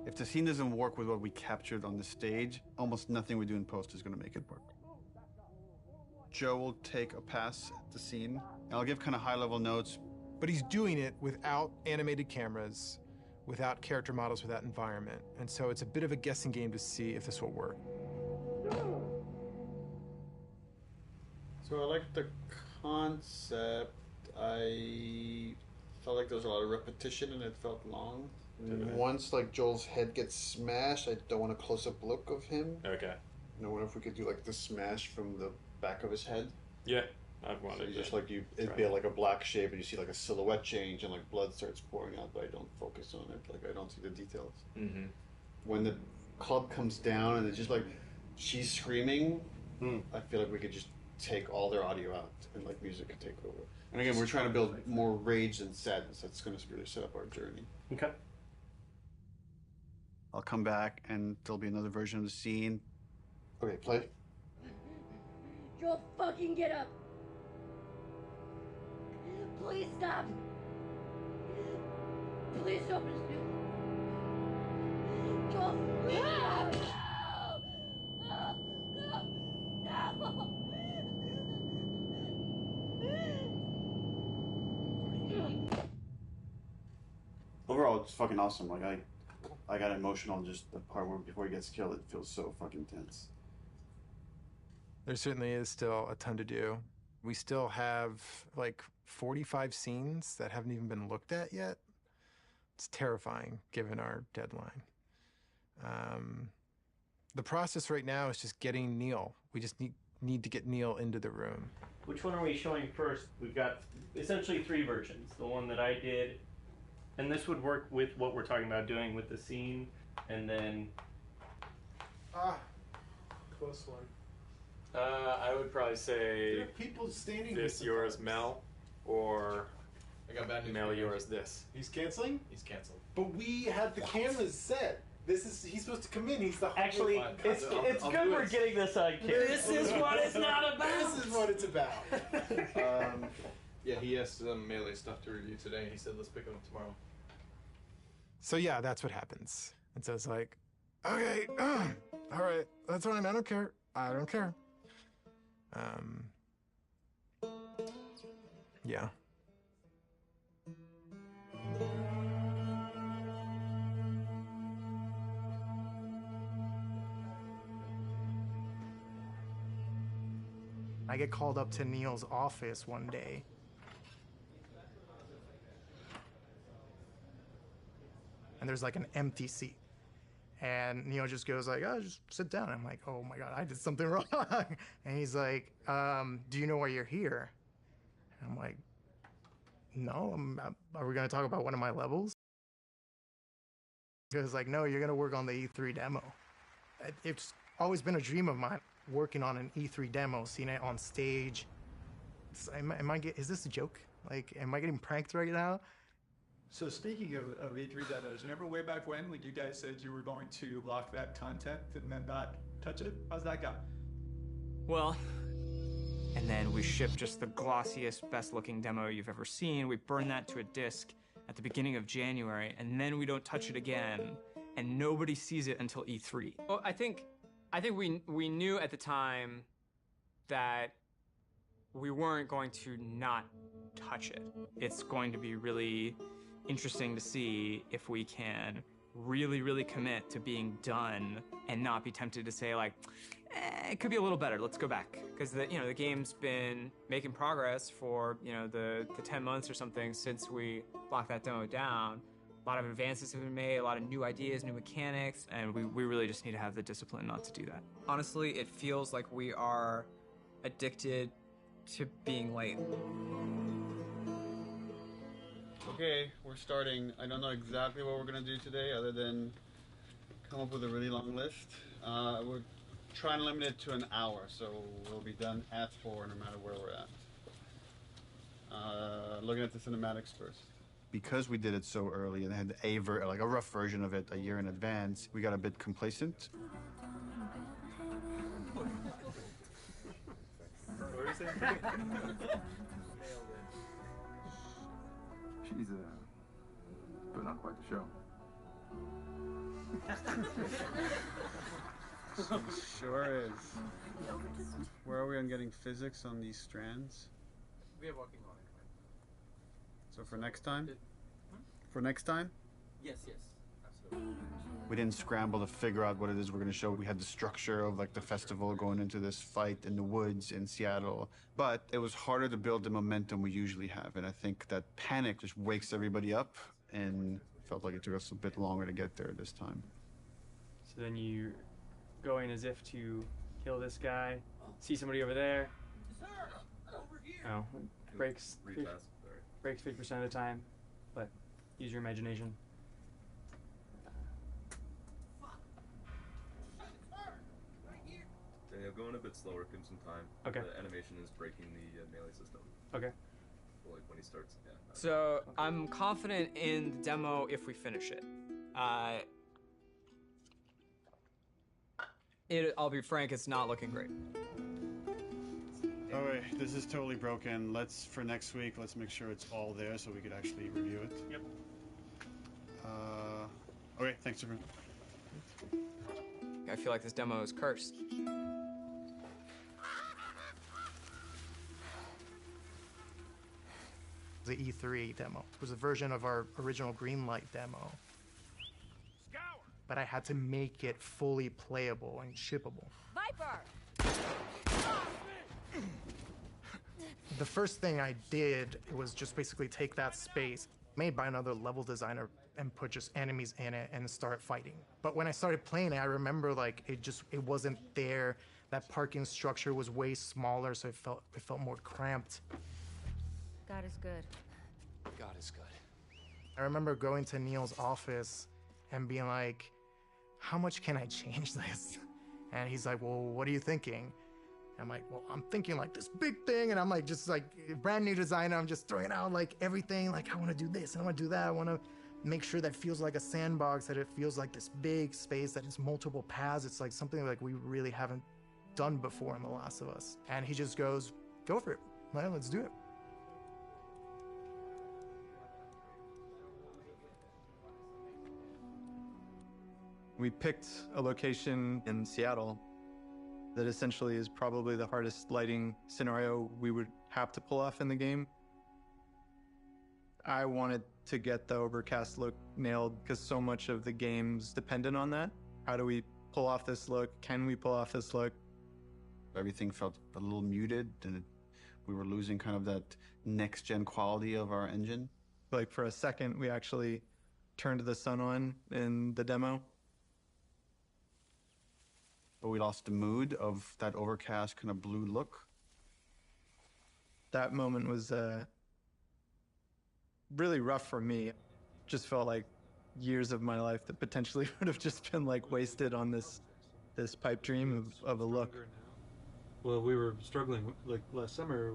If the scene doesn't work with what we captured on the stage, almost nothing we do in post is gonna make it work. Joe will take a pass at the scene. I'll give kind of high-level notes. But he's doing it without animated cameras, without character models, without environment. And so it's a bit of a guessing game to see if this will work. So I like the concept. I felt like there was a lot of repetition and it felt long. And once like Joel's head gets smashed, I don't want a close-up look of him. Okay. You know, what if we could do like the smash from the back of his head? Yeah, I've wanted so just to like you, it'd be like a black shape, and you see like a silhouette change, and like blood starts pouring out, but I don't focus on it. Like I don't see the details. Mm-hmm. When the club comes down and it's just like she's screaming, I feel like we could just take all their audio out and like music could take over. And again, we're trying to build more rage than sadness. That's going to really set up our journey. Okay. I'll come back and there'll be another version of the scene. Okay, play. Joel, fucking get up! Please stop! Please don't pursue. Joel, please stop! No! No! Overall, it's fucking awesome. Like I got emotional just the part where before he gets killed. It feels so fucking tense. There certainly is still a ton to do. We still have like 45 scenes that haven't even been looked at yet. It's terrifying given our deadline. The process right now is just getting Neil. We just need to get Neil into the room. Which one are we showing first? We've got essentially 3 versions. The one that I did, and this would work with what we're talking about doing with the scene, and then... Close one. I would probably say There are people standing this, here. yours, Mel, or I got bad news. Mel, yours, this. He's canceling? He's canceled. But we had the cameras set. He's supposed to come in. He's the Actually, it's I'll good do we're it. getting this on camera. This is what it's not about. This is what it's about. Yeah, he has some melee stuff to review today. He said let's pick him up tomorrow. So yeah, that's what happens. And so it's like, okay, all right, that's fine. I don't care. I don't care. Yeah. I get called up to Neil's office one day. And there's like an empty seat. And Neil just goes like, oh, just sit down. I'm like, oh my God, I did something wrong. And he's like, do you know why you're here? And I'm like, no, are we gonna talk about one of my levels? He goes like, no, you're gonna work on the E3 demo. It's always been a dream of mine, working on an E3 demo, seeing it on stage. Is this a joke? Like, am I getting pranked right now? So speaking of E3 demos, remember way back when you guys said you were going to block that content and then not touch it? How's that go? Well, and then we ship just the glossiest, best-looking demo you've ever seen. We burn that to a disc at the beginning of January, and then we don't touch it again, and nobody sees it until E3. Well, I think we knew at the time that we weren't going to not touch it. It's going to be really interesting to see if we can really, really commit to being done and not be tempted to say like, it could be a little better, let's go back. Because the game's been making progress for, the 10 months or something since we locked that demo down. A lot of advances have been made, a lot of new ideas, new mechanics, and we really just need to have the discipline not to do that. Honestly, it feels like we are addicted to being late. Okay, we're starting. I don't know exactly what we're gonna do today other than come up with a really long list. We're trying to limit it to an hour, so we'll be done at 4 no matter where we're at. Looking at the cinematics first. Because we did it so early and had a rough version of it a year in advance, we got a bit complacent. She's but not quite the show. She sure is. Where are we on getting physics on these strands? We are working on it. So for next time? For next time? Yes, absolutely. We didn't scramble to figure out what it is we're going to show. We had the structure of like the festival going into this fight in the woods in Seattle, but it was harder to build the momentum we usually have. And I think that panic just wakes everybody up, and felt like it took us a bit longer to get there this time. So then you go in as if to kill this guy, see somebody over there. Oh, breaks 50% of the time, but use your imagination. Daniel, going a bit slower, give him some time. Okay. The animation is breaking the melee system. Okay. So like when he starts, yeah. So I'm confident in the demo if we finish it. I'll be frank, it's not looking great. All right, this is totally broken. For next week, let's make sure it's all there so we could actually review it. Yep. Okay, thanks everyone. I feel like this demo is cursed. The E3 demo. It was a version of our original Greenlight demo. But I had to make it fully playable and shippable. Viper! The first thing I did was just basically take that space made by another level designer and put just enemies in it and start fighting. But when I started playing it, I remember like it wasn't there. That parking structure was way smaller, so it felt more cramped. God is good. God is good. I remember going to Neil's office and being like, how much can I change this? And he's like, well, what are you thinking? I'm like, well, I'm thinking like this big thing, and I'm like, just like brand new designer, I'm just throwing out like everything, like I want to do this, and I want to do that, I want to make sure that feels like a sandbox, that it feels like this big space, that it's multiple paths, it's like something like we really haven't done before in The Last of Us. And he just goes, go for it, well, let's do it. We picked a location in Seattle that essentially is probably the hardest lighting scenario we would have to pull off in the game. I wanted to get the overcast look nailed because so much of the game's dependent on that. How do we pull off this look? Can we pull off this look? Everything felt a little muted, and we were losing kind of that next-gen quality of our engine. Like for a second, we actually turned the sun on in the demo. But we lost the mood of that overcast kind of blue look. That moment was really rough for me. Just felt like years of my life that potentially would have just been like wasted on this pipe dream of a look. Well, we were struggling, like last summer,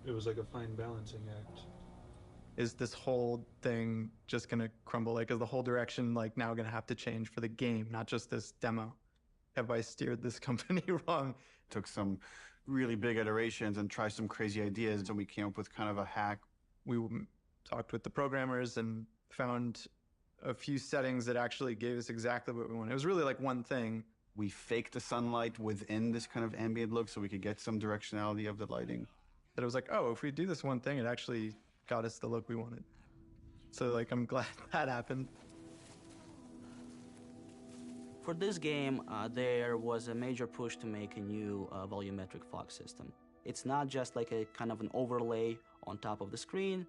it was like a fine balancing act. Is this whole thing just gonna crumble? Like, is the whole direction like now gonna have to change for the game, not just this demo? Have I steered this company wrong? Took some really big iterations and tried some crazy ideas, and we came up with kind of a hack. We talked with the programmers and found a few settings that actually gave us exactly what we wanted. It was really like one thing. We faked the sunlight within this kind of ambient look so we could get some directionality of the lighting. That it was like, oh, if we do this one thing, it actually got us the look we wanted. So like, I'm glad that happened. For this game, there was a major push to make a new volumetric fog system. It's not just like a kind of an overlay on top of the screen.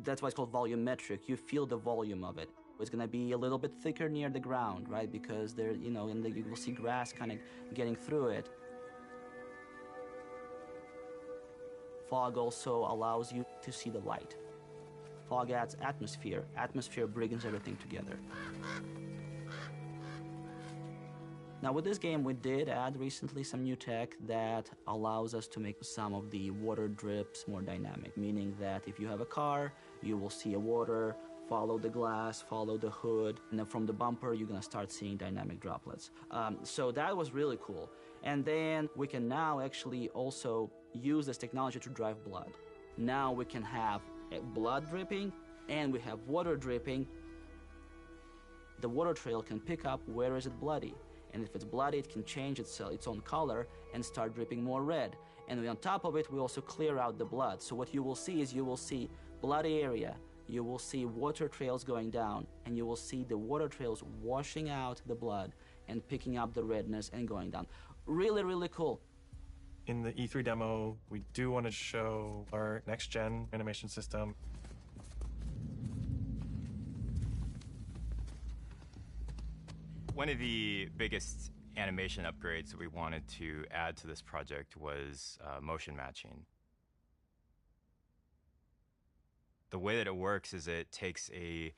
That's why it's called volumetric. You feel the volume of it. It's gonna be a little bit thicker near the ground, right? Because there, you know, and you will see grass kind of getting through it. Fog also allows you to see the light. Fog adds atmosphere. Atmosphere brings everything together. Now with this game, we did add recently some new tech that allows us to make some of the water drips more dynamic, meaning that if you have a car, you will see a water, follow the glass, follow the hood, and then from the bumper, you're gonna start seeing dynamic droplets. So that was really cool. And then we can now actually also use this technology to drive blood. Now we can have blood dripping and we have water dripping. The water trail can pick up where is it bloody. And if it's bloody, it can change its own color and start dripping more red. And on top of it, we also clear out the blood. So what you will see is you will see bloody area, you will see water trails going down, and you will see the water trails washing out the blood and picking up the redness and going down. Really, really cool. In the E3 demo, we do want to show our next-gen animation system. One of the biggest animation upgrades that we wanted to add to this project was motion matching. The way that it works is it takes a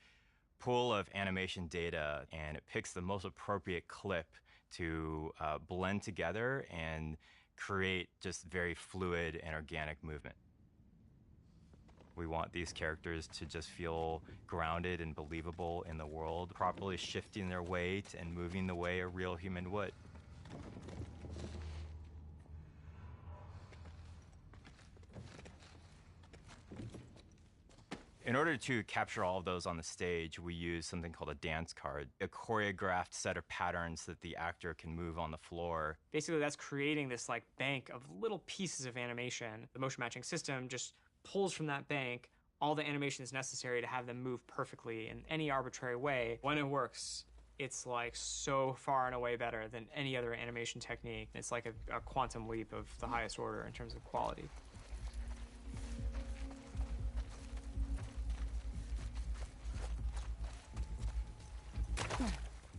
pool of animation data and it picks the most appropriate clip to blend together and create just very fluid and organic movement. We want these characters to just feel grounded and believable in the world, properly shifting their weight and moving the way a real human would. In order to capture all of those on the stage, we use something called a dance card, a choreographed set of patterns that the actor can move on the floor. Basically, that's creating this like bank of little pieces of animation. The motion matching system just pulls from that bank all the animation that's necessary to have them move perfectly in any arbitrary way. When it works, it's like so far and away better than any other animation technique. It's like a quantum leap of the highest order in terms of quality.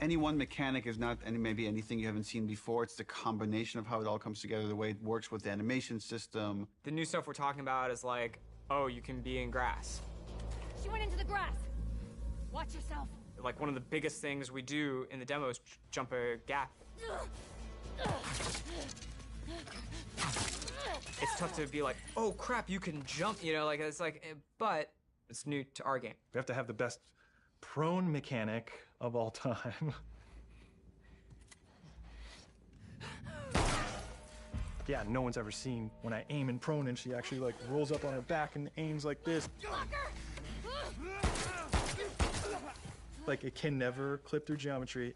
Any one mechanic is not maybe anything you haven't seen before. It's the combination of how it all comes together, the way it works with the animation system. The new stuff we're talking about is like, oh, you can be in grass. She went into the grass. Watch yourself. Like one of the biggest things we do in the demo is jump a gap. It's tough to be like, oh crap, you can jump, you know, like it's like, but it's new to our game. We have to have the best prone mechanic of all time. Yeah, no one's ever seen when I aim in prone and she actually like rolls up on her back and aims like this. Like it can never clip through geometry.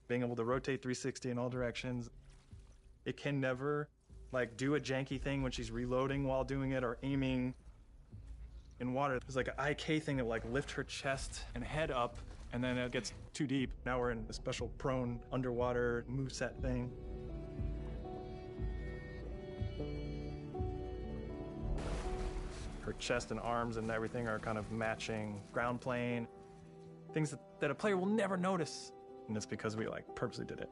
Being able to rotate 360 in all directions. It can never like do a janky thing when she's reloading while doing it or aiming in water. There's like an IK thing that like lift her chest and head up and then it gets too deep. Now we're in a special prone underwater moveset thing. Her chest and arms and everything are kind of matching ground plane. Things that a player will never notice. And it's because we like purposely did it.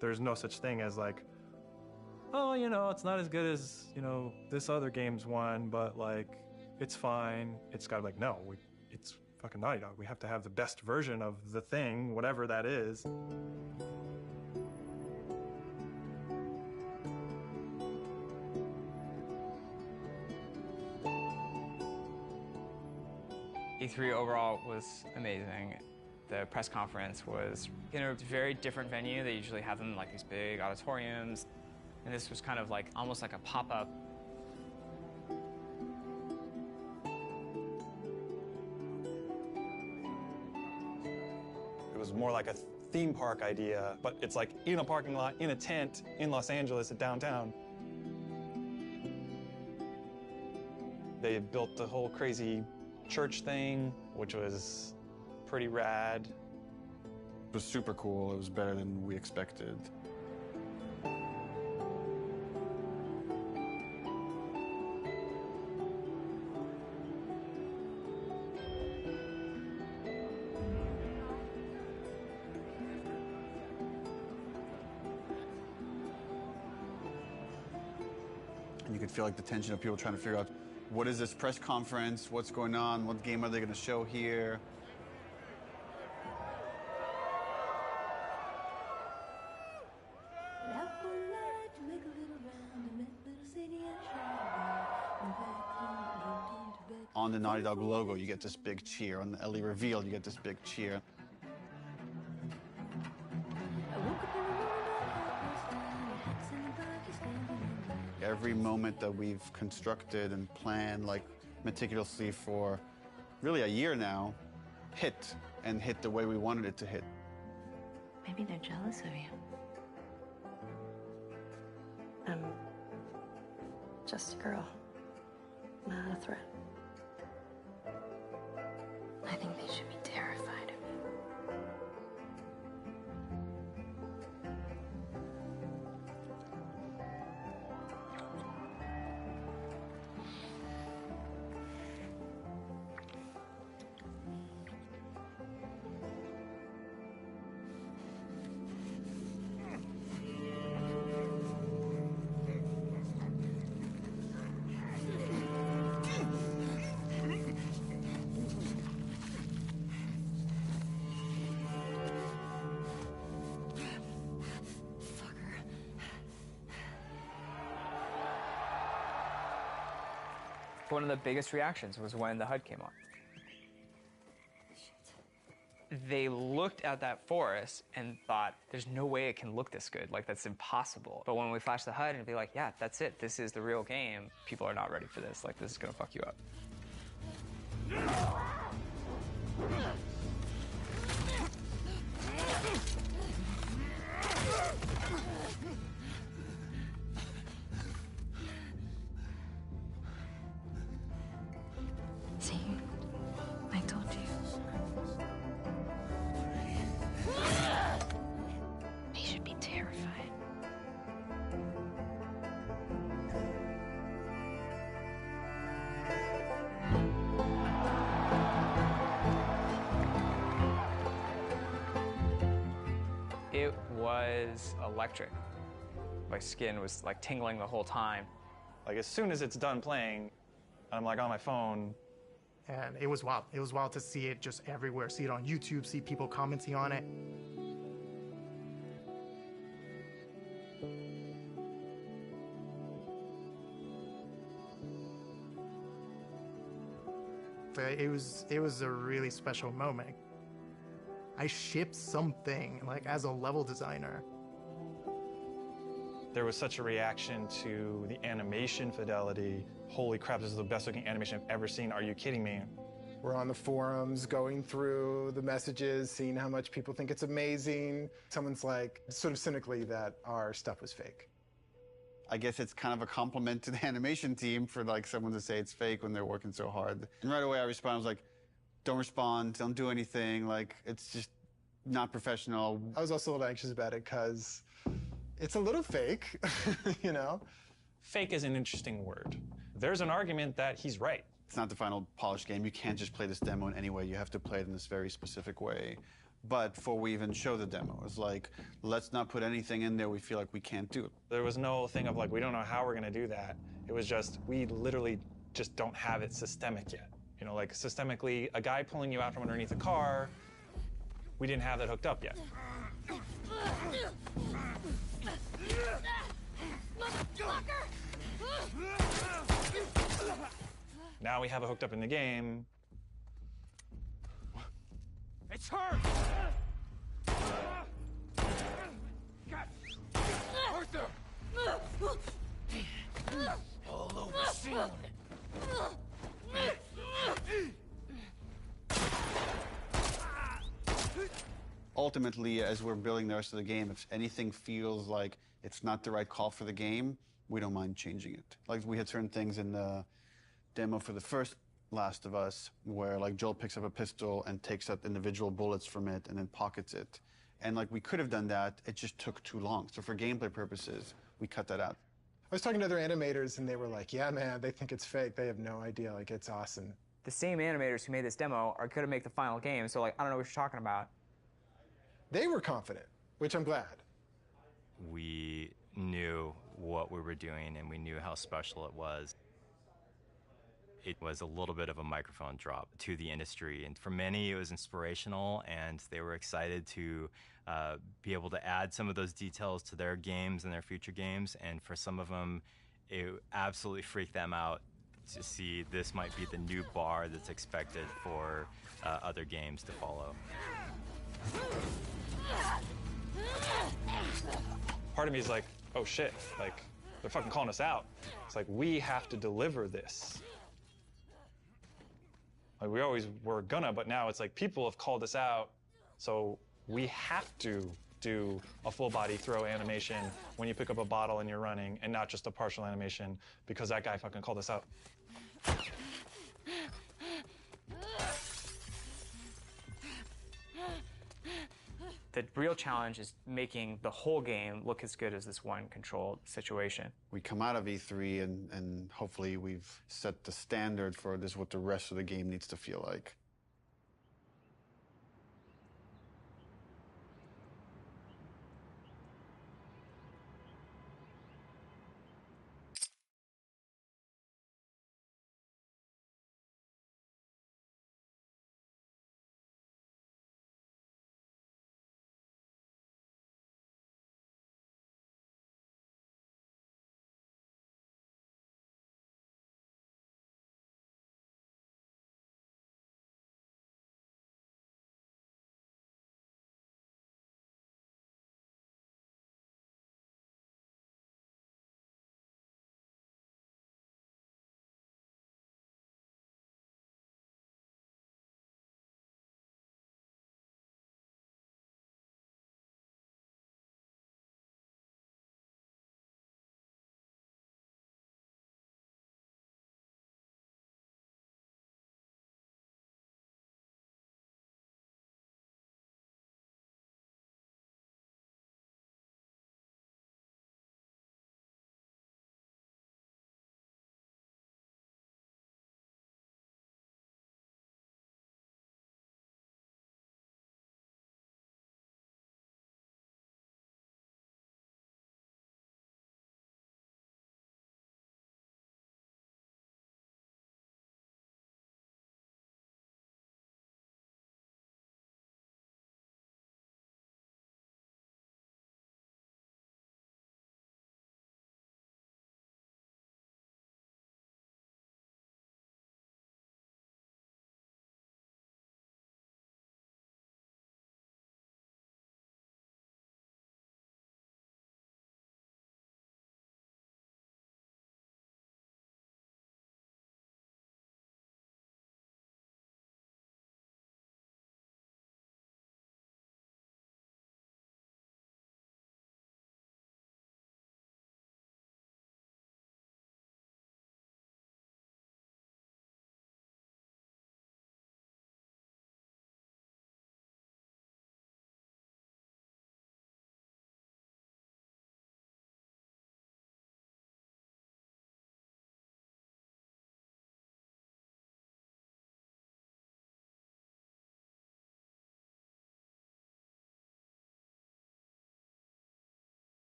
There's no such thing as like, oh, you know, it's not as good as, you know, this other game's one, but like, it's fine. It's gotta be like, no, it's fucking Naughty Dog. We have to have the best version of the thing, whatever that is. E3 overall was amazing. The press conference was in a very different venue. They usually have them in like these big auditoriums. And this was kind of like, almost like a pop-up. It was more like a theme park idea, but it's like in a parking lot, in a tent, in Los Angeles at downtown. They built the whole crazy church thing, which was pretty rad. It was super cool. It was better than we expected. And you could feel like the tension of people trying to figure out, what is this press conference? What's going on? What game are they going to show here? On the Naughty Dog logo, you get this big cheer. On the Ellie reveal, you get this big cheer. Every moment that we've constructed and planned like meticulously for really a year now hit, and hit the way we wanted it to hit. Maybe they're jealous of you. I'm just a girl, not a threat. I think they should be terrified of me. One of the biggest reactions was when the HUD came on. They looked at that forest and thought, there's no way it can look this good. Like, that's impossible. But when we flash the HUD and be like, yeah, that's it. This is the real game. People are not ready for this. Like, this is gonna fuck you up. See, I told you. They should be terrified. It was electric. My skin was like tingling the whole time. Like as soon as it's done playing, I'm like on my phone. And it was wild. It was wild to see it just everywhere. See it on YouTube, see people commenting on it. But it was a really special moment. I shipped something like as a level designer. There was such a reaction to the animation fidelity. Holy crap, this is the best looking animation I've ever seen. Are you kidding me? We're on the forums, going through the messages, seeing how much people think it's amazing. Someone's like, sort of cynically, that our stuff was fake. I guess it's kind of a compliment to the animation team for like someone to say it's fake when they're working so hard. And right away I responded, I was like, don't respond, don't do anything. Like, it's just not professional. I was also a little anxious about it because it's a little fake, you know? Fake is an interesting word. There's an argument that he's right. It's not the final polished game. You can't just play this demo in any way. You have to play it in this very specific way. But before we even show the demo, it was like, let's not put anything in there we feel like we can't do. There was no thing of like, we don't know how we're gonna do that. It was just, we literally just don't have it systemic yet. You know, like systemically, a guy pulling you out from underneath a car, we didn't have that hooked up yet. Now we have it hooked up in the game. It's her! Arthur! All over soon. Ultimately, as we're building the rest of the game, if anything feels like it's not the right call for the game, we don't mind changing it. Like, we had certain things in the demo for the first Last of Us where, like, Joel picks up a pistol and takes out individual bullets from it and then pockets it. And, like, we could have done that, it just took too long. So for gameplay purposes, we cut that out. I was talking to other animators and they were like, yeah, man, they think it's fake. They have no idea. Like, it's awesome. The same animators who made this demo are gonna make the final game, so like, I don't know what you're talking about. They were confident, which I'm glad. We knew what we were doing and we knew how special it was. It was a little bit of a microphone drop to the industry. And for many, it was inspirational, and they were excited to be able to add some of those details to their games and their future games. And for some of them, it absolutely freaked them out to see this might be the new bar that's expected for other games to follow. Part of me is like, oh shit, like, they're fucking calling us out. It's like, we have to deliver this. Like, we always were gonna, but now it's like, people have called us out, so we have to do a full body throw animation when you pick up a bottle and you're running, and not just a partial animation, because that guy fucking called us out. The real challenge is making the whole game look as good as this one controlled situation. We come out of E3 and hopefully we've set the standard for this, what the rest of the game needs to feel like.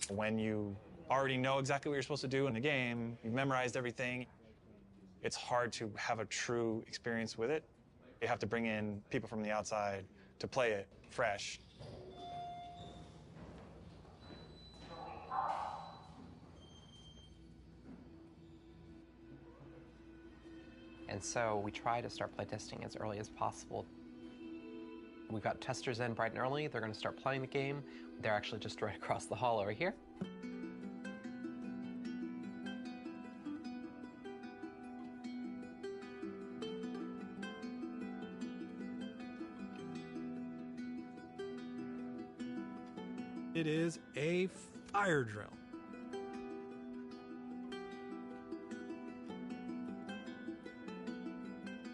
When you already know exactly what you're supposed to do in the game, you've memorized everything, it's hard to have a true experience with it. You have to bring in people from the outside to play it fresh. And so we try to start playtesting as early as possible. We've got testers in bright and early. They're going to start playing the game. They're actually just right across the hall over here. It is a fire drill.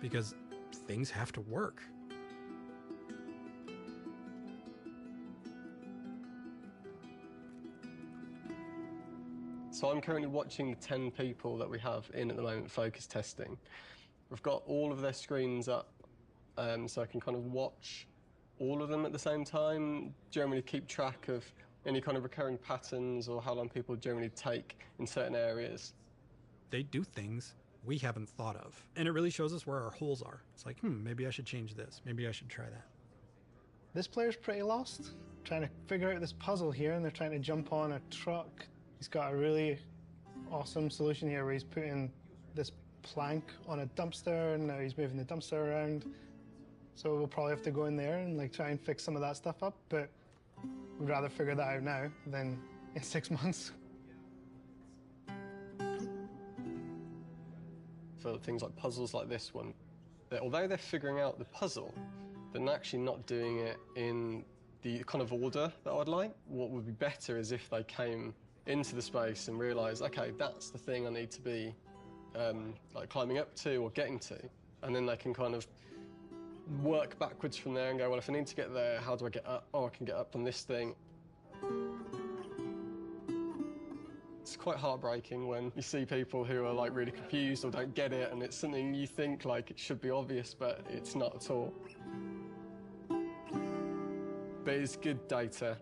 Because things have to work. So I'm currently watching the 10 people that we have in at the moment focus testing. We've got all of their screens up, so I can kind of watch all of them at the same time, generally keep track of any kind of recurring patterns or how long people generally take in certain areas. They do things we haven't thought of. And it really shows us where our holes are. It's like, maybe I should change this. Maybe I should try that. This player's pretty lost, trying to figure out this puzzle here, and they're trying to jump on a truck. He's got a really awesome solution here where he's putting this plank on a dumpster, and now he's moving the dumpster around. So we'll probably have to go in there and try and fix some of that stuff up, but we'd rather figure that out now than in 6 months. For things like puzzles like this one, that although they're figuring out the puzzle, they're actually not doing it in the kind of order that I'd like. What would be better is if they came into the space and realised, okay, that's the thing I need to be climbing up to or getting to, and then they can kind of work backwards from there and go, well, if I need to get there, how do I get up? Oh, I can get up on this thing. It's quite heartbreaking when you see people who are really confused or don't get it, and it's something you think it should be obvious, but it's not at all. But it's good data.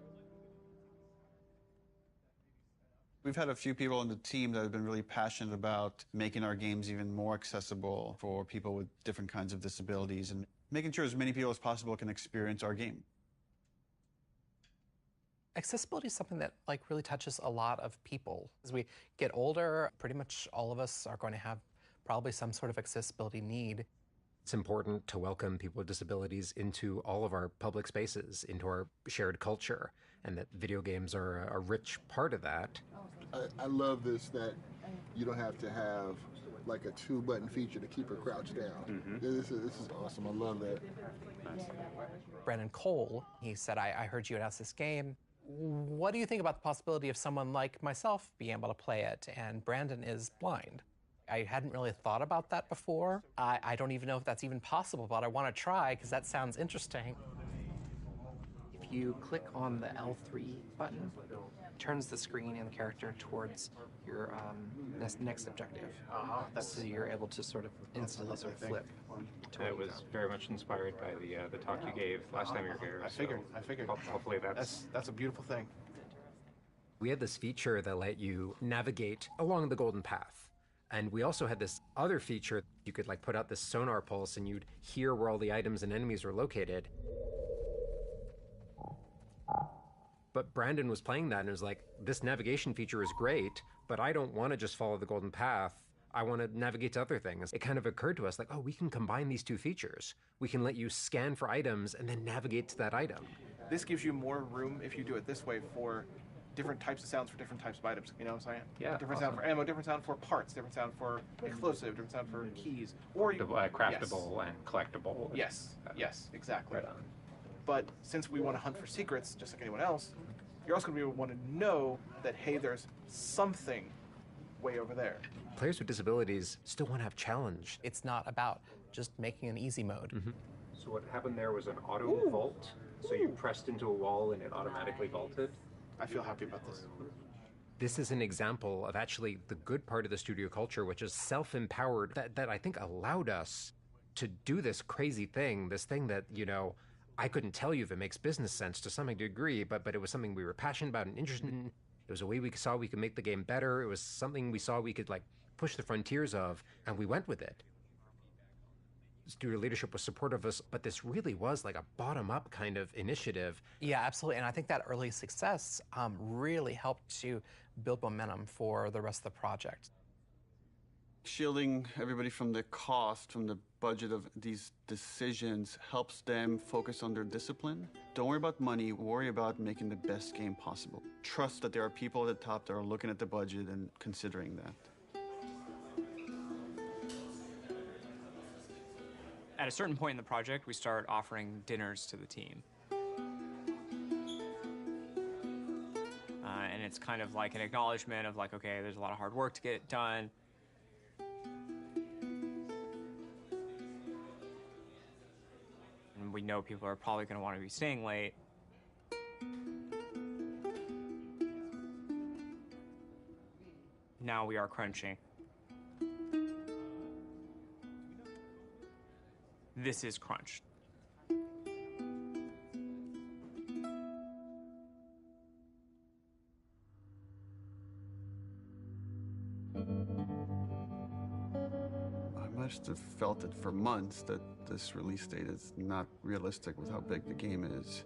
We've had a few people on the team that have been really passionate about making our games even more accessible for people with different kinds of disabilities and making sure as many people as possible can experience our game. Accessibility is something that really touches a lot of people. As we get older, pretty much all of us are going to have probably some sort of accessibility need. It's important to welcome people with disabilities into all of our public spaces, into our shared culture, and that video games are a rich part of that. I love this, that you don't have to have a 2-button feature to keep her crouched down. This is awesome. I love that. Brandon Cole, he said, I heard you announce this game. What do you think about the possibility of someone like myself being able to play it? And Brandon is blind. I hadn't really thought about that before. I don't even know if that's even possible, but I want to try because that sounds interesting. If you click on the L3 button, it turns the screen and the character towards your next objective. So you're able to sort of instantly flip. It was very much inspired by the talk you gave last time you were here. I figured. Hopefully that's a beautiful thing. We had this feature that let you navigate along the golden path. And we also had this other feature. You could put out this sonar pulse and you'd hear where all the items and enemies were located. But Brandon was playing that and was like, this navigation feature is great, but I don't want to just follow the golden path. I want to navigate to other things. It kind of occurred to us oh, we can combine these two features. We can let you scan for items and then navigate to that item. This gives you more room if you do it this way for different types of sounds for different types of items. You know what I'm saying? Yeah. Different sound for ammo, different sound for parts, different sound for explosive, different sound for keys. Or you, craftable and collectible. Yes, exactly. Right on. But since we want to hunt for secrets, just like anyone else, you're also going to want to know that, hey, there's something way over there. Players with disabilities still want to have challenge. It's not about just making an easy mode. So what happened there was an auto vault. So you pressed into a wall and it automatically vaulted. I feel happy about this. This is an example of actually the good part of the studio culture, which is self-empowered, that I think allowed us to do this crazy thing, this thing that, I couldn't tell you if it makes business sense to some degree, but it was something we were passionate about and interested in. It was a way we saw we could make the game better. It was something we saw we could like push the frontiers of, and we went with it. Studio leadership was supportive of us, but this really was like a bottom-up kind of initiative. Yeah, absolutely. And I think that early success really helped to build momentum for the rest of the project. Shielding everybody from the cost, from the budget of these decisions helps them focus on their discipline. Don't worry about money, worry about making the best game possible. Trust that there are people at the top that are looking at the budget and considering that. At a certain point in the project, we start offering dinners to the team. And it's kind of like an acknowledgement of like, okay, there's a lot of hard work to get done. And we know people are probably going to want to be staying late. Now we are crunching. This is crunch. I must have felt it for months that this release date is not realistic with how big the game is.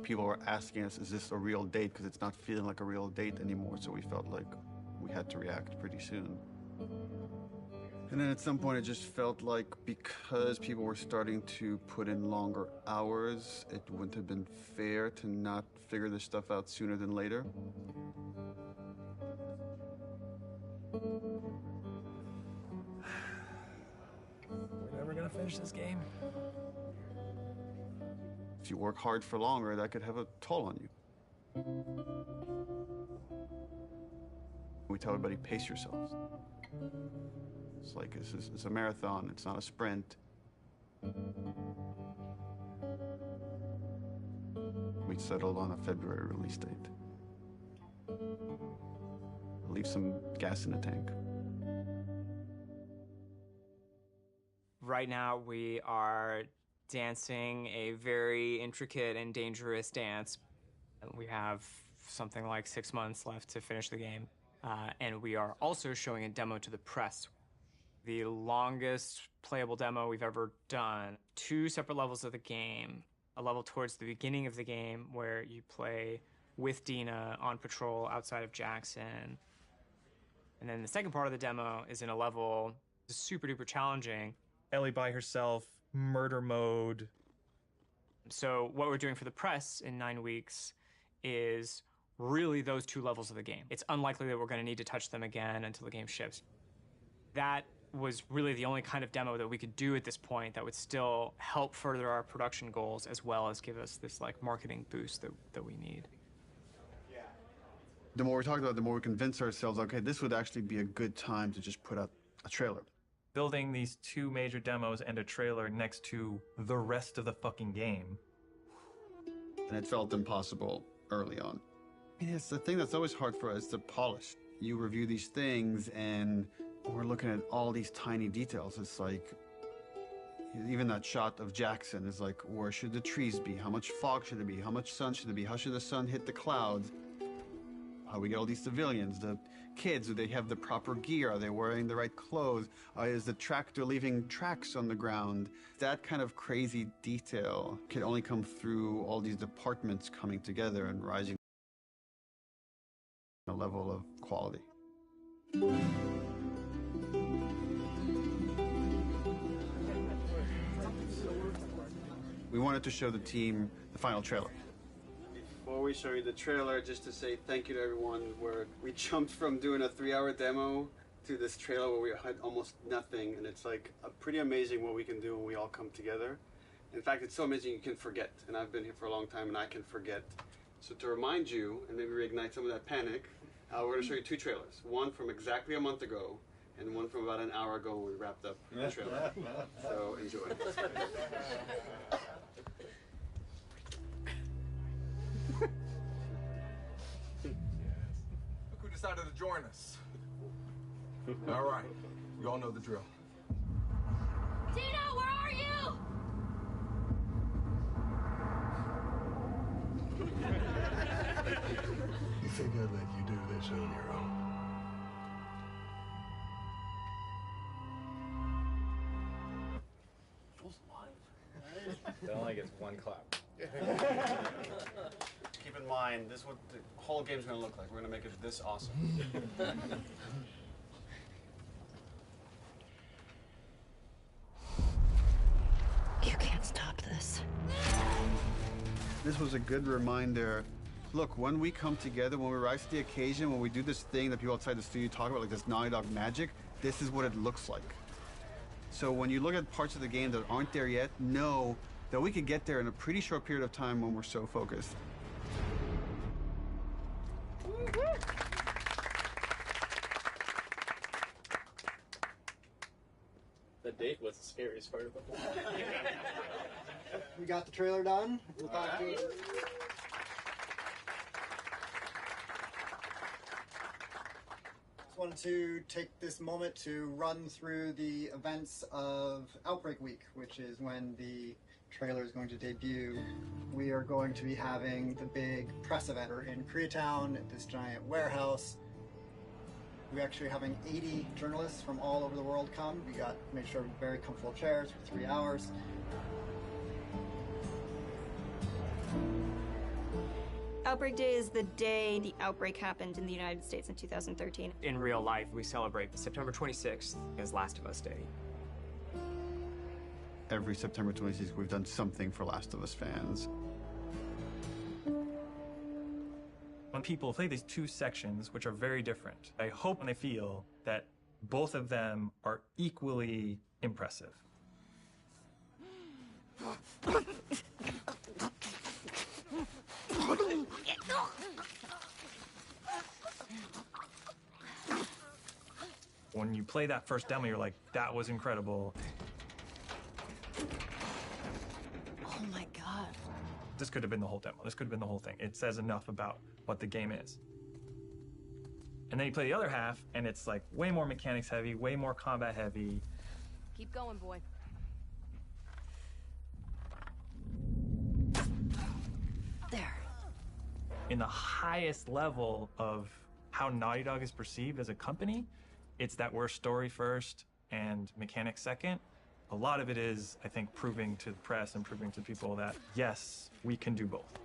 People were asking us, is this a real date? Because it's not feeling like a real date anymore, so we felt like we had to react pretty soon. And then at some point it just felt like because people were starting to put in longer hours, it wouldn't have been fair to not figure this stuff out sooner than later. We're never gonna finish this game. If you work hard for longer, that could have a toll on you. We tell everybody, pace yourselves. It's like it's a marathon, it's not a sprint. We settled on a February release date. Leave some gas in the tank. Right now, we are dancing a very intricate and dangerous dance. We have something like 6 months left to finish the game. And we are also showing a demo to the press. The longest playable demo we've ever done. 2 separate levels of the game. A level towards the beginning of the game where you play with Dina on patrol outside of Jackson. And then the second part of the demo is in a level that's super duper challenging. Ellie by herself, murder mode. So what we're doing for the press in 9 weeks is really those 2 levels of the game. It's unlikely that we're going to need to touch them again until the game ships. That was really the only kind of demo that we could do at this point that would still help further our production goals as well as give us this like marketing boost that we need. The more we talked about it, the more we convinced ourselves, okay, this would actually be a good time to just put out a trailer. Building these 2 major demos and a trailer next to the rest of the fucking game. And it felt impossible early on. I mean, it's the thing that's always hard for us to polish. You review these things and we're looking at all these tiny details. It's like, even that shot of Jackson is like, where should the trees be? How much fog should there be? How much sun should there be? How should the sun hit the clouds? How we get all these civilians, the kids, do they have the proper gear? Are they wearing the right clothes? Is the tractor leaving tracks on the ground? That kind of crazy detail can only come through all these departments coming together and rising a level of quality. We wanted to show the team the final trailer. Before we show you the trailer, just to say thank you to everyone, where we jumped from doing a 3-hour demo to this trailer where we had almost nothing, and it's like pretty amazing what we can do when we all come together. In fact, it's so amazing you can forget, and I've been here for a long time and I can forget. So to remind you, and maybe reignite some of that panic, we're going to show you 2 trailers. One from exactly a month ago, and one from about an hour ago when we wrapped up the trailer. So enjoy. Look who decided to join us. All right, you all know the drill. Dina, where are you? think I'd let you do this on your own? It only gets one clap. Keep in mind, this is what the whole game's going to look like. We're going to make it this awesome. You can't stop this. This was a good reminder. Look, when we come together, when we rise to the occasion, when we do this thing that people outside the studio talk about, like this Naughty Dog magic, this is what it looks like. So when you look at parts of the game that aren't there yet, know that we could get there in a pretty short period of time when we're so focused. The date was the scariest part of the whole thing. We got the trailer done. We'll talk to you. Just wanted to take this moment to run through the events of Outbreak Week, which is when the trailer is going to debut. We are going to be having the big press event in Koreatown at this giant warehouse. We're actually having 80 journalists from all over the world come. We got made sure very comfortable chairs for 3 hours. Outbreak Day is the day the outbreak happened in the United States in 2013. In real life, we celebrate September 26th as Last of Us Day. Every September 26th, we've done something for Last of Us fans. When people play these two sections, which are very different, I hope and I feel that both of them are equally impressive. When you play that first demo, you're like, that was incredible. Oh my God. This could have been the whole demo. This could have been the whole thing. It says enough about what the game is. And then you play the other half, and it's like way more mechanics heavy, way more combat heavy. Keep going, boy. There. In the highest level of how Naughty Dog is perceived as a company, it's that we're story first and mechanics second. A lot of it is, I think, proving to the press and proving to people that, yes, we can do both.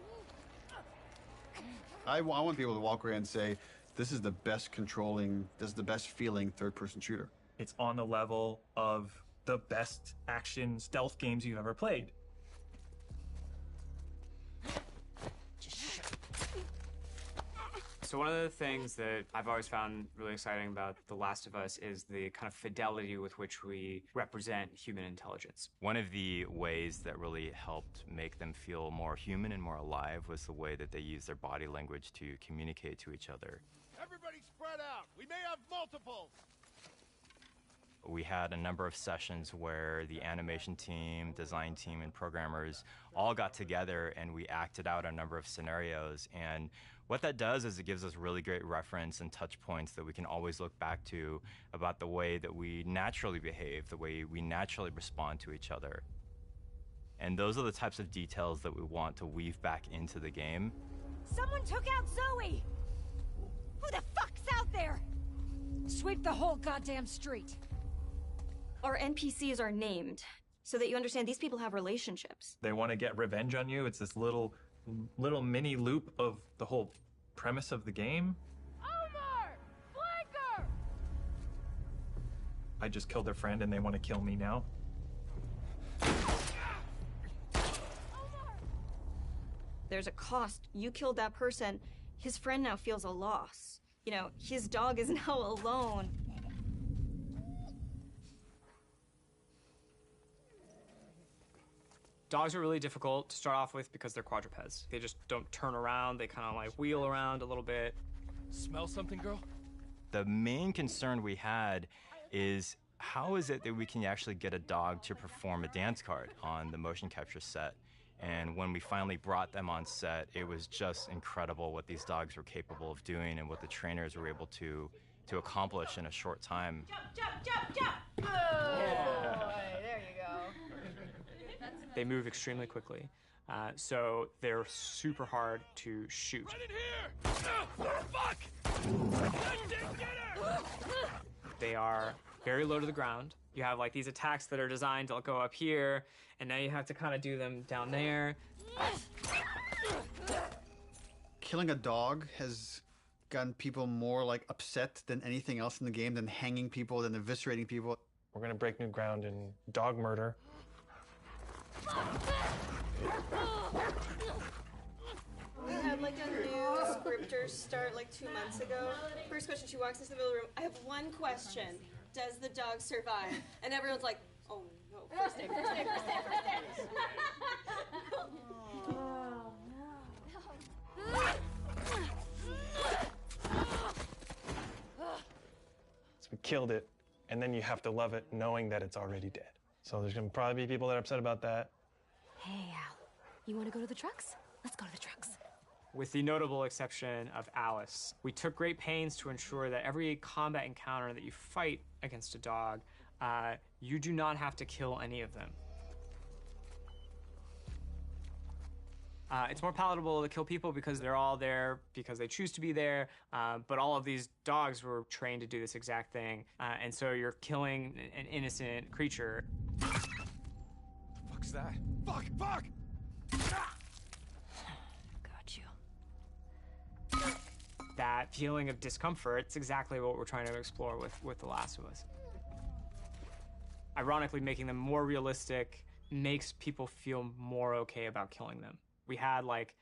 I want people to walk away and say, this is the best controlling, this is the best feeling third-person shooter. It's on the level of the best action stealth games you've ever played. So one of the things that I've always found really exciting about The Last of Us is the kind of fidelity with which we represent human intelligence. One of the ways that really helped make them feel more human and more alive was the way that they used their body language to communicate to each other. Everybody spread out. We may have multiples. We had a number of sessions where the animation team, design team, and programmers all got together and we acted out a number of scenarios. And what that does is it gives us really great reference and touch points that we can always look back to about the way that we naturally behave, the way we naturally respond to each other. And those are the types of details that we want to weave back into the game. Someone took out Zoe! Who the fuck's out there? Sweep the whole goddamn street. Our NPCs are named so that you understand these people have relationships. They want to get revenge on you. It's this little mini loop of the whole premise of the game. Omar! Flanker! I just killed their friend and they want to kill me now. There's a cost. You killed that person. His friend now feels a loss. You know, his dog is now alone. Dogs are really difficult to start off with because they're quadrupeds. They just don't turn around. They kind of like wheel around a little bit. Smell something, girl? The main concern we had is how is it that we can actually get a dog to perform a dance card on the motion capture set? And when we finally brought them on set, it was just incredible what these dogs were capable of doing and what the trainers were able to accomplish in a short time. Jump! Oh, there you go. They move extremely quickly. So they're super hard to shoot. Fuck! They are very low to the ground. You have like these attacks that are designed to go up here, and now you have to kind of do them down there. Killing a dog has gotten people more like upset than anything else in the game, than hanging people, than eviscerating people. We're gonna break new ground in dog murder. We had like a new scripter start like 2 months ago. First question, she walks into the middle of the room. I have one question. Does the dog survive? And everyone's like, oh no, first day, first day, first day, first day. So we killed it, and then you have to love it knowing that it's already dead. So there's gonna probably be people that are upset about that. Hey, Al, you want to go to the trucks? Let's go to the trucks. With the notable exception of Alice, we took great pains to ensure that every combat encounter that you fight against a dog, you do not have to kill any of them. It's more palatable to kill people because they're all there because they choose to be there, but all of these dogs were trained to do this exact thing, and so you're killing an innocent creature. What the fuck's that? Fuck! Fuck! Got you. That feeling of discomfort, it's exactly what we're trying to explore with The Last of Us. Ironically, making them more realistic makes people feel more okay about killing them. We had like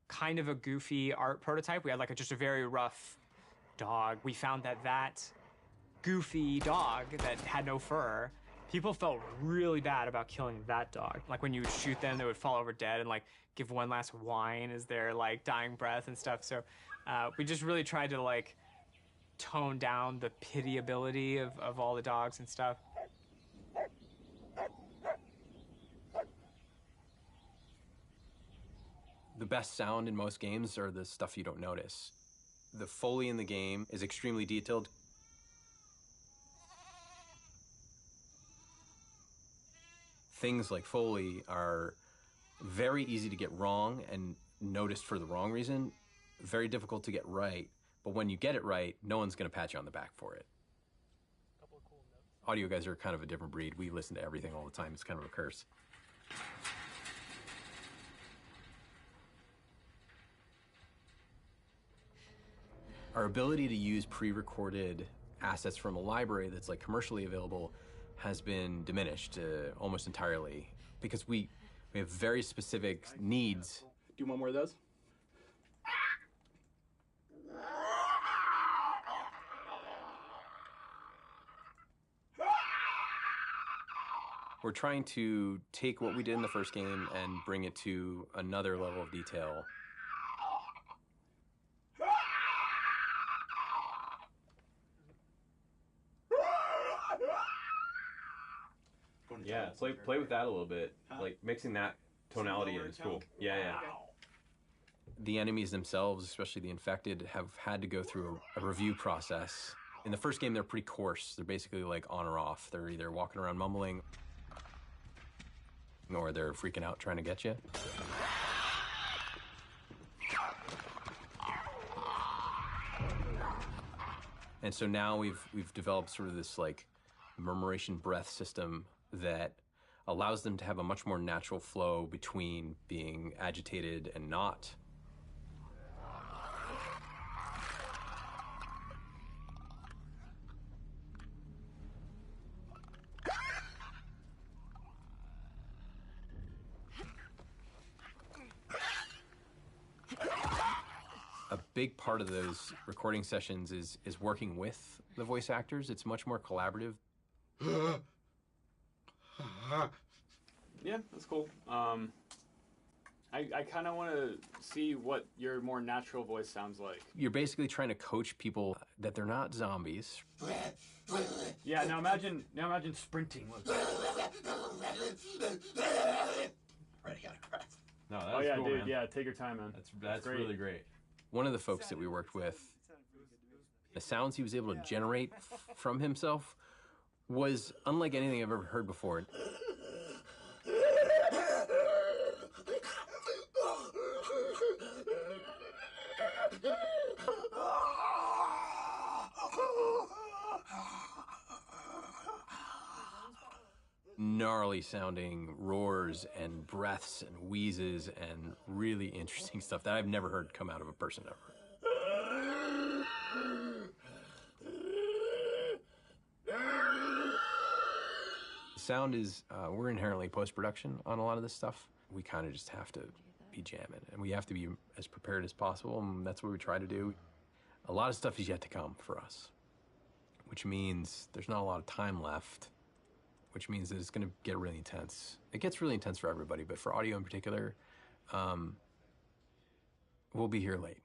kind of a goofy art prototype. We had like just a very rough dog. We found that goofy dog that had no fur, people felt really bad about killing that dog. Like when you would shoot them, they would fall over dead and like give one last whine as their like dying breath and stuff. So we just really tried to like tone down the pitiability of all the dogs and stuff. The best sound in most games are the stuff you don't notice. The Foley in the game is extremely detailed. Things like Foley are very easy to get wrong and noticed for the wrong reason, very difficult to get right, but when you get it right, no one's gonna pat you on the back for it. Audio guys are kind of a different breed. We listen to everything all the time. It's kind of a curse. Our ability to use pre-recorded assets from a library that's like commercially available has been diminished almost entirely because we have very specific needs. Do one more of those. We're trying to take what we did in the first game and bring it to another level of detail. Yeah, play with that a little bit. Like mixing that tonality in is cool. Yeah, yeah. The enemies themselves, especially the infected, have had to go through a review process. In the first game, they're pretty coarse. They're basically like on or off. They're either walking around mumbling or they're freaking out trying to get you. And so now we've developed sort of this like murmuration breath system that allows them to have a much more natural flow between being agitated and not. A big part of those recording sessions is working with the voice actors. It's much more collaborative. Yeah, that's cool. I kind of want to see what your more natural voice sounds like. You're basically trying to coach people that they're not zombies. Yeah, now imagine sprinting. Running out of breath. No, that's oh yeah, cool, dude. man. Yeah, take your time, man. That's really great. One of the folks that we worked with, the sounds he was able to generate from himself was unlike anything I've ever heard before. Gnarly sounding roars and breaths and wheezes and really interesting stuff that I've never heard come out of a person ever. Sound is, we're inherently post-production on a lot of this stuff. We kind of just have to be jamming, and we have to be as prepared as possible, and that's what we try to do. A lot of stuff is yet to come for us, which means there's not a lot of time left, which means that it's going to get really intense. It gets really intense for everybody, but for audio in particular, we'll be here late.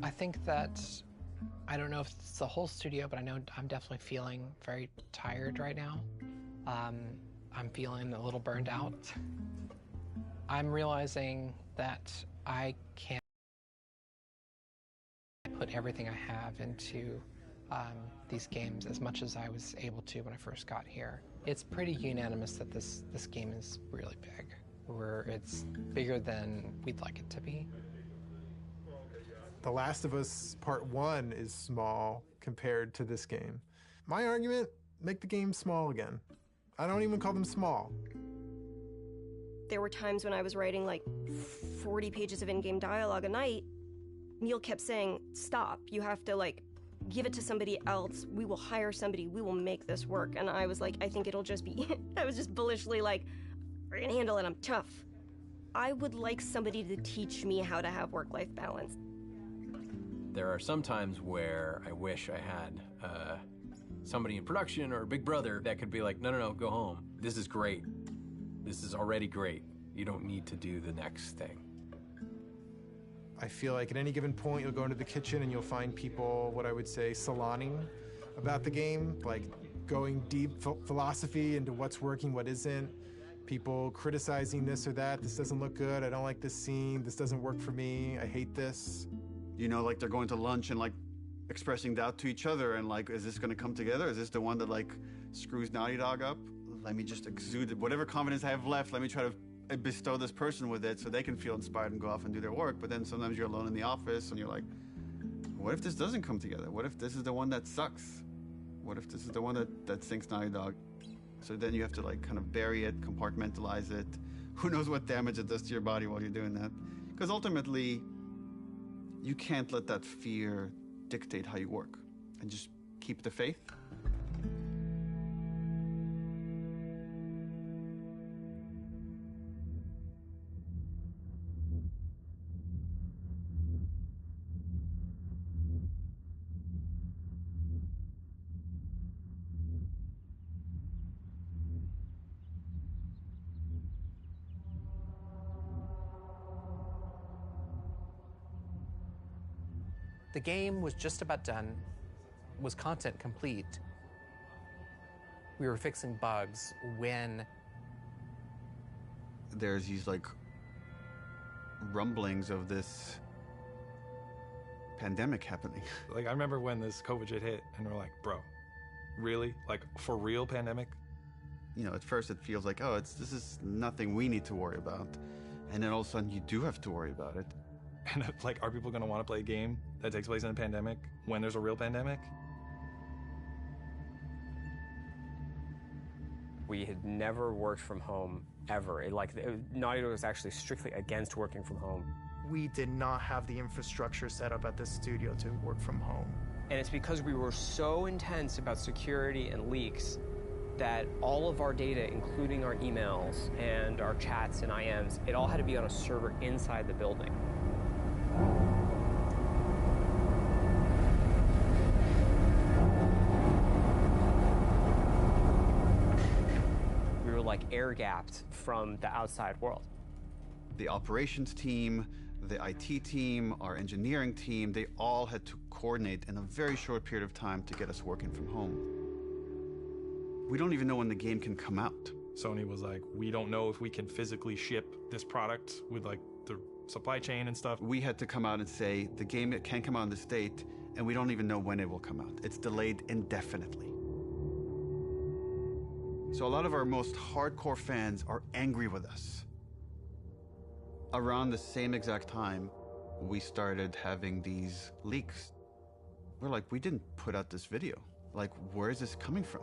I think that, I don't know if it's the whole studio, but I know I'm definitely feeling very tired right now. I'm feeling a little burned out. I'm realizing that I can't put everything I have into these games as much as I was able to when I first got here. It's pretty unanimous that this game is really big, where it's bigger than we'd like it to be. The Last of Us Part 1 is small compared to this game. My argument, make the game small again. I don't even call them small. There were times when I was writing like 40 pages of in-game dialogue a night. Neil kept saying, stop, you have to like give it to somebody else. We will hire somebody, we will make this work. And I was like, I think it'll just be, I was just bullishly like, I can handle it, I'm tough. I would like somebody to teach me how to have work-life balance. There are some times where I wish I had somebody in production or a big brother that could be like, no, no, no, go home. This is great. This is already great. You don't need to do the next thing. I feel like at any given point, you'll go into the kitchen and you'll find people, what I would say, salaning about the game, like going deep philosophy into what's working, what isn't. People criticizing this or that. This doesn't look good. I don't like this scene. This doesn't work for me. I hate this. You know, like they're going to lunch and like expressing doubt to each other and like, is this going to come together? Is this the one that like screws Naughty Dog up? Let me just exude whatever confidence I have left. Let me try to bestow this person with it so they can feel inspired and go off and do their work. But then sometimes you're alone in the office and you're like, what if this doesn't come together? What if this is the one that sucks? What if this is the one that sinks Naughty Dog? So then you have to like kind of bury it, compartmentalize it. Who knows what damage it does to your body while you're doing that? Because ultimately, you can't let that fear dictate how you work, and just keep the faith. The game was just about done, was content complete. We were fixing bugs when there's these like rumblings of this pandemic happening. Like I remember when this COVID shit hit and we're like, bro, really? Like for real pandemic? You know, at first it feels like, oh, this is nothing we need to worry about. And then all of a sudden you do have to worry about it. And like, are people going to want to play a game that takes place in a pandemic when there's a real pandemic? We had never worked from home ever. Naughty Dog was actually strictly against working from home. We did not have the infrastructure set up at the studio to work from home. And it's because we were so intense about security and leaks that all of our data, including our emails and our chats and IMs, it all had to be on a server inside the building. We were like air-gapped from the outside world. The operations team, the IT team, our engineering team, they all had to coordinate in a very short period of time to get us working from home. We don't even know when the game can come out. Sony was like, we don't know if we can physically ship this product with like the supply chain and stuff. We had to come out and say, the game can't come out in this date, and we don't even know when it will come out. It's delayed indefinitely. So a lot of our most hardcore fans are angry with us. Around the same exact time, we started having these leaks. We're like, we didn't put out this video. Like, where is this coming from?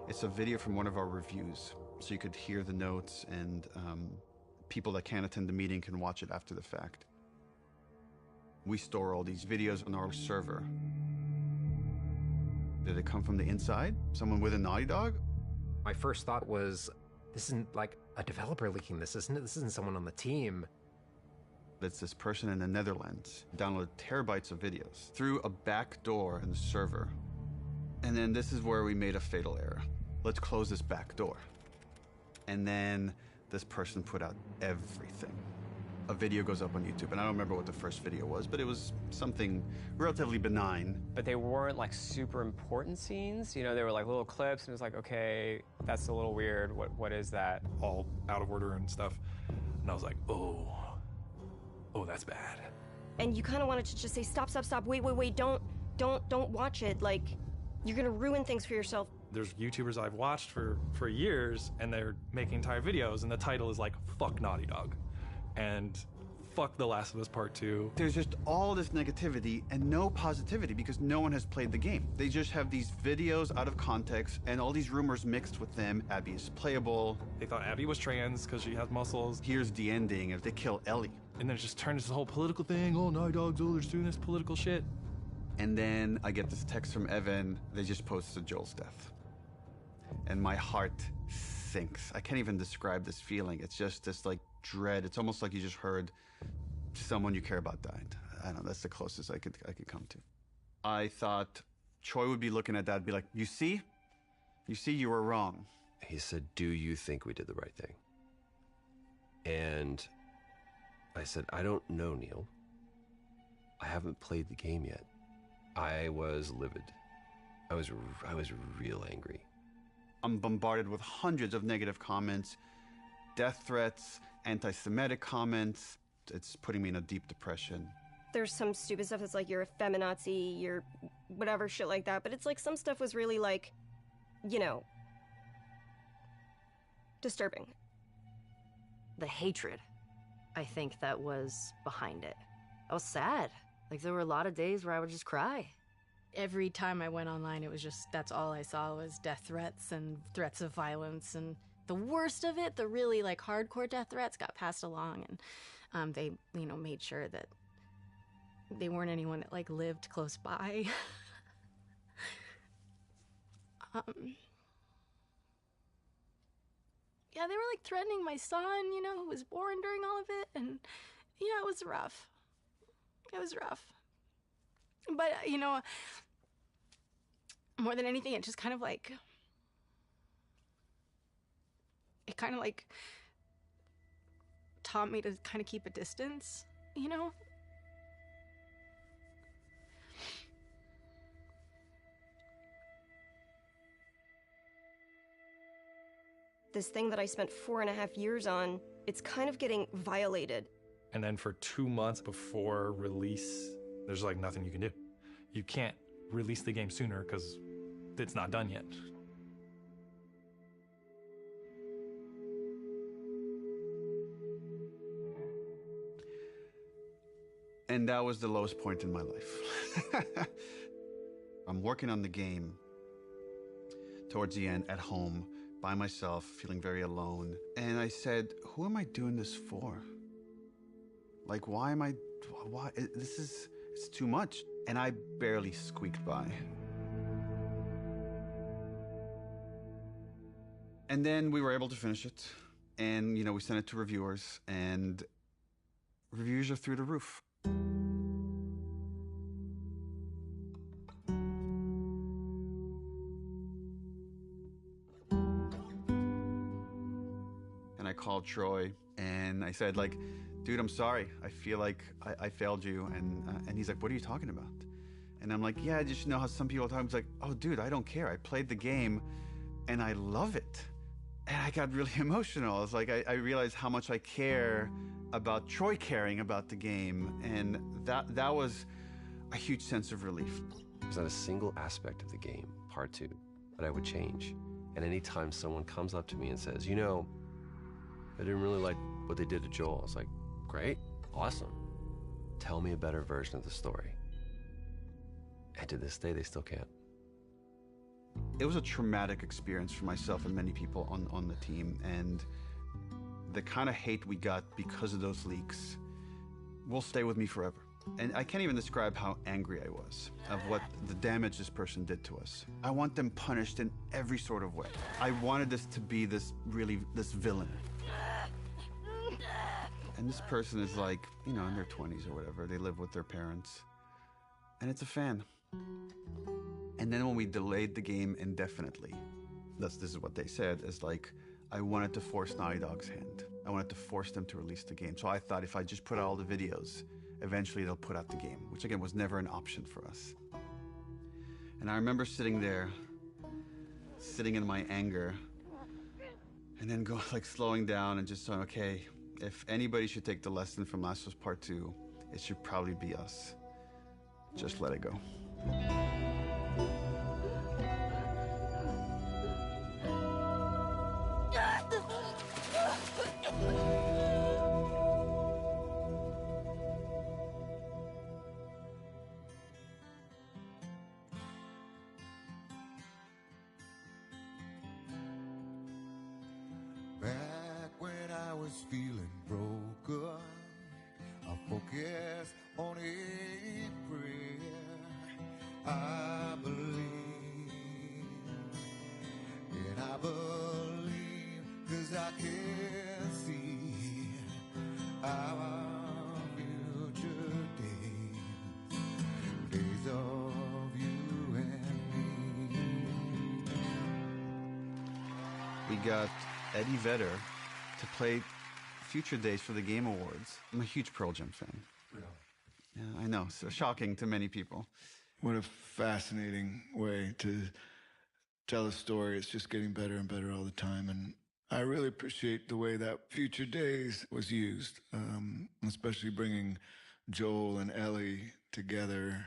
It's a video from one of our reviews. So you could hear the notes, and people that can't attend the meeting can watch it after the fact. We store all these videos on our server. Did it come from the inside? Someone with a Naughty Dog? My first thought was, this isn't like a developer leaking this, isn't it? This isn't someone on the team. It's this person in the Netherlands downloaded terabytes of videos through a back door in the server. And then this is where we made a fatal error. Let's close this back door. And then this person put out everything. A video goes up on YouTube, and I don't remember what the first video was, but it was something relatively benign. But they weren't like super important scenes. You know, they were like little clips, and it was like, okay, that's a little weird. What is that? All out of order and stuff. And I was like, oh, that's bad. And you kind of wanted to just say, stop, wait, don't watch it. Like, you're gonna ruin things for yourself. There's YouTubers I've watched for years, and they're making entire videos, and the title is like, fuck Naughty Dog. And fuck The Last of Us Part 2. There's just all this negativity and no positivity because no one has played the game. They just have these videos out of context and all these rumors mixed with them. Abby is playable. They thought Abby was trans because she has muscles. Here's the ending if they kill Ellie. And then it just turned into this whole political thing. Oh, Naughty Dog's, they're just doing this political shit. And then I get this text from Evan. They just posted Joel's death. And my heart sinks. I can't even describe this feeling. It's just this like dread. It's almost like you just heard someone you care about died. I don't know, that's the closest I could come to. I thought Troy would be looking at that and be like, you see, you were wrong. He said, do you think we did the right thing? And I said, I don't know, Neil. I haven't played the game yet. I was livid. I was real angry. I'm bombarded with hundreds of negative comments, death threats, anti-Semitic comments. It's putting me in a deep depression. There's some stupid stuff that's like, you're a feminazi, you're whatever shit like that, but it's like some stuff was really like, you know, disturbing. The hatred, I think that was behind it. I was sad. Like, there were a lot of days where I would just cry. Every time I went online, it was just, that's all I saw was death threats and threats of violence. And the worst of it, the really like hardcore death threats got passed along, and they, you know, made sure that they weren't anyone that like lived close by. Yeah, they were like threatening my son, you know, who was born during all of it, and yeah, it was rough. It was rough. But, you know, more than anything, it just kind of like, it kind of like taught me to kind of keep a distance, you know? This thing that I spent 4.5 years on, it's kind of getting violated. And then for 2 months before release, there's like nothing you can do. You can't release the game sooner because it's not done yet. And that was the lowest point in my life. I'm working on the game towards the end at home by myself, feeling very alone. And I said, who am I doing this for? Like, why? It's too much. And I barely squeaked by. And then we were able to finish it. And, you know, we sent it to reviewers, and reviews are through the roof. And I called Troy, and I said, like, dude, I'm sorry. I feel like I failed you. And he's like, what are you talking about? And I'm like, yeah, I just know how some people talk. He's like, oh, dude, I don't care. I played the game, and I love it. And I got really emotional. I was like, I realized how much I care about Troy caring about the game. And that was a huge sense of relief. There's not a single aspect of the game, part 2, that I would change. And anytime someone comes up to me and says, you know, I didn't really like what they did to Joel, I was like, great, awesome. Tell me a better version of the story. And to this day, they still can't. It was a traumatic experience for myself and many people on the team, and the kind of hate we got because of those leaks will stay with me forever. And I can't even describe how angry I was of what the damage this person did to us. I want them punished in every sort of way. I wanted this to be this villain. And this person is like, you know, in their 20s or whatever. They live with their parents. And it's a fan. And then when we delayed the game indefinitely, this is what they said, is like, I wanted to force Naughty Dog's hand. I wanted to force them to release the game. So I thought if I just put out all the videos, eventually they'll put out the game, which again was never an option for us. And I remember sitting there, sitting in my anger, and then slowing down and just saying, okay, if anybody should take the lesson from Last of Us Part 2, it should probably be us. Just let it go. Back when I was feeling broken, I focused on a prayer. I believe, and I believe, 'cause I can see our future days of you and me. We got Eddie Vedder to play Future Days for the Game Awards. I'm a huge Pearl Jam fan. Yeah, I know, so shocking to many people. What a fascinating way to tell a story. It's just getting better and better all the time. And I really appreciate the way that Future Days was used, especially bringing Joel and Ellie together,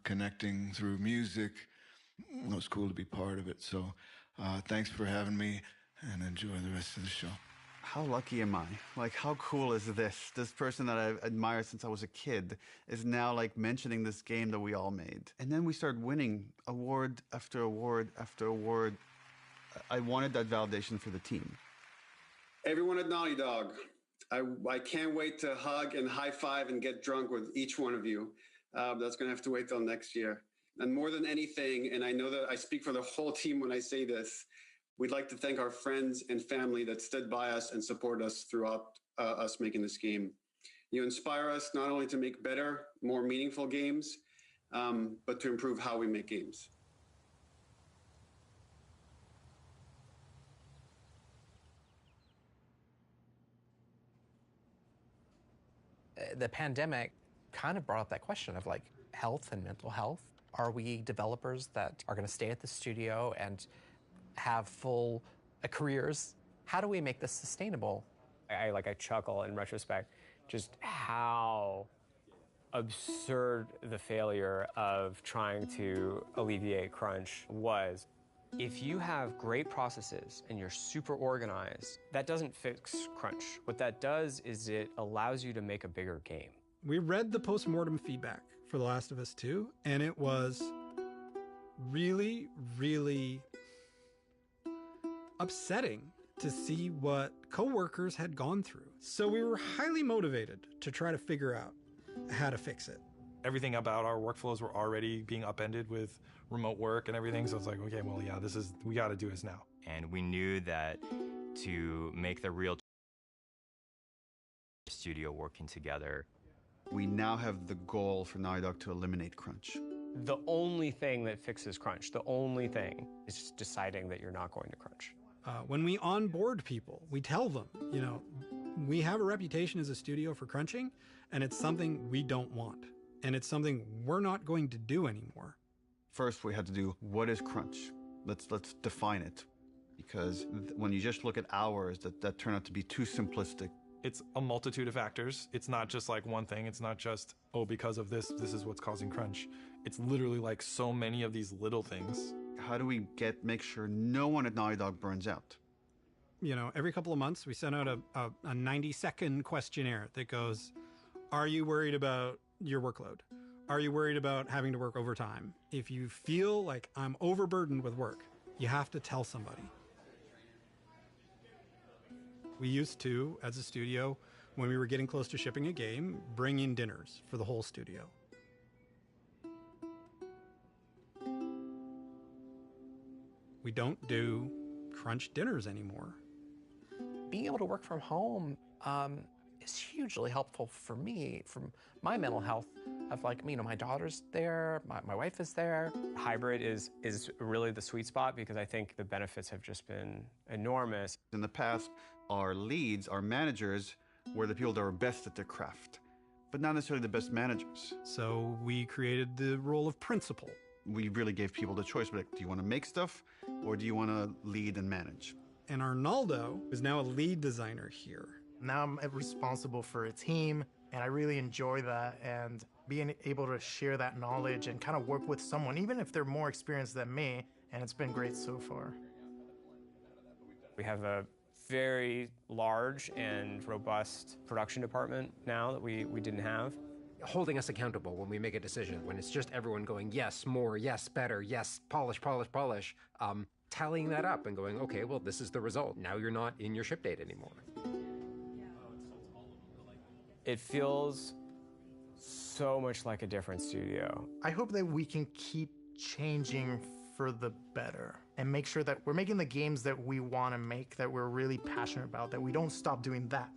connecting through music. It was cool to be part of it. So thanks for having me, and enjoy the rest of the show. How lucky am I? Like, how cool is this? This person that I've admired since I was a kid is now like mentioning this game that we all made. And then we started winning award after award after award. I wanted that validation for the team. Everyone at Naughty Dog, I can't wait to hug and high five and get drunk with each one of you. That's going to have to wait till next year. And more than anything, and I know that I speak for the whole team when I say this, we'd like to thank our friends and family that stood by us and supported us throughout us making this game. You inspire us not only to make better, more meaningful games, but to improve how we make games. The pandemic kind of brought up that question of like health and mental health. Are we developers that are going to stay at the studio and have full careers? How do we make this sustainable? I chuckle in retrospect just how absurd the failure of trying to alleviate crunch was. If you have great processes and you're super organized, that doesn't fix crunch. What that does is it allows you to make a bigger game. We read the postmortem feedback for The Last of Us 2, and it was really, really upsetting to see what coworkers had gone through. So we were highly motivated to try to figure out how to fix it. Everything about our workflows were already being upended with remote work and everything. So it's like, okay, well, yeah, we got to do this now. And we knew that to make the real studio working together. We now have the goal for Naughty Dog to eliminate crunch. The only thing that fixes crunch, the only thing, is just deciding that you're not going to crunch. When we onboard people, we tell them, we have a reputation as a studio for crunching, and it's something we don't want. And it's something we're not going to do anymore. First, we had to do, what is crunch? Let's define it. Because when you just look at hours, that turned out to be too simplistic. It's a multitude of factors. It's not just like one thing. It's not just, oh, because of this is what's causing crunch. It's literally like so many of these little things. How do we make sure no one at Naughty Dog burns out? You know, every couple of months we send out a 90-second questionnaire that goes, are you worried about your workload? Are you worried about having to work overtime? If you feel like I'm overburdened with work, you have to tell somebody. We used to, as a studio, when we were getting close to shipping a game, bring in dinners for the whole studio. We don't do crunch dinners anymore. Being able to work from home is hugely helpful for me, from my mental health of like, you know, my daughter's there, my wife is there. Hybrid is really the sweet spot because I think the benefits have just been enormous. In the past, our leads, our managers, were the people that were best at their craft, but not necessarily the best managers. So we created the role of principal. We really gave people the choice, like, do you want to make stuff or do you want to lead and manage? And Arnaldo is now a lead designer here. Now I'm responsible for a team, and I really enjoy that. And being able to share that knowledge and kind of work with someone, even if they're more experienced than me, and it's been great so far. We have a very large and robust production department now that we didn't have. Holding us accountable when we make a decision, when it's just everyone going, yes, more, yes, better, yes, polish, polish, polish, tallying that up and going, okay, well, this is the result. Now you're not in your ship date anymore. It feels so much like a different studio. I hope that we can keep changing for the better and make sure that we're making the games that we want to make, that we're really passionate about, that we don't stop doing that.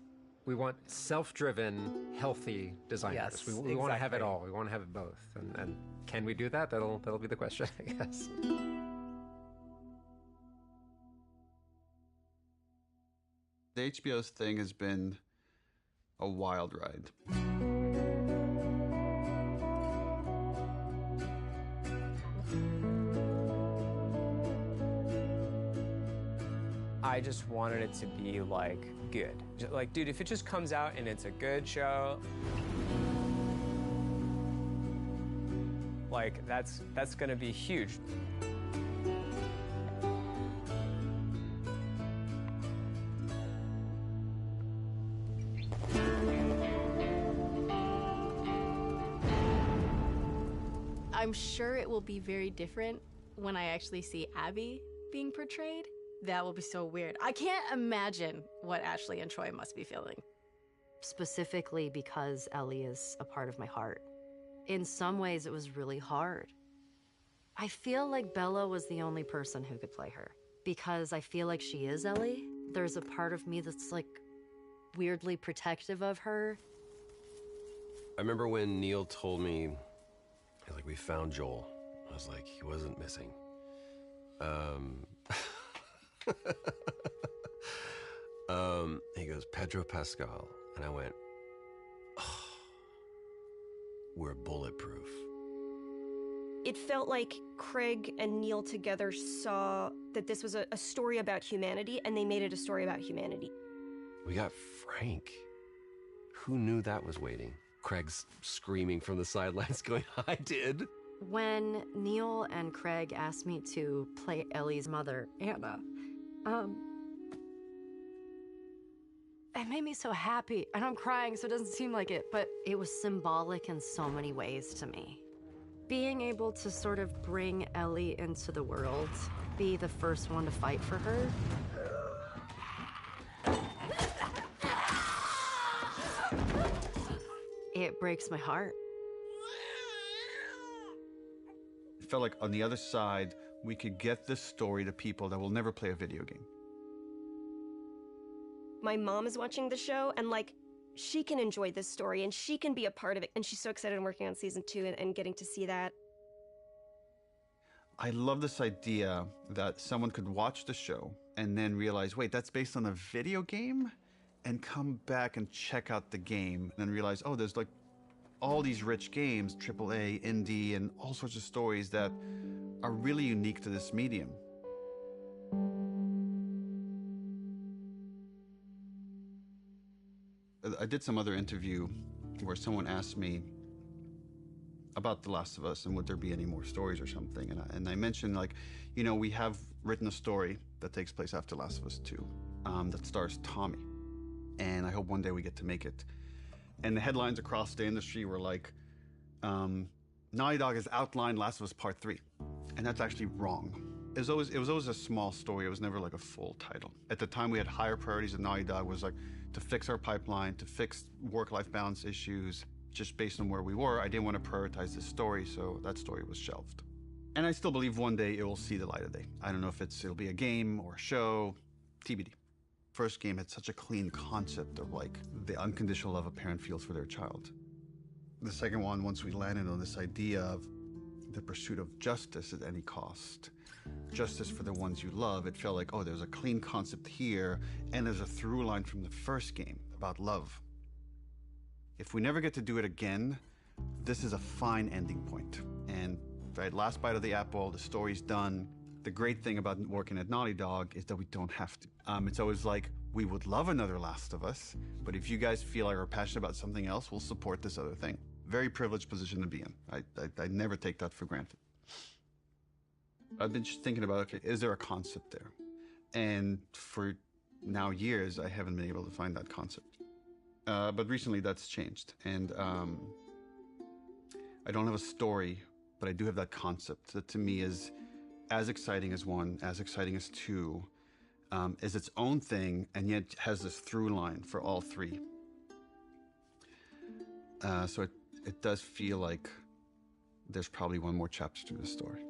We want self-driven, healthy designers. Yes, we want to have it all. We want to have it both. And can we do that? That'll be the question, I guess. The HBO's thing has been a wild ride. I just wanted it to be like good. Like, dude, if it just comes out and it's a good show, like that's gonna be huge. I'm sure it will be very different when I actually see Abby being portrayed. That will be so weird. I can't imagine what Ashley and Troy must be feeling. Specifically because Ellie is a part of my heart. In some ways, it was really hard. I feel like Bella was the only person who could play her because I feel like she is Ellie. There's a part of me that's like weirdly protective of her. I remember when Neil told me, like, we found Joel. I was like, he wasn't missing. He goes, Pedro Pascal. And I went, oh, we're bulletproof. It felt like Craig and Neil together saw that this was a story about humanity, and they made it a story about humanity. We got Frank. Who knew that was waiting? Craig's screaming from the sidelines going, I did. When Neil and Craig asked me to play Ellie's mother, Anna, it made me so happy. And I'm crying, so it doesn't seem like it, but it was symbolic in so many ways to me. Being able to sort of bring Ellie into the world, be the first one to fight for her. It breaks my heart. It felt like on the other side, we could get this story to people that will never play a video game. My mom is watching the show, and like, she can enjoy this story and she can be a part of it. And she's so excited working on season 2 and getting to see that. I love this idea that someone could watch the show and then realize, wait, that's based on a video game? And come back and check out the game and then realize, oh, there's like all these rich games, AAA, indie, and all sorts of stories that are really unique to this medium. I did some other interview where someone asked me, about The Last of Us and would there be any more stories or something. And I mentioned, like, you know, we have written a story that takes place after Last of Us 2 that stars Tommy. And I hope one day we get to make it. And the headlines across the industry were like, Naughty Dog has outlined Last of Us Part 3. And that's actually wrong. It was always a small story. It was never like a full title. At the time, we had higher priorities at Naughty Dog, was like to fix our pipeline, to fix work-life balance issues. Just based on where we were, I didn't want to prioritize this story, so that story was shelved. And I still believe one day it will see the light of day. I don't know if it'll be a game or a show, TBD. First game had such a clean concept of like the unconditional love a parent feels for their child. The second one, once we landed on this idea of the pursuit of justice at any cost, justice for the ones you love, it felt like, oh, there's a clean concept here, and there's a through line from the first game about love. If we never get to do it again, this is a fine ending point. And right, last bite of the apple, the story's done. The great thing about working at Naughty Dog is that we don't have to. It's always like, we would love another Last of Us, but if you guys feel like we're passionate about something else, we'll support this other thing. Very privileged position to be in. I never take that for granted. I've been just thinking about, okay, is there a concept there? And for now years, I haven't been able to find that concept. But recently that's changed. And I don't have a story, but I do have that concept that to me is as exciting as 1, as exciting as 2, is its own thing, and yet has this through line for all 3. So it does feel like there's probably one more chapter to the story.